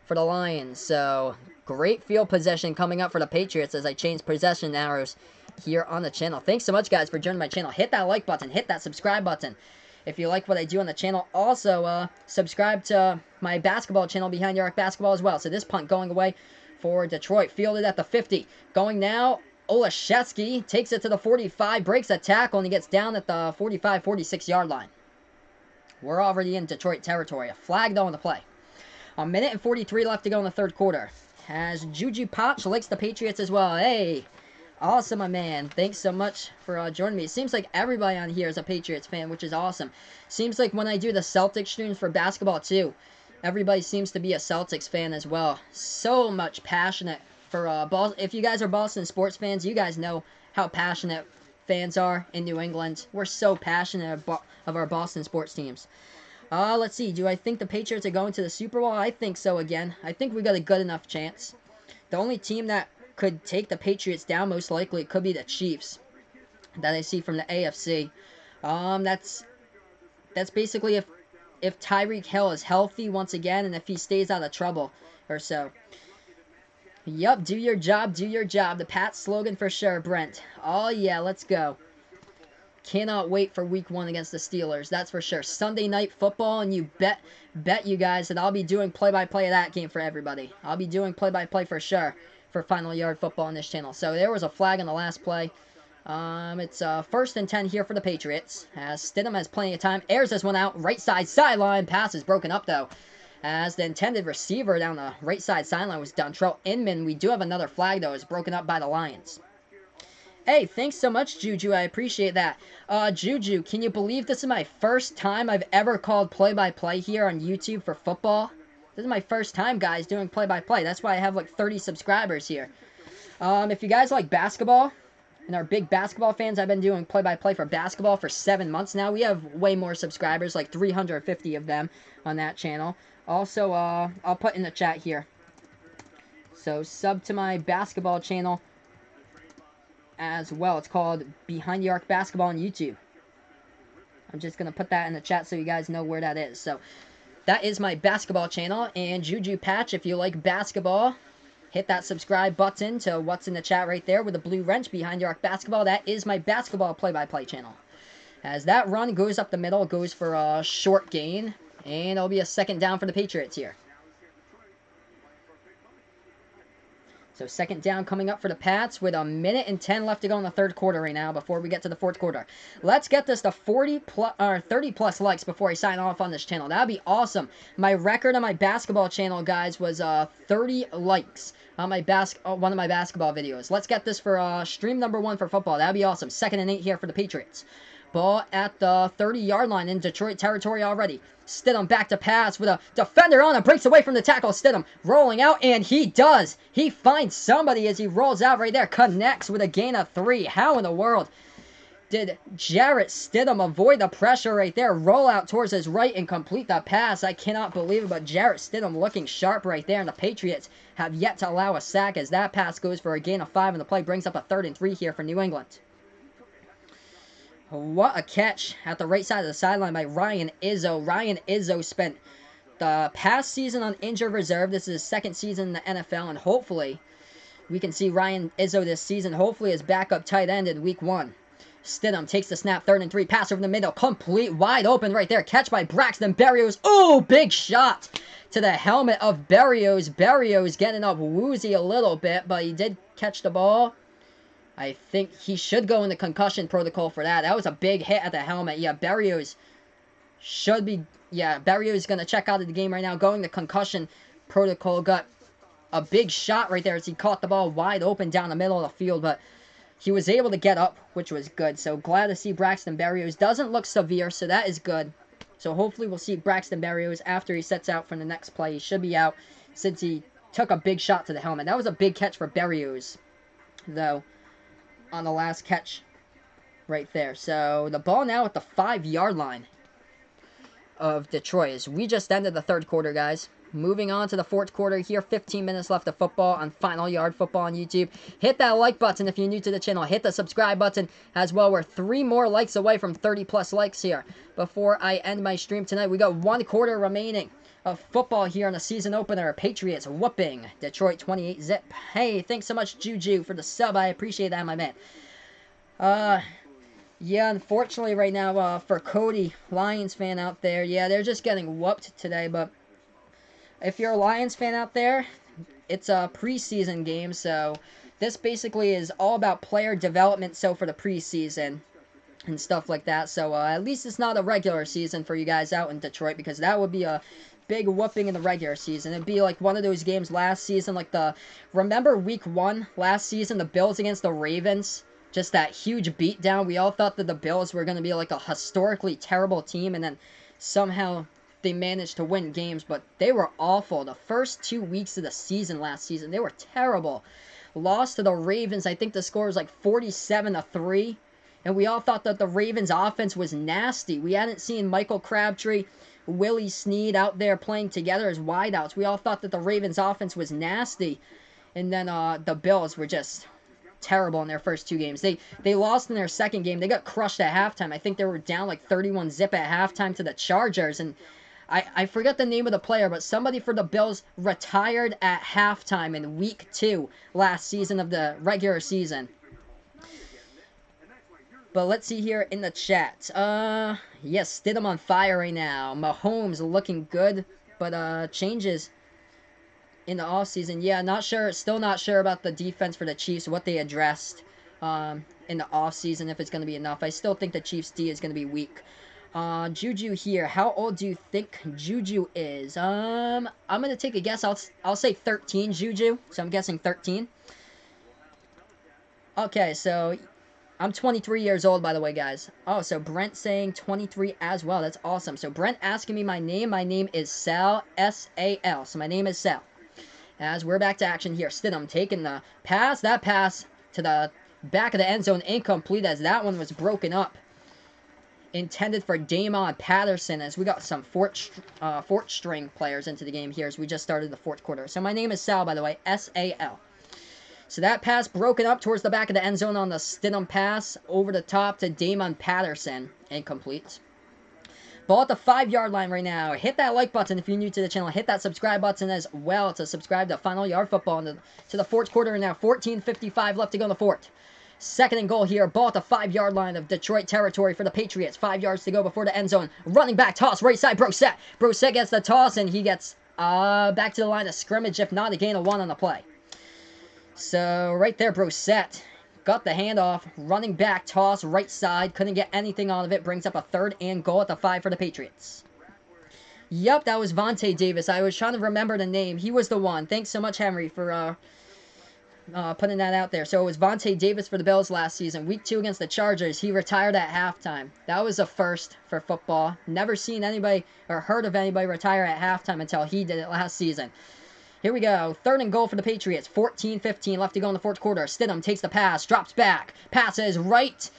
for the Lions. So, great field possession coming up for the Patriots as I change possession arrows here on the channel. Thanks so much, guys, for joining my channel. Hit that like button. Hit that subscribe button if you like what I do on the channel. Also, subscribe to my basketball channel, Behind Your Arc Basketball, as well. So this punt going away for Detroit. Fielded at the 50. Going now, Olszewski takes it to the 45, breaks a tackle, and he gets down at the 45, 46-yard line. We're already in Detroit territory. A flag, though, on the play. 1:43 left to go in the 3rd quarter. As Juju Potch likes the Patriots as well. Hey, awesome, my man. Thanks so much for joining me. It seems like everybody on here is a Patriots fan, which is awesome. Seems like when I do the Celtics streams for basketball, too, everybody seems to be a Celtics fan as well. So much passionate for if you guys are Boston sports fans, you guys know how passionate fans are in New England. We're so passionate of our Boston sports teams. Let's see. Do I think the Patriots are going to the Super Bowl? I think so again. I think we got a good enough chance. The only team that could take the Patriots down most likely could be the Chiefs that I see from the AFC. That's basically if Tyreek Hill is healthy once again and if he stays out of trouble or so. Yup, do your job, do your job. The Pats slogan for sure, Brent. Oh yeah, let's go. Cannot wait for week 1 against the Steelers, that's for sure. Sunday night football, and you bet you guys that I'll be doing play-by-play of that game for everybody. I'll be doing play-by-play for sure for Final Yard Football on this channel. So there was a flag on the last play. It's 1st and 10 here for the Patriots. As Stidham has plenty of time. Airs this one out. Right side sideline. Pass is broken up, though. As the intended receiver down the right side sideline was Dontrell Inman. We do have another flag, though. It's broken up by the Lions. Hey, thanks so much, Juju. I appreciate that. Juju, can you believe this is my first time I've ever called play-by-play here on YouTube for football? This is my first time, guys, doing play-by-play. That's why I have like 30 subscribers here. If you guys like basketball and are big basketball fans, I've been doing play-by-play for basketball for 7 months now. We have way more subscribers, like 350 of them on that channel. Also, I'll put in the chat here. So, sub to my basketball channel as well. It's called Behind the Arc Basketball on YouTube. I'm just going to put that in the chat so you guys know where that is. So, that is my basketball channel. And Juju Patch, if you like basketball, hit that subscribe button to what's in the chat right there with the blue wrench, Behind the Arc Basketball. That is my basketball play-by-play channel. As that run goes up the middle, goes for a short gain. And it'll be a 2nd down for the Patriots here. So 2nd down coming up for the Pats with 1:10 left to go in the 3rd quarter right now before we get to the 4th quarter. Let's get this to 30 plus likes before I sign off on this channel. That'd be awesome. My record on my basketball channel, guys, was 30 likes on my one of my basketball videos. Let's get this for stream number 1 for football. That'd be awesome. 2nd and 8 here for the Patriots. Ball at the 30-yard line in Detroit territory already. Stidham back to pass with a defender on it. Breaks away from the tackle. Stidham rolling out, and he does. He finds somebody as he rolls out right there. Connects with a gain of 3. How in the world did Jarrett Stidham avoid the pressure right there? Roll out towards his right and complete the pass. I cannot believe it, but Jarrett Stidham looking sharp right there, and the Patriots have yet to allow a sack as that pass goes for a gain of 5, and the play brings up a 3rd and 3 here for New England. What a catch at the right side of the sideline by Ryan Izzo. Ryan Izzo spent the past season on injured reserve. This is his 2nd season in the NFL, and hopefully we can see Ryan Izzo this season. Hopefully his backup tight end in week 1. Stidham takes the snap, 3rd and 3, pass over the middle, complete, wide open right there, catch by Braxton Berrios. Oh, big shot to the helmet of Berrios. Berrios getting up woozy a little bit, but he did catch the ball. I think he should go in the concussion protocol for that. That was a big hit at the helmet. Yeah, Berrios should be... Yeah, Berrios is going to check out of the game right now. Going to concussion protocol. Got a big shot right there as he caught the ball wide open down the middle of the field. But he was able to get up, which was good. So glad to see Braxton Berrios. Doesn't look severe, so that is good. So hopefully we'll see Braxton Berrios after he sets out for the next play. He should be out since he took a big shot to the helmet. That was a big catch for Berrios, though, on the last catch right there. So the ball now at the 5-yard line of Detroit. As we just ended the 3rd quarter, guys. Moving on to the 4th quarter here. 15 minutes left of football on Final Yard Football on YouTube. Hit that like button if you're new to the channel. Hit the subscribe button as well. We're 3 more likes away from 30+ likes here. Before I end my stream tonight, we got 1 quarter remaining of football here on the season opener. Patriots whooping Detroit 28-zip. Hey, thanks so much, Juju, for the sub. I appreciate that, my man. Yeah, unfortunately right now, for Cody, Lions fan out there, yeah, they're just getting whooped today, but if you're a Lions fan out there, it's a preseason game, so this basically is all about player development, so for the preseason and stuff like that, so at least it's not a regular season for you guys out in Detroit, because that would be a big whooping in the regular season. It'd be like one of those games last season, like remember week 1 last season, the Bills against the Ravens? Just that huge beatdown. We all thought that the Bills were going to be like a historically terrible team, and then somehow they managed to win games, but they were awful. The first 2 weeks of the season last season, they were terrible. Lost to the Ravens. I think the score was like 47-3, and we all thought that the Ravens offense was nasty. We hadn't seen Michael Crabtree, Willie Snead out there playing together as wideouts. We all thought that the Ravens offense was nasty, and then the Bills were just terrible in their first 2 games. They lost in their second game. They got crushed at halftime. I think they were down like 31-zip at halftime to the Chargers, and I forget the name of the player, but somebody for the Bills retired at halftime in week 2 last season of the regular season. But let's see here in the chat. Yes, Stidham on fire right now. Mahomes looking good, but changes in the offseason. Yeah, not sure. Still not sure about the defense for the Chiefs, what they addressed in the offseason, if it's going to be enough. I still think the Chiefs' D is going to be weak. Juju here. How old do you think Juju is? I'm going to take a guess. I'll say 13, Juju. So I'm guessing 13. Okay, so I'm 23 years old, by the way, guys. Oh, so Brent saying 23 as well. That's awesome. So Brent asking me my name. My name is Sal, S-A-L. So my name is Sal. As we're back to action here. Stidham taking the pass. That pass to the back of the end zone incomplete, as that one was broken up. Intended for Damon Patterson, as we got some fourth string players into the game here as we just started the 4th quarter. So my name is Sal, by the way, S-A-L. So that pass broken up towards the back of the end zone on the Stidham pass over the top to Damon Patterson. Incomplete. Ball at the 5-yard line right now. Hit that like button if you're new to the channel. Hit that subscribe button as well to subscribe to Final Yard Football to the 4th quarter. And now 14:55 left to go in the 4th. 2nd and goal here. Ball at the 5-yard line of Detroit territory for the Patriots. 5 yards to go before the end zone. Running back toss right side. Brosette. Brosette gets the toss, and he gets back to the line of scrimmage, if not a gain of 1 on the play. So right there, Brosette got the handoff. Running back toss right side. Couldn't get anything out of it. Brings up a 3rd and goal at the 5 for the Patriots. Yep, that was Vontae Davis. I was trying to remember the name. He was the one. Thanks so much, Henry, for putting that out there. So it was Vontae Davis for the Bills last season. Week 2 against the Chargers. He retired at halftime. That was a first for football. Never seen anybody or heard of anybody retire at halftime until he did it last season. Here we go. 3rd and goal for the Patriots. 14:15 left to go in the 4th quarter. Stidham takes the pass. Drops back. Passes right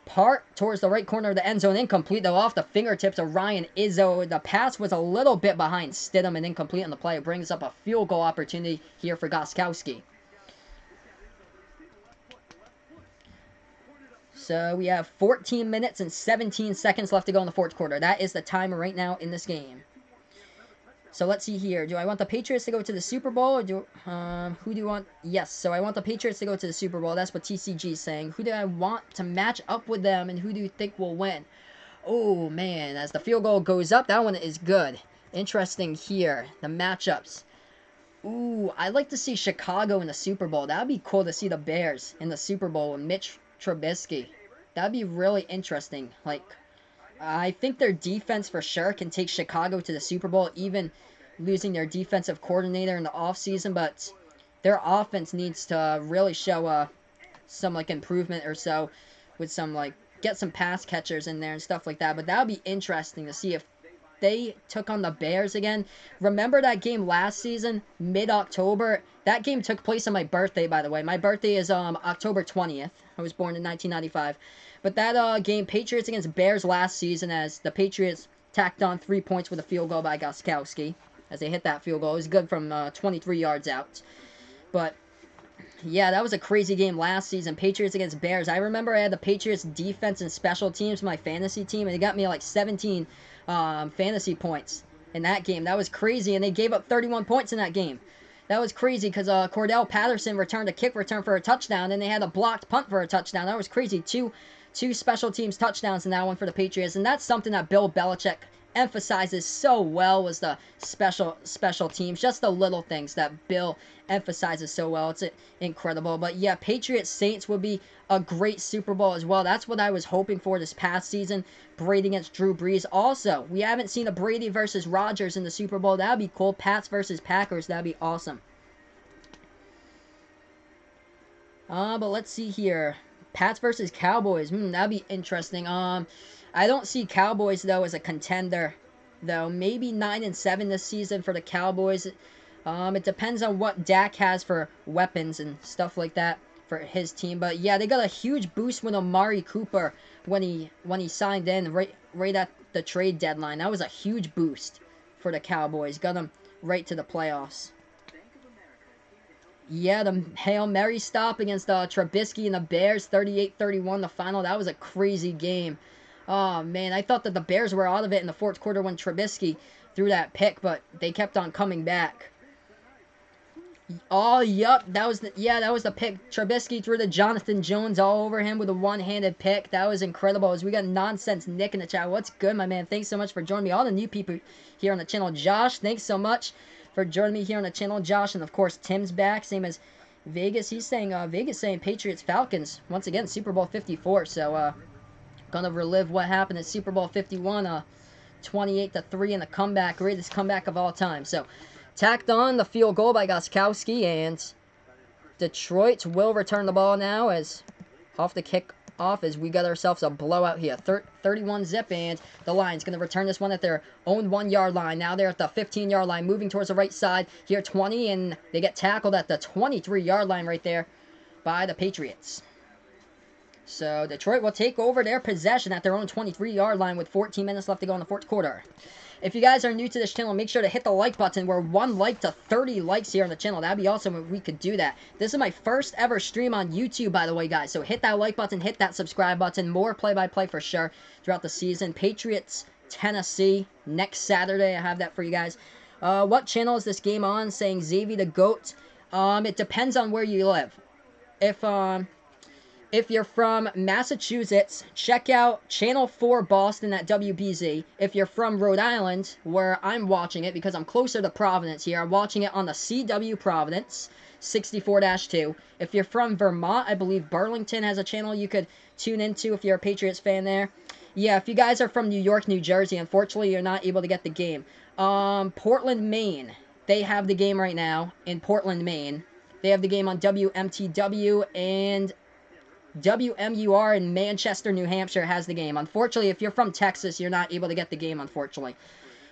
part towards the right corner of the end zone. Incomplete, though, off the fingertips of Ryan Izzo. The pass was a little bit behind Stidham and incomplete on the play. It brings up a field goal opportunity here for Gostkowski. So we have 14 minutes and 17 seconds left to go in the 4th quarter. That is the timer right now in this game. So let's see here. Do I want the Patriots to go to the Super Bowl, or who do you want? Yes, so I want the Patriots to go to the Super Bowl. That's what TCG is saying. Who do I want to match up with them, and who do you think will win? Oh, man, as the field goal goes up, that one is good. Interesting here, the matchups. Ooh, I'd like to see Chicago in the Super Bowl. That would be cool to see the Bears in the Super Bowl with Mitch Trubisky. That would be really interesting. Like, I think their defense for sure can take Chicago to the Super Bowl, even losing their defensive coordinator in the offseason, but their offense needs to really show some, like, improvement or so with some, like, get some pass catchers in there and stuff like that. But that would be interesting to see if they took on the Bears again. Remember that game last season, mid-October? That game took place on my birthday, by the way. My birthday is October 20th. I was born in 1995. But that game, Patriots against Bears last season, as the Patriots tacked on 3 points with a field goal by Gostkowski. As they hit that field goal. It was good from 23 yards out. But yeah, that was a crazy game last season. Patriots against Bears. I remember I had the Patriots defense and special teams, my fantasy team, and they got me like 17 fantasy points in that game. That was crazy, and they gave up 31 points in that game. That was crazy because Cordell Patterson returned a kick return for a touchdown, and they had a blocked punt for a touchdown. That was crazy. Two special teams touchdowns in that one for the Patriots, and that's something that Bill Belichick emphasizes so well, was the special teams, just the little things that Bill emphasizes so well. It's incredible. But yeah, Patriots Saints would be a great Super Bowl as well. That's what I was hoping for this past season. Brady against Drew Brees. Also, we haven't seen a Brady versus Rodgers in the Super Bowl. That'd be cool. Pats versus Packers. That'd be awesome. But let's see here. Pats versus Cowboys. That'd be interesting. I don't see Cowboys though as a contender, though. Maybe 9-7 this season for the Cowboys. It depends on what Dak has for weapons and stuff like that for his team. But yeah, they got a huge boost with Amari Cooper when he signed in right at the trade deadline. That was a huge boost for the Cowboys. Got them right to the playoffs. Yeah, the Hail Mary stop against Trubisky and the Bears, 38-31 the final. That was a crazy game. Oh, man, I thought that the Bears were out of it in the fourth quarter when Trubisky threw that pick, but they kept on coming back. Oh, yup, that was the pick. Trubisky threw the Jonathan Jones all over him with a one-handed pick. That was incredible. As we got Nonsense Nick in the chat. What's good, my man? Thanks so much for joining me. All the new people here on the channel. Josh, thanks so much for joining me here on the channel, Josh. And of course, Tim's back, same as Vegas. He's saying Vegas saying Patriots Falcons once again, Super Bowl 54. So gonna relive what happened at Super Bowl 51, 28-3 in the comeback, greatest comeback of all time. So tacked on the field goal by Gostkowski, and Detroit will return the ball now as off the kick off as we got ourselves a blowout here. 31-zip, and the Lions going to return this one at their own 1-yard line. Now they're at the 15-yard line, moving towards the right side. Here 20, and they get tackled at the 23-yard line right there by the Patriots. So Detroit will take over their possession at their own 23-yard line with 14 minutes left to go in the fourth quarter. If you guys are new to this channel, make sure to hit the like button. We're 1 like to 30 likes here on the channel. That'd be awesome if we could do that. This is my first ever stream on YouTube, by the way, guys. So hit that like button, hit that subscribe button. More play-by-play for sure throughout the season. Patriots, Tennessee, next Saturday. I have that for you guys. What channel is this game on? Saying Xavier the GOAT. It depends on where you live. If you're from Massachusetts, check out Channel 4 Boston at WBZ. If you're from Rhode Island, where I'm watching it because I'm closer to Providence here, I'm watching it on the CW Providence 64-2. If you're from Vermont, I believe Burlington has a channel you could tune into if you're a Patriots fan there. Yeah, if you guys are from New York, New Jersey, unfortunately you're not able to get the game. Portland, Maine. They have the game right now in Portland, Maine. They have the game on WMTW, and WMUR in Manchester, New Hampshire has the game. Unfortunately, if you're from Texas, you're not able to get the game, unfortunately.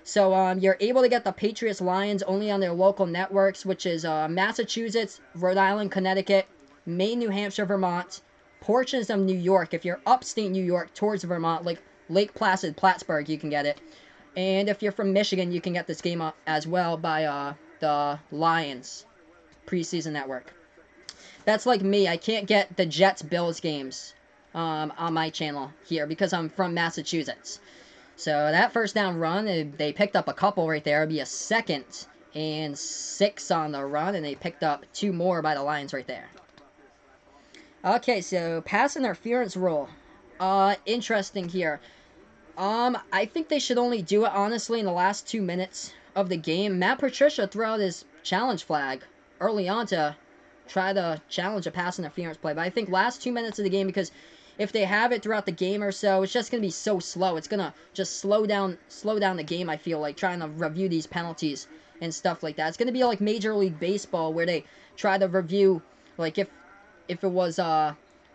So you're able to get the Patriots Lions only on their local networks, which is Massachusetts, Rhode Island, Connecticut, Maine, New Hampshire, Vermont, portions of New York. If you're upstate New York towards Vermont, like Lake Placid, Plattsburgh, you can get it. And if you're from Michigan, you can get this game as well by the Lions Preseason Network. That's like me. I can't get the Jets-Bills games on my channel here because I'm from Massachusetts. So that first down run, they picked up a couple right there. It'd be a 2nd and 6 on the run, and they picked up 2 more by the Lions right there. Okay, so pass interference rule. Interesting here. I think they should only do it, honestly, in the last 2 minutes of the game. Matt Patricia threw out his challenge flag early on to try to challenge a pass interference play. But I think last 2 minutes of the game, because if they have it throughout the game or so, it's just going to be so slow. It's going to just slow down the game, I feel like, trying to review these penalties and stuff like that. It's going to be like Major League Baseball, where they try to review, like, if it was,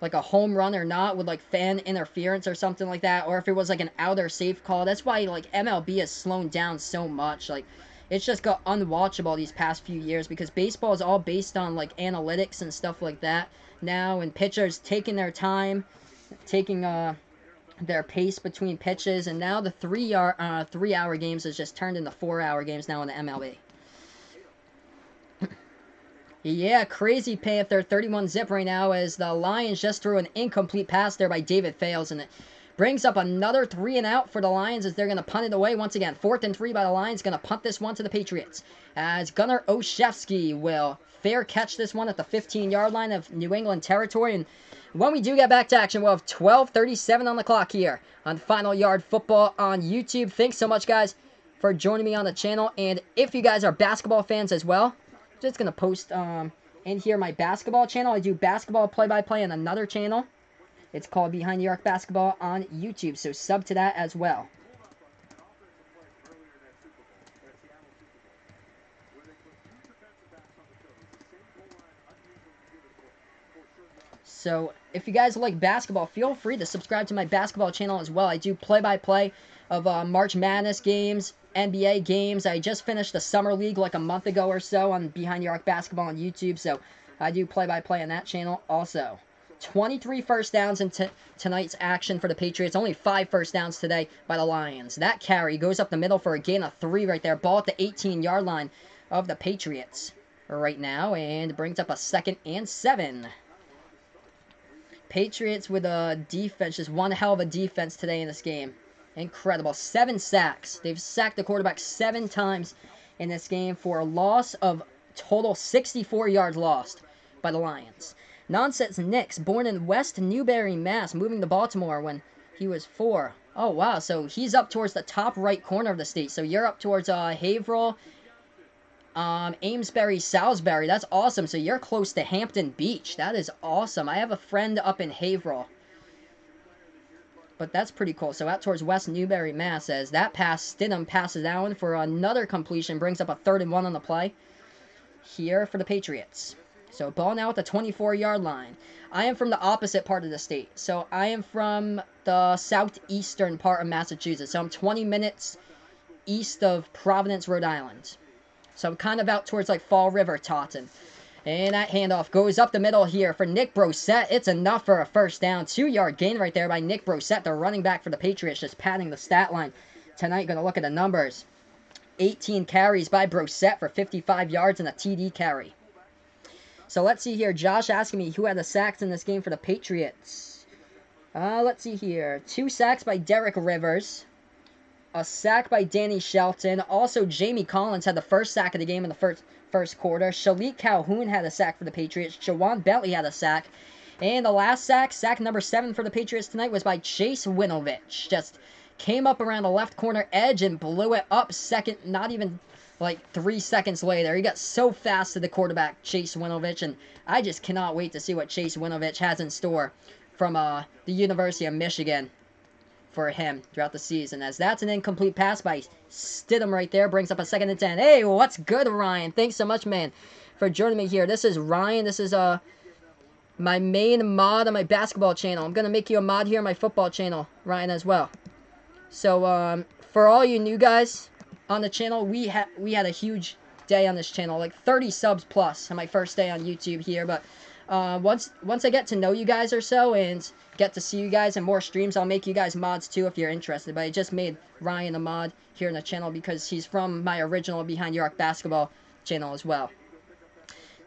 like a home run or not with like fan interference or something like that, or if it was like an out or safe call. That's why like MLB has slowed down so much. Like it's just got unwatchable these past few years, because baseball is all based on like analytics and stuff like that now, and pitchers taking their time, taking their pace between pitches, and now the 3-hour games has just turned into 4-hour games now in the MLB. Yeah, crazy Panther, 31 zip right now, as the Lions just threw an incomplete pass there by David Fales, and it brings up another 3 and out for the Lions as they're going to punt it away once again. 4th and 3 by the Lions, going to punt this one to the Patriots, as Gunnar Olszewski will fair catch this one at the 15-yard line of New England territory. And when we do get back to action, we'll have 12:37 on the clock here on Final Yard Football on YouTube. Thanks so much, guys, for joining me on the channel, and if you guys are basketball fans as well, just going to post in here my basketball channel. I do basketball play-by-play on another channel. It's called Behind the Arc Basketball on YouTube, so sub to that as well. So if you guys like basketball, feel free to subscribe to my basketball channel as well. I do play-by-play of March Madness games, NBA games. I just finished the Summer League like a month ago or so on Behind the Arc Basketball on YouTube, so I do play-by-play on that channel also. 23 first downs in tonight's action for the Patriots. Only 5 first downs today by the Lions. That carry goes up the middle for a gain of 3 right there. Ball at the 18-yard line of the Patriots right now, and brings up a 2nd and 7. Patriots with a defense, just one hell of a defense today in this game. Incredible. 7 sacks. They've sacked the quarterback 7 times in this game for a loss of total 64 yards lost by the Lions. Nonsense Nicks, born in West Newbury, Mass, moving to Baltimore when he was 4. Oh, wow. So he's up towards the top right corner of the state. So you're up towards Haverhill, Amesbury, Salisbury. That's awesome. So you're close to Hampton Beach. That is awesome. I have a friend up in Haverhill. But that's pretty cool. So out towards West Newbury, Mass, as that pass, Stidham passes down for another completion. Brings up a 3rd and 1 on the play here for the Patriots. So ball now at the 24-yard line. I am from the opposite part of the state. So I am from the southeastern part of Massachusetts. So I'm 20 minutes east of Providence, Rhode Island. So I'm kind of out towards like Fall River, Taunton. And that handoff goes up the middle here for Nick Brossette. It's enough for a first down. 2-yard gain right there by Nick Brossette, the running back for the Patriots, just padding the stat line tonight. Going to look at the numbers. 18 carries by Brossette for 55 yards and a TD carry. So let's see here. Josh asking me who had the sacks in this game for the Patriots. Let's see here. 2 sacks by Derek Rivers. A sack by Danny Shelton. Also, Jamie Collins had the first sack of the game in the first quarter. Shalik Calhoun had a sack for the Patriots. Jawan Bentley had a sack. And the last sack number 7 for the Patriots tonight, was by Chase Winovich. Just came up around the left corner edge and blew it up second, not even like 3 seconds later. He got so fast to the quarterback, Chase Winovich, and I just cannot wait to see what Chase Winovich has in store from the University of Michigan for him throughout the season, as that's an incomplete pass by Stidham right there. Brings up a 2nd and 10. Hey, what's good, Ryan? Thanks so much, man, for joining me here. This is Ryan. This is my main mod on my basketball channel. I'm gonna make you a mod here on my football channel, Ryan, as well. So for all you new guys on the channel, we had a huge day on this channel, like 30 subs plus on my first day on YouTube here. But once I get to know you guys or so and get to see you guys in more streams, I'll make you guys mods too if you're interested. But I just made Ryan a mod here in the channel because he's from my original Behind the Arc Basketball channel as well.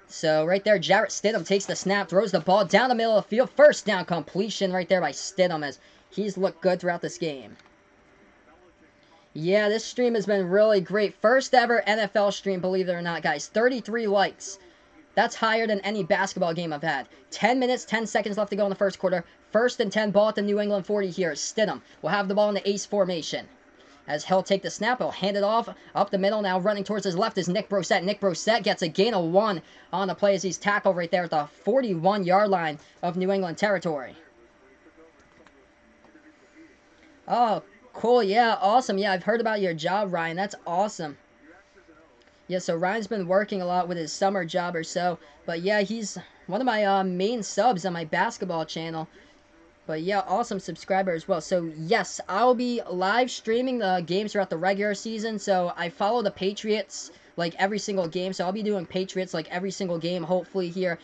So right there, Jarrett Stidham takes the snap, throws the ball down the middle of the field. First down completion right there by Stidham, as he's looked good throughout this game. Yeah, this stream has been really great. First ever NFL stream, believe it or not, guys. 33 likes. That's higher than any basketball game I've had. 10 minutes, 10 seconds left to go in the first quarter. First and 10, ball at the New England 40 here. Stidham will have the ball in the ace formation. As he'll take the snap, he'll hand it off up the middle. Now running towards his left is Nick Brossette. Nick Brossette gets a gain of 1 on the play as he's tackled right there at the 41-yard line of New England territory. Oh, cool. Yeah, awesome. Yeah, I've heard about your job, Ryan. That's awesome. Yeah, so Ryan's been working a lot with his summer job or so. But yeah, he's one of my main subs on my basketball channel. But yeah, awesome subscriber as well. So yes, I'll be live streaming the games throughout the regular season. So I follow the Patriots like every single game. So I'll be doing Patriots like every single game, hopefully here.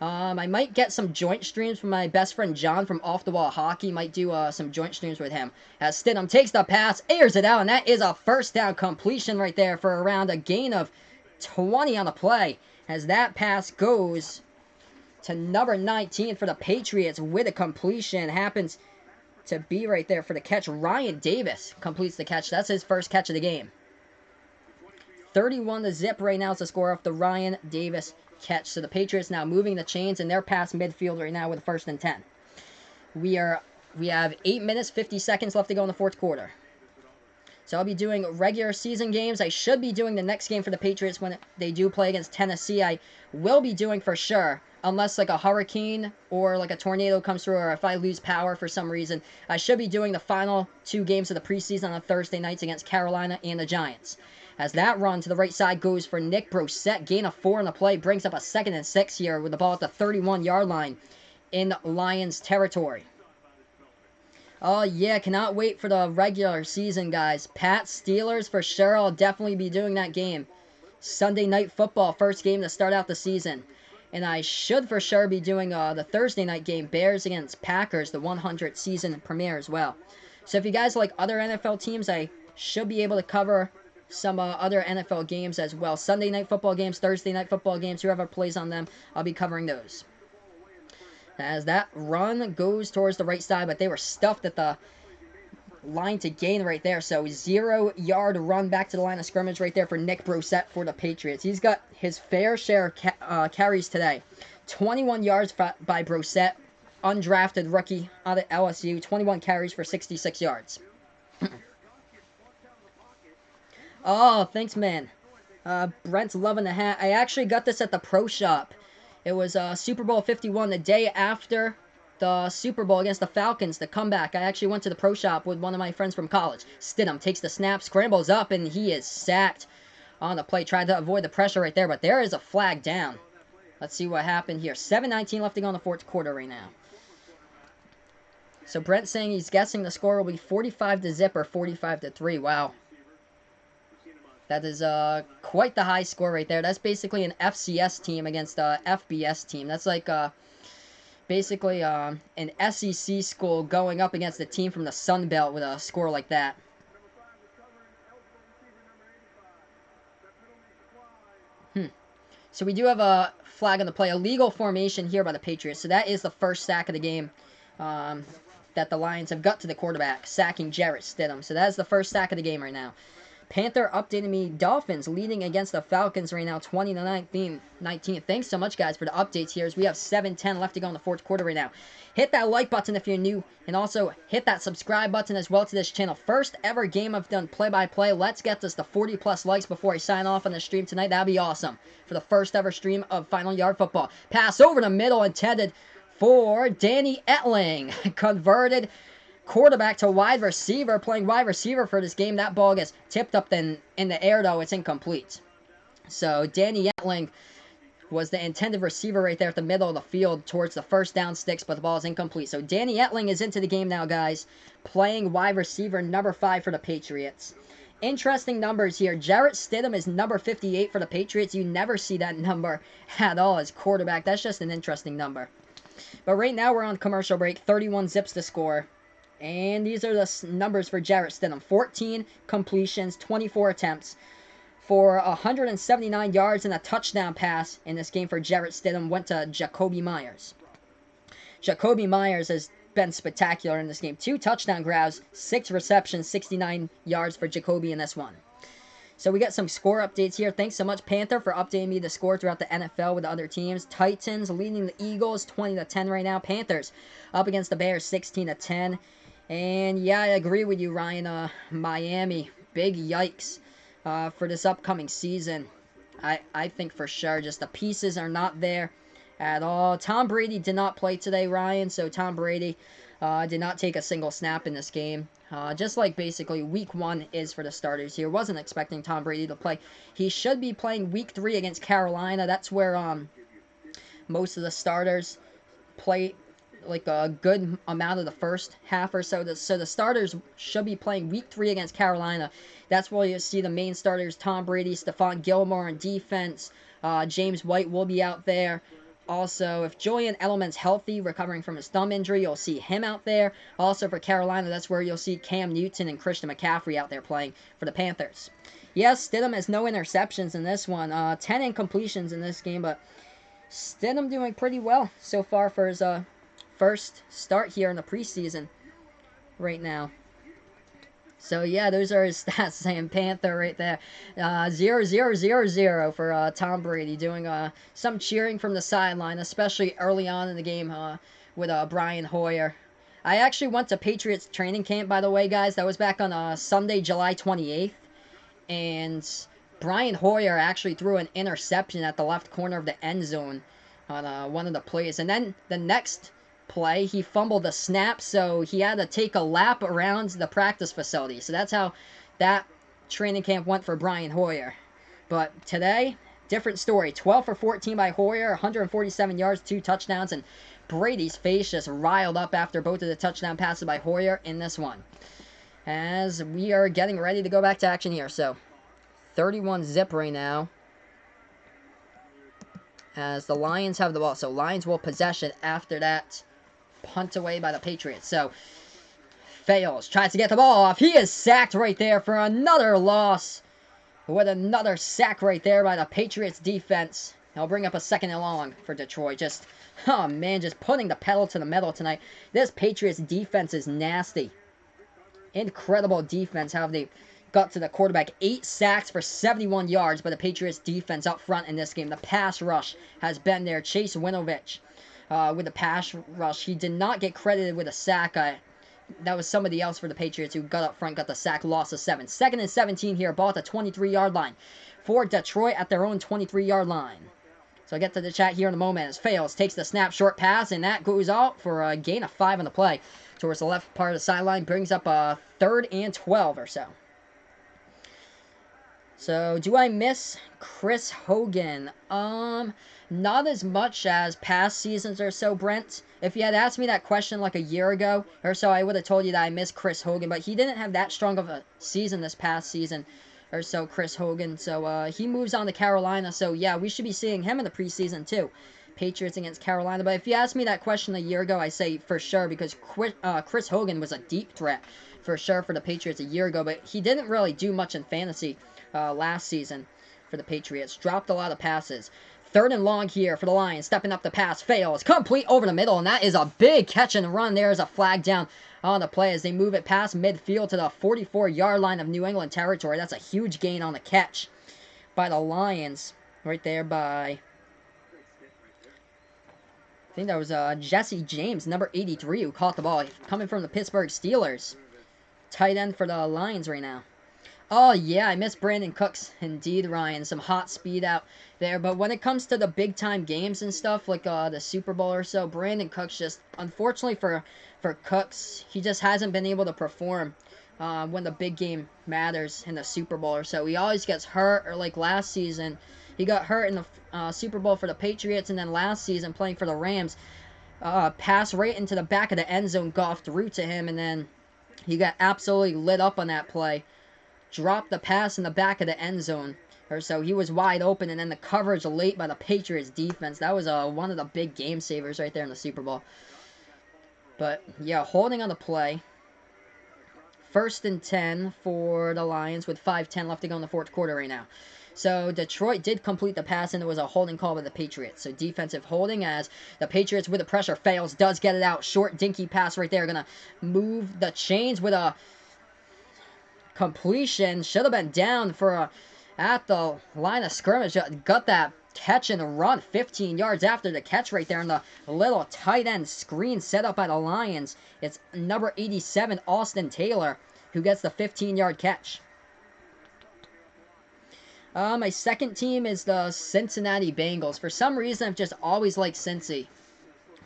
I might get some joint streams from my best friend John from Off the Wall Hockey. Might do some joint streams with him. As Stidham takes the pass, airs it out, and that is a first down completion right there for around a gain of 20 on the play. As that pass goes to number 19 for the Patriots with a completion. Happens to be right there for the catch. Ryan Davis completes the catch. That's his first catch of the game. 31-0 right now is the score off the Ryan Davis catch. So the Patriots now moving the chains in their pass midfield right now with a first and 10. We have 8 minutes, 50 seconds left to go in the fourth quarter. So I'll be doing regular season games. I should be doing the next game for the Patriots when they do play against Tennessee. I will be doing for sure. Unless like a hurricane or like a tornado comes through, or if I lose power for some reason, I should be doing the final 2 games of the preseason on Thursday nights against Carolina and the Giants. As that run to the right side goes for Nick Brossette, gain of 4 on the play, brings up a 2nd and 6 here with the ball at the 31-yard line in Lions territory. Oh yeah, cannot wait for the regular season, guys. Pats Steelers for sure. I'll definitely be doing that game. Sunday Night Football, first game to start out the season. And I should for sure be doing the Thursday night game, Bears against Packers, the 100th season premiere as well. So if you guys like other NFL teams, I should be able to cover some other NFL games as well. Sunday night football games, Thursday night football games, whoever plays on them, I'll be covering those. As that run goes towards the right side, but they were stuffed at the line to gain right there. So 0-yard run back to the line of scrimmage right there for Nick Brossette for the Patriots. He's got his fair share of carries today. 21 yards by Brossette, undrafted rookie out of LSU. 21 carries for 66 yards. Oh, thanks, man. Brent's loving the hat. I actually got this at the pro shop. It was Super Bowl 51, the day after the Super Bowl against the Falcons, the comeback. I actually went to the pro shop with one of my friends from college. Stidham takes the snap, scrambles up, and he is sacked on the play. Tried to avoid the pressure right there, but there is a flag down. Let's see what happened here. 7:19 left to go in the fourth quarter right now. So Brent's saying he's guessing the score will be 45-0 or 45-3. Wow. That is quite the high score right there. That's basically an FCS team against a FBS team. That's like basically an SEC school going up against a team from the Sun Belt with a score like that. So we do have a flag on the play. Illegal formation here by the Patriots. So that is the first sack of the game that the Lions have got to the quarterback, sacking Jarrett Stidham. So that is the first sack of the game right now. Panther updating me. Dolphins leading against the Falcons right now, 20-19. Thanks so much, guys, for the updates here as we have 7:10 left to go in the fourth quarter right now. Hit that like button if you're new, and also hit that subscribe button as well to this channel. First ever game I've done play-by-play. Let's get this to 40+ likes before I sign off on the stream tonight. That'd be awesome for the first ever stream of Final Yard Football. Pass over the middle intended for Danny Etling. Converted quarterback to wide receiver, playing wide receiver for this game. That ball gets tipped up in the air, though. It's incomplete. So Danny Etling was the intended receiver right there at the middle of the field towards the first down sticks, but the ball is incomplete. So Danny Etling is into the game now, guys, playing wide receiver number 5 for the Patriots. Interesting numbers here. Jarrett Stidham is number 58 for the Patriots. You never see that number at all as quarterback. That's just an interesting number. But right now we're on commercial break. 31 zips to score. And these are the numbers for Jarrett Stidham. 14 completions, 24 attempts for 179 yards and a touchdown pass in this game for Jarrett Stidham went to Jacoby Myers. Jacoby Myers has been spectacular in this game. 2 touchdown grabs, 6 receptions, 69 yards for Jacoby in this one. So we got some score updates here. Thanks so much, Panther, for updating me the score throughout the NFL with the other teams. Titans leading the Eagles 20-10 right now. Panthers up against the Bears 16-10. And yeah, I agree with you, Ryan. Miami, big yikes for this upcoming season. I think for sure just the pieces are not there at all. Tom Brady did not play today, Ryan. So Tom Brady did not take a single snap in this game. Just like basically week 1 is for the starters here. Wasn't expecting Tom Brady to play. He should be playing week 3 against Carolina. That's where most of the starters play like a good amount of the first half or so. So the starters should be playing week 3 against Carolina. That's where you see the main starters, Tom Brady, Stephon Gilmore on defense. James White will be out there. Also, if Julian Edelman's healthy, recovering from his thumb injury, you'll see him out there. Also for Carolina, that's where you'll see Cam Newton and Christian McCaffrey out there playing for the Panthers. Yes, Stidham has no interceptions in this one. 10 incompletions in this game, but Stidham doing pretty well so far for his first start here in the preseason right now. So yeah, those are his stats saying Panther right there. 0-0-0-0 for Tom Brady, doing some cheering from the sideline, especially early on in the game with Brian Hoyer. I actually went to Patriots training camp, by the way, guys. That was back on Sunday, July 28th. And Brian Hoyer actually threw an interception at the left corner of the end zone on one of the plays. And then the next play, he fumbled the snap, so he had to take a lap around the practice facility. So that's how that training camp went for Brian Hoyer. But today, different story. 12 for 14 by Hoyer, 147 yards, 2 touchdowns, and Brady's face just riled up after both of the touchdown passes by Hoyer in this one. As we are getting ready to go back to action here. So 31 zip right now as the Lions have the ball. So Lions will possession after that punt away by the Patriots. So fails, tries to get the ball off. He is sacked right there for another loss with another sack right there by the Patriots defense. He'll bring up a 2nd and long for Detroit. Just, oh man, just putting the pedal to the metal tonight. This Patriots defense is nasty. Incredible defense how they got to the quarterback. 8 sacks for 71 yards by the Patriots defense up front in this game. The pass rush has been there. Chase Winovich with the pass rush. He did not get credited with a sack. That was somebody else for the Patriots who got up front, got the sack, loss of 7. 2nd and 17 here, ball at the 23-yard line for Detroit at their own 23-yard line. So I'll get to the chat here in a moment as Fails takes the snap, short pass, and that goes out for a gain of 5 on the play towards the left part of the sideline. Brings up a 3rd and 12 or so. So, do I miss Chris Hogan? Not as much as past seasons or so, Brent. If you had asked me that question like a year ago or so, I would have told you that I miss Chris Hogan. But he didn't have that strong of a season this past season or so, Chris Hogan. So, he moves on to Carolina. So, yeah, we should be seeing him in the preseason, too. Patriots against Carolina. But if you asked me that question a year ago, I say for sure because Chris Hogan was a deep threat for sure for the Patriots a year ago. But he didn't really do much in fantasy last season for the Patriots. Dropped a lot of passes. 3rd and long here for the Lions. Stepping up the pass. Fails. Complete over the middle. And that is a big catch and run. There's a flag down on the play as they move it past midfield to the 44-yard line of New England territory. That's a huge gain on the catch by the Lions. Right there by, I think that was Jesse James, number 83, who caught the ball. Coming from the Pittsburgh Steelers. Tight end for the Lions right now. Oh, yeah, I miss Brandon Cooks. Indeed, Ryan. Some hot speed out there. But when it comes to the big-time games and stuff, like the Super Bowl or so, Brandon Cooks just, unfortunately for Cooks, he just hasn't been able to perform when the big game matters in the Super Bowl or so. He always gets hurt, or like last season, he got hurt in the Super Bowl for the Patriots, and then last season, playing for the Rams, pass right into the back of the end zone, golfed through to him, and then he got absolutely lit up on that play. Dropped the pass in the back of the end zone or so. He was wide open, and then the coverage late by the Patriots defense. That was one of the big game savers right there in the Super Bowl. But, yeah, holding on the play. 1st and 10 for the Lions with 5:10 left to go in the 4th quarter right now. So Detroit did complete the pass, and it was a holding call by the Patriots. So defensive holding as the Patriots with the pressure fails, does get it out. Short, dinky pass right there. Going to move the chains with a completion. Should have been down for a, at the line of scrimmage. Got that catch and run 15 yards after the catch right there, and the little tight end screen set up by the Lions. It's number 87, Austin Taylor, who gets the 15-yard catch. My second team is the Cincinnati Bengals. For some reason, I've just always liked Cincy.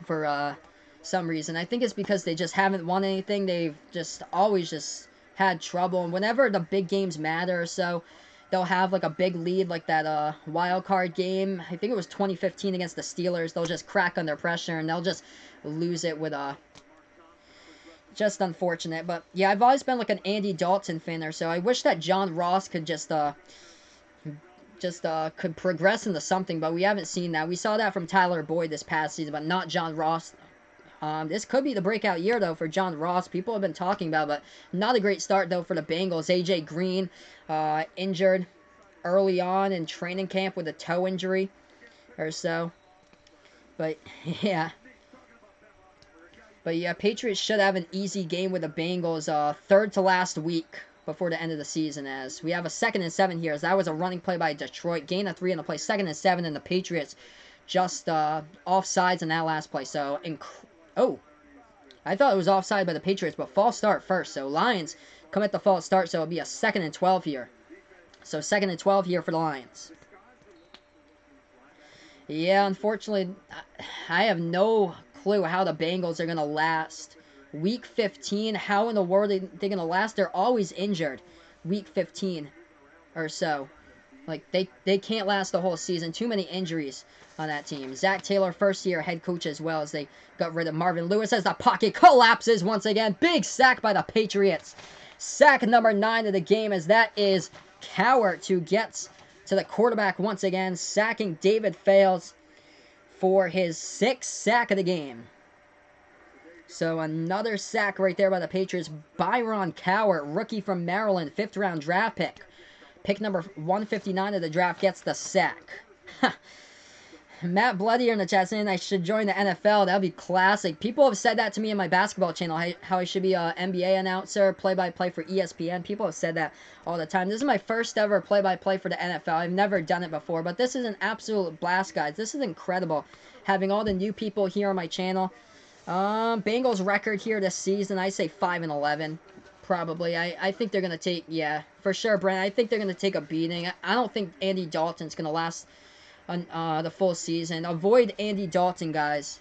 For some reason. I think it's because they just haven't won anything. They've just always just had trouble. And whenever the big games matter, so they'll have like a big lead, like that wild card game. I think it was 2015 against the Steelers. They'll just crack under pressure, and they'll just lose it with just unfortunate. But yeah, I've always been like an Andy Dalton fan there, so I wish that John Ross could just could progress into something, but we haven't seen that. We saw that from Tyler Boyd this past season, but not John Ross. This could be the breakout year, though, for John Ross. People have been talking about, but not a great start, though, for the Bengals. A.J. Green, injured early on in training camp with a toe injury or so. But, yeah. Patriots should have an easy game with the Bengals, third to last week before the end of the season, as we have a 2nd and 7 here, as that was a running play by Detroit. Gain of 3 on the play, 2nd and 7, and the Patriots just offsides in that last play. So, oh, I thought it was offside by the Patriots, but false start first. So, Lions come at the false start, so it'll be a 2nd and 12 here. So, 2nd and 12 here for the Lions. Yeah, unfortunately, I have no clue how the Bengals are going to last. Week 15, how in the world are they going to last? They're always injured. Week 15 or so. Like, they can't last the whole season. Too many injuries on that team. Zach Taylor, first-year head coach as well, as they got rid of Marvin Lewis as the pocket collapses once again. Big sack by the Patriots. Sack number 9 of the game, as that is Cowart, who gets to the quarterback once again, sacking David Fales for his 6th sack of the game. So another sack right there by the Patriots. Byron Cowart, rookie from Maryland, 5th-round draft pick. Pick number 159 of the draft gets the sack. Matt Bloody in the chat saying I should join the NFL. That would be classic. People have said that to me in my basketball channel, how I should be an NBA announcer, play-by-play for ESPN. People have said that all the time. This is my first ever play-by-play for the NFL. I've never done it before, but this is an absolute blast, guys. This is incredible, having all the new people here on my channel. Bengals record here this season, I say 5-11, probably. I think they're going to take, yeah, for sure, Brent. I think they're going to take a beating. I don't think Andy Dalton's going to last the full season. Avoid Andy Dalton, guys.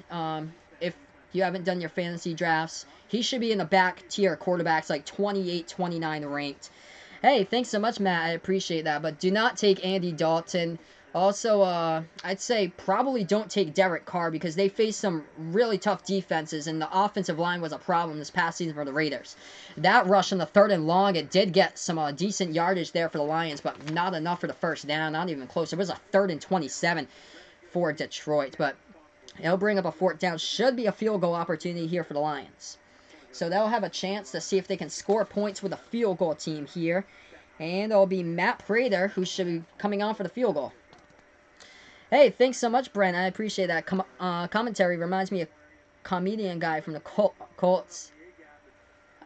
If you haven't done your fantasy drafts, he should be in the back tier quarterbacks, like 28, 29 ranked. Hey, thanks so much, Matt. I appreciate that. But do not take Andy Dalton. Also, I'd say probably don't take Derek Carr, because they faced some really tough defenses, and the offensive line was a problem this past season for the Raiders. That rush on the 3rd and long, it did get some decent yardage there for the Lions, but not enough for the first down, not even close. It was a 3rd and 27 for Detroit, but it'll bring up a 4th down. Should be a field goal opportunity here for the Lions. So they'll have a chance to see if they can score points with a field goal team here, and it'll be Matt Prater who should be coming on for the field goal. Hey, thanks so much, Brent. I appreciate that. Commentary reminds me of comedian guy from the Colts.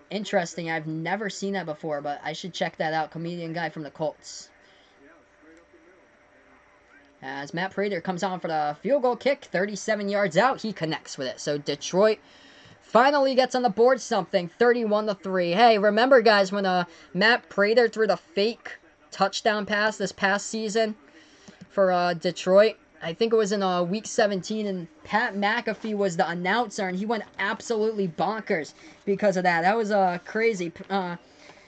Interesting. I've never seen that before, but I should check that out. Comedian guy from the Colts. As Matt Prater comes on for the field goal kick, 37 yards out, he connects with it. So Detroit finally gets on the board something, 31-3. Hey, remember, guys, when Matt Prater threw the fake touchdown pass this past season for Detroit? I think it was in week 17, and Pat McAfee was the announcer, and he went absolutely bonkers because of that. That was crazy.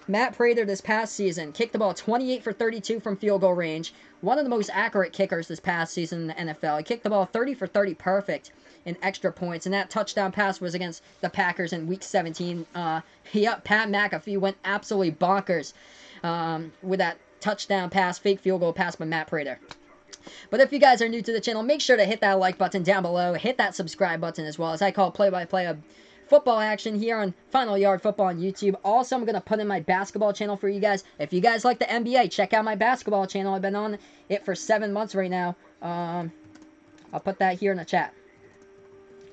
Matt Prater this past season kicked the ball 28 for 32 from field goal range. One of the most accurate kickers this past season in the NFL. He kicked the ball 30 for 30 perfect in extra points, and that touchdown pass was against the Packers in week 17. Pat McAfee went absolutely bonkers with that touchdown pass, fake field goal pass by Matt Prater. But if you guys are new to the channel, make sure to hit that like button down below. Hit that subscribe button as well, as I call play-by-play football action here on Final Yard Football on YouTube. Also, I'm going to put in my basketball channel for you guys. If you guys like the NBA, check out my basketball channel. I've been on it for 7 months right now. I'll put that here in the chat.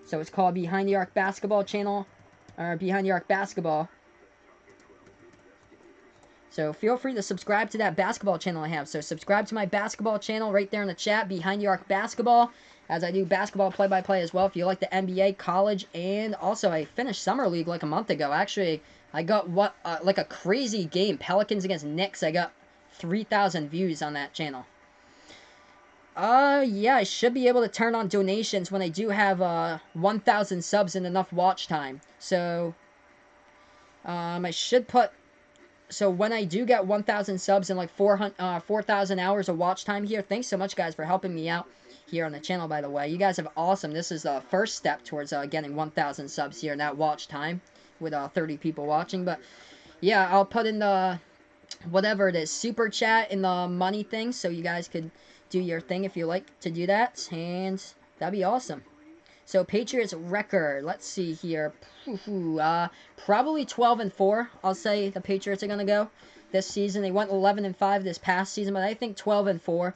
So it's called Behind the Arc Basketball Channel, or Behind the Arc Basketball. So feel free to subscribe to that basketball channel I have. So subscribe to my basketball channel right there in the chat, Behind the Arc Basketball, as I do basketball play-by-play as well. If you like the NBA, college, and also I finished Summer League like a month ago. Actually, I got like a crazy game, Pelicans against Knicks. I got 3,000 views on that channel. Yeah, I should be able to turn on donations when I do have 1,000 subs and enough watch time. So, I should put. So when I do get 1,000 subs and like 4,000 hours of watch time here, thanks so much, guys, for helping me out here on the channel, by the way. You guys have awesome. This is the first step towards getting 1,000 subs here and that watch time with 30 people watching. But, yeah, I'll put in the, whatever it is, super chat in the money thing so you guys could do your thing if you like to do that. And that'd be awesome. So, Patriots record, let's see here, probably 12-4, I'll say the Patriots are going to go this season. They went 11-5 this past season, but I think 12-4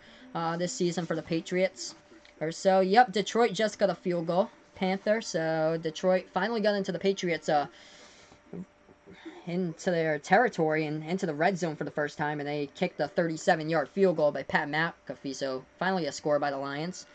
this season for the Patriots. Or so, yep, Detroit just got a field goal, Panther, so Detroit finally got into the Patriots, into their territory and into the red zone for the first time, and they kicked a 37-yard field goal by Pat McAfee, so finally a score by the Lions.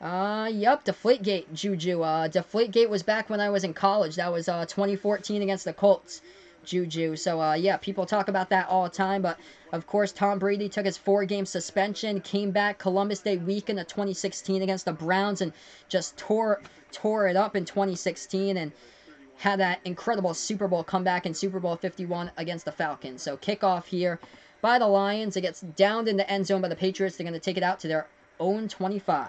Yep, Deflategate, Juju. Deflategate was back when I was in college. That was, 2014 against the Colts, Juju. So, yeah, people talk about that all the time. But, of course, Tom Brady took his 4-game suspension, came back Columbus Day weekend of 2016 against the Browns, and just tore it up in 2016, and had that incredible Super Bowl comeback in Super Bowl 51 against the Falcons. So, kickoff here by the Lions. It gets downed in the end zone by the Patriots. They're going to take it out to their own 25.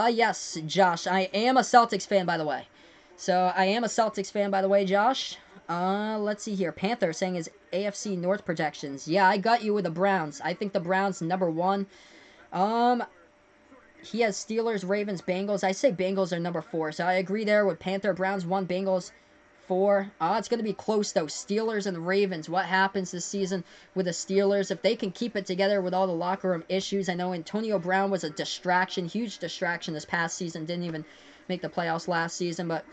Yes, Josh. I am a Celtics fan, by the way. So, I am a Celtics fan, by the way, Josh. Let's see here. Panther saying his AFC North projections. Yeah, I got you with the Browns. I think the Browns #1. He has Steelers, Ravens, Bengals. I say Bengals are #4. So, I agree there with Panther. Browns 1, Bengals 4. It's going to be close, though. Steelers and Ravens. What happens this season with the Steelers? If they can keep it together with all the locker room issues. I know Antonio Brown was a distraction, huge distraction this past season. Didn't even make the playoffs last season. But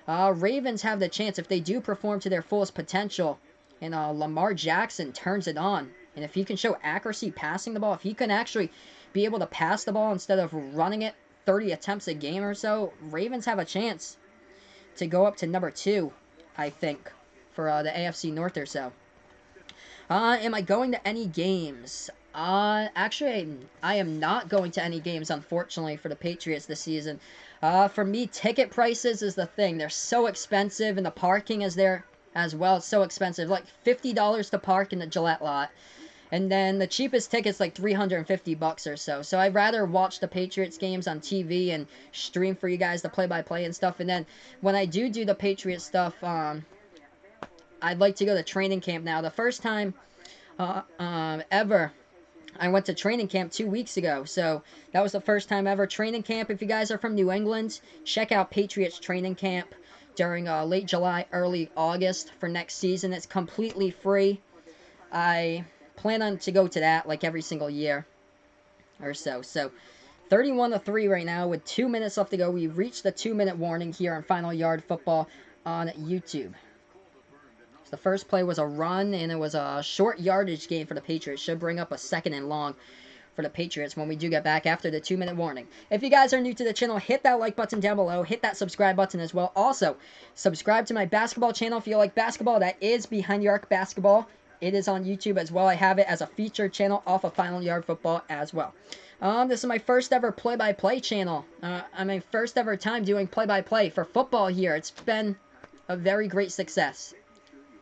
Ravens have the chance if they do perform to their fullest potential. And Lamar Jackson turns it on. And if he can show accuracy passing the ball, if he can actually be able to pass the ball instead of running it 30 attempts a game or so, Ravens have a chance to go up to #2. I think, for the AFC North or so. Am I going to any games? Actually, I am not going to any games, unfortunately, for the Patriots this season. For me, ticket prices is the thing. They're so expensive, and the parking is there as well. It's so expensive. Like, $50 to park in the Gillette lot. And then the cheapest ticket's like $350 or so. So I'd rather watch the Patriots games on TV and stream for you guys the play-by-play and stuff. And then when I do the Patriots stuff, I'd like to go to training camp now. The first time ever, I went to training camp 2 weeks ago. So that was the first time ever. Training camp, if you guys are from New England, check out Patriots training camp during late July, early August for next season. It's completely free. I plan on to go to that like every single year or so. So 31-3 right now with 2 minutes left to go. We reached the 2-minute warning here on Final Yard Football on YouTube. So the first play was a run, and it was a short yardage gain for the Patriots. Should bring up a 2nd and long for the Patriots when we do get back after the 2-minute warning. If you guys are new to the channel, hit that like button down below. Hit that subscribe button as well. Also, subscribe to my basketball channel if you like basketball. That is Behind the Arc Basketball. It is on YouTube as well. I have it as a featured channel off of Final Yard Football as well. This is my first ever play-by-play channel. My first ever time doing play-by-play for football here. It's been a very great success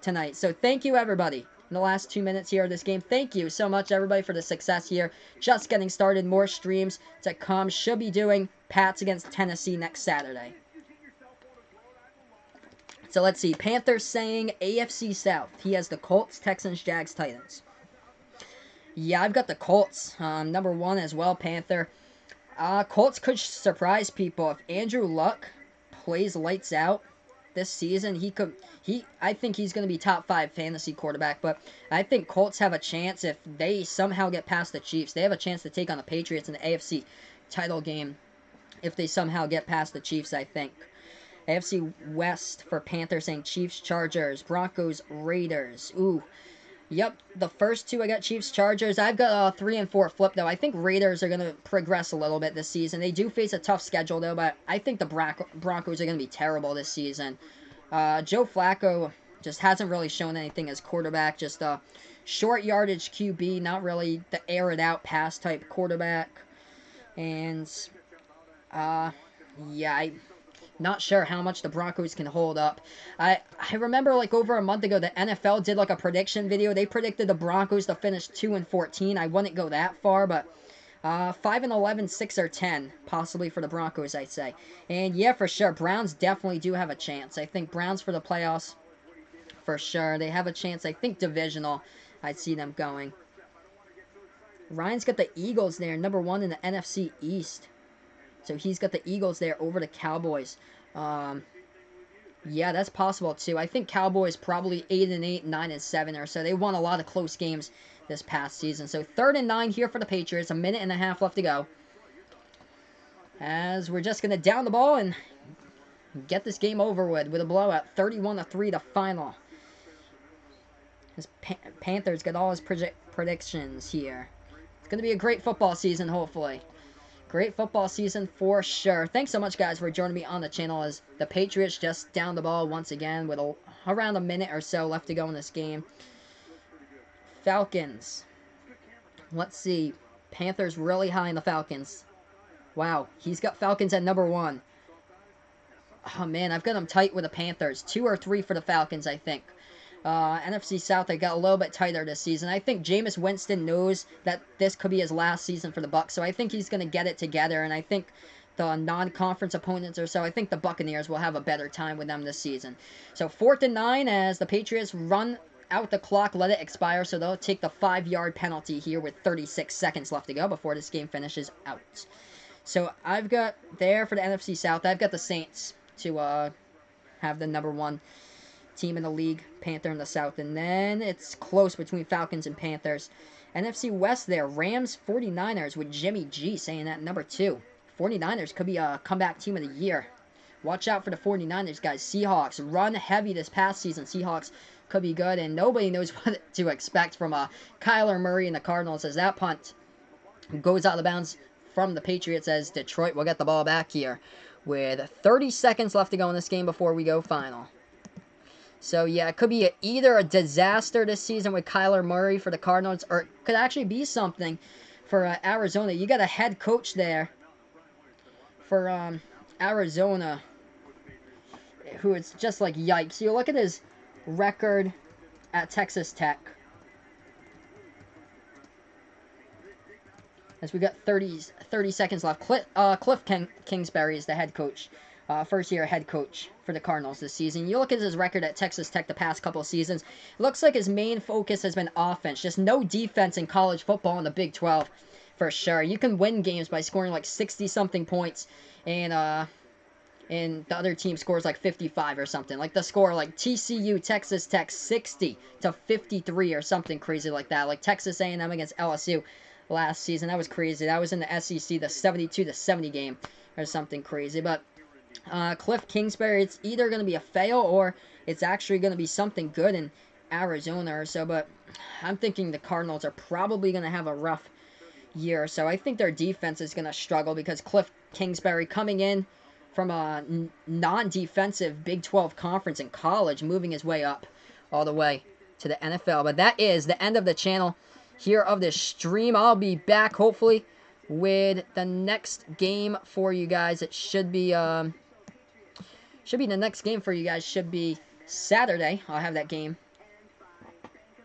tonight. So thank you, everybody. In the last 2 minutes here of this game, thank you so much, everybody, for the success here. Just getting started. More streams to come. Should be doing Pats against Tennessee next Saturday. So let's see. Panthers saying AFC South. He has the Colts, Texans, Jags, Titans. Yeah, I've got the Colts. #1 as well, Panther. Colts could surprise people. If Andrew Luck plays lights out this season, I think he's going to be top 5 fantasy quarterback, but I think Colts have a chance if they somehow get past the Chiefs. They have a chance to take on the Patriots in the AFC title game if they somehow get past the Chiefs, I think. AFC West for Panthers saying Chiefs, Chargers, Broncos, Raiders. Ooh. Yep, the first two I got Chiefs, Chargers. I've got 3 and 4 flip, though. I think Raiders are going to progress a little bit this season. They do face a tough schedule, though, but I think the Broncos are going to be terrible this season. Joe Flacco just hasn't really shown anything as quarterback. Just a short yardage QB, not really the air-it-out pass-type quarterback. And, yeah, I'm not sure how much the Broncos can hold up. I remember like over a month ago the NFL did like a prediction video. They predicted the Broncos to finish 2-14. I wouldn't go that far, but 5-11, 6-10 possibly for the Broncos, I'd say. And yeah, for sure, Browns definitely do have a chance. I think Browns for the playoffs for sure. They have a chance. I think divisional, I'd see them going. Ryan's got the Eagles there, number 1 in the NFC East. So he's got the Eagles there over the Cowboys. Yeah, that's possible too. I think Cowboys probably 8-8, 9-7 or so. They won a lot of close games this past season. So 3rd and 9 here for the Patriots. A minute and a half left to go. As we're just going to down the ball and get this game over with a blowout. 31-3 the final. This Panthers got all his predictions here. It's going to be a great football season, hopefully. Great football season for sure. Thanks so much, guys, for joining me on the channel as the Patriots just down the ball once again with around a minute or so left to go in this game. Falcons. Let's see. Panthers really high in the Falcons. Wow, he's got Falcons at number 1. Oh, man, I've got them tight with the Panthers. 2 or 3 for the Falcons, I think. NFC South, they got a little bit tighter this season. I think Jameis Winston knows that this could be his last season for the Bucs, so I think he's going to get it together, and I think the non-conference opponents or so, I think the Buccaneers will have a better time with them this season. So 4th and 9 as the Patriots run out the clock, let it expire, so they'll take the 5-yard penalty here with 36 seconds left to go before this game finishes out. So I've got there for the NFC South, I've got the Saints to have the number 1 team in the league, Panther in the South, and then it's close between Falcons and Panthers. NFC West there, Rams, 49ers with Jimmy G saying that number 2. 49ers could be a comeback team of the year. Watch out for the 49ers, guys. Seahawks run heavy this past season. Seahawks could be good, and nobody knows what to expect from Kyler Murray and the Cardinals as that punt goes out of bounds from the Patriots as Detroit will get the ball back here with 30 seconds left to go in this game before we go final. So, yeah, it could be either a disaster this season with Kyler Murray for the Cardinals, or it could actually be something for Arizona. You got a head coach there for Arizona who is just like, yikes. You look at his record at Texas Tech. As we got 30 seconds left. Cliff Kingsbury is the head coach. First-year head coach for the Cardinals this season. You look at his record at Texas Tech the past couple of seasons. It looks like his main focus has been offense. Just no defense in college football in the Big 12 for sure. You can win games by scoring like 60-something points and the other team scores like 55 or something. Like the score like TCU, Texas Tech 60-53 or something crazy like that. Like Texas A&M against LSU last season. That was crazy. That was in the SEC, the 72-70 game or something crazy. But Cliff Kingsbury, it's either going to be a fail or it's actually going to be something good in Arizona or so. But I'm thinking the Cardinals are probably going to have a rough year. So I think their defense is going to struggle because Cliff Kingsbury coming in from a non-defensive Big 12 conference in college, moving his way up all the way to the NFL. But that is the end of the channel here of this stream. I'll be back hopefully with the next game for you guys. It should be the next game for you guys should be Saturday. I'll have that game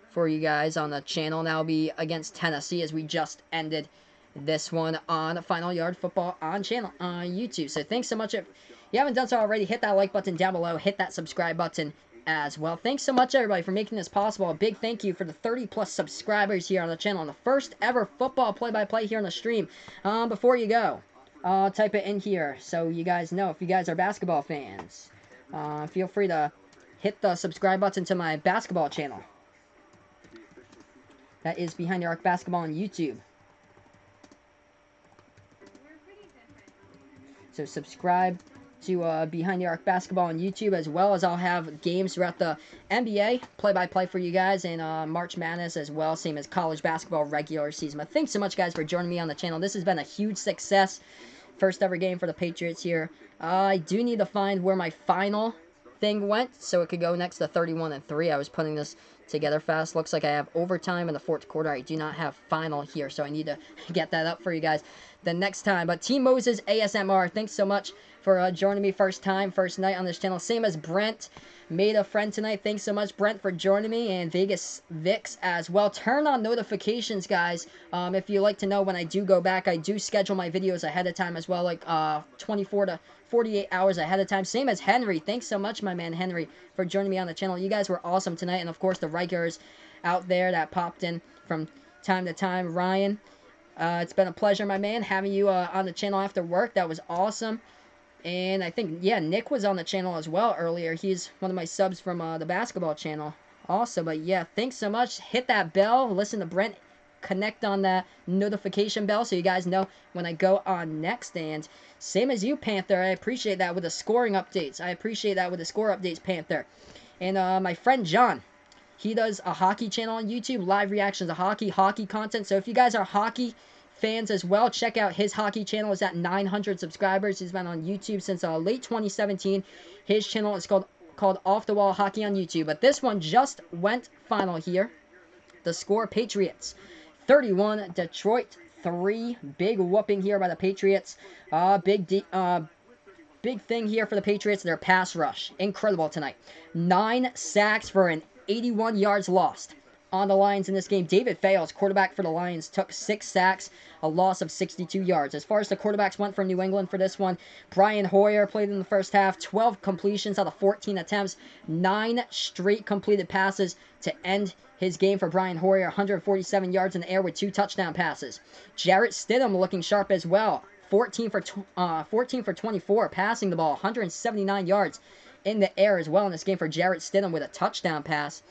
for you guys on the channel, and that'll be against Tennessee as we just ended this one on Final Yard Football on YouTube. So thanks so much. If you haven't done so already, hit that like button down below, hit that subscribe button as well. Thanks so much, everybody, for making this possible. A big thank you for the 30+ subscribers here on the channel, and the first ever football play-by-play here on the stream. Before you go, type it in here so you guys know if you guys are basketball fans. Feel free to hit the subscribe button to my basketball channel. That is Behind the Arc Basketball on YouTube. So subscribe to Behind the Arc Basketball on YouTube, as well as I'll have games throughout the NBA, play-by-play for you guys, and March Madness as well, same as college basketball regular season. But thanks so much, guys, for joining me on the channel. This has been a huge success. First ever game for the Patriots here. I do need to find where my final thing went, so it could go next to 31-3. I was putting this together fast. Looks like I have overtime in the fourth quarter. I do not have final here, so I need to get that up for you guys the next time. But Team Moses ASMR, thanks so much for joining me first night on this channel. Same as Brent, made a friend tonight. Thanks so much, Brent, for joining me, and Vegas Vix as well. Turn on notifications, guys. If you like to know when I do go back, I do schedule my videos ahead of time as well, like 24 to 48 hours ahead of time. Same as Henry. Thanks so much, my man Henry, for joining me on the channel. You guys were awesome tonight, and of course the regulars out there that popped in from time to time. Ryan, it's been a pleasure, my man, having you on the channel after work. That was awesome. And I think, yeah, Nick was on the channel as well earlier. He's one of my subs from the basketball channel also. But yeah, thanks so much. Hit that bell. Listen to Brent. Connect on that notification bell so you guys know when I go on next. And same as you, Panther. I appreciate that with the scoring updates. I appreciate that with the score updates, Panther. And my friend John, he does a hockey channel on YouTube, live reactions to hockey content. So if you guys are hockey fans as well, check out his hockey channel. It's at 900 subscribers. He's been on YouTube since late 2017. His channel is called Off the Wall Hockey on YouTube. But this one just went final here. The score: Patriots 31, Detroit 3. Big whooping here by the Patriots. Big thing here for the Patriots, their pass rush. Incredible tonight. 9 sacks for an 81 yards lost on the Lions in this game. David Fales, quarterback for the Lions, took 6 sacks, a loss of 62 yards. As far as the quarterbacks went from New England for this one, Brian Hoyer played in the first half, 12 completions out of 14 attempts, 9 straight completed passes to end his game for Brian Hoyer, 147 yards in the air with 2 touchdown passes. Jarrett Stidham looking sharp as well, 14 for 24, passing the ball, 179 yards in the air as well in this game for Jarrett Stidham with a touchdown pass.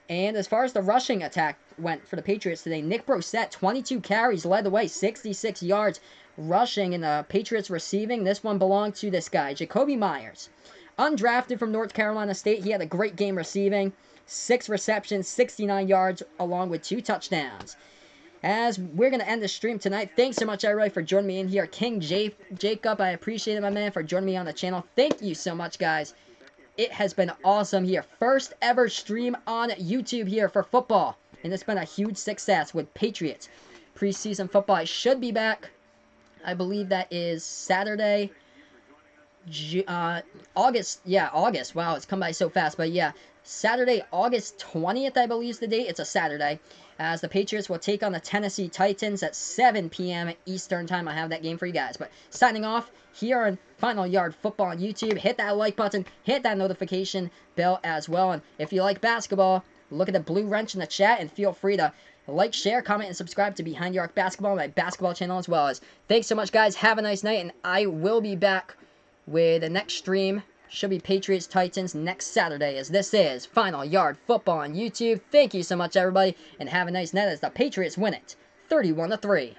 And as far as the rushing attack went for the Patriots today, Nick Brossette, 22 carries, led the way, 66 yards rushing, and the Patriots receiving. This one belonged to this guy, Jacoby Myers. Undrafted from North Carolina State, he had a great game receiving. 6 receptions, 69 yards, along with 2 touchdowns. As we're going to end the stream tonight, thanks so much, everybody, for joining me in here. King Jacob, I appreciate it, my man, for joining me on the channel. Thank you so much, guys. It has been awesome here. First ever stream on YouTube here for football. And it's been a huge success with Patriots. Preseason football. I should be back. I believe that is Saturday. August. Yeah, August. Wow, it's come by so fast. But yeah, Saturday, August 20th, I believe is the date. It's a Saturday. As the Patriots will take on the Tennessee Titans at 7 p.m. Eastern Time. I have that game for you guys. But signing off here on Final Yard Football on YouTube. Hit that like button. Hit that notification bell as well. And if you like basketball, look at the blue wrench in the chat and feel free to like, share, comment, and subscribe to Behind the Arc Basketball, my basketball channel as well. As thanks so much, guys. Have a nice night. And I will be back with the next stream. Should be Patriots Titans next Saturday, as this is Final Yard Football on YouTube. Thank you so much, everybody, and have a nice night as the Patriots win it 31-3.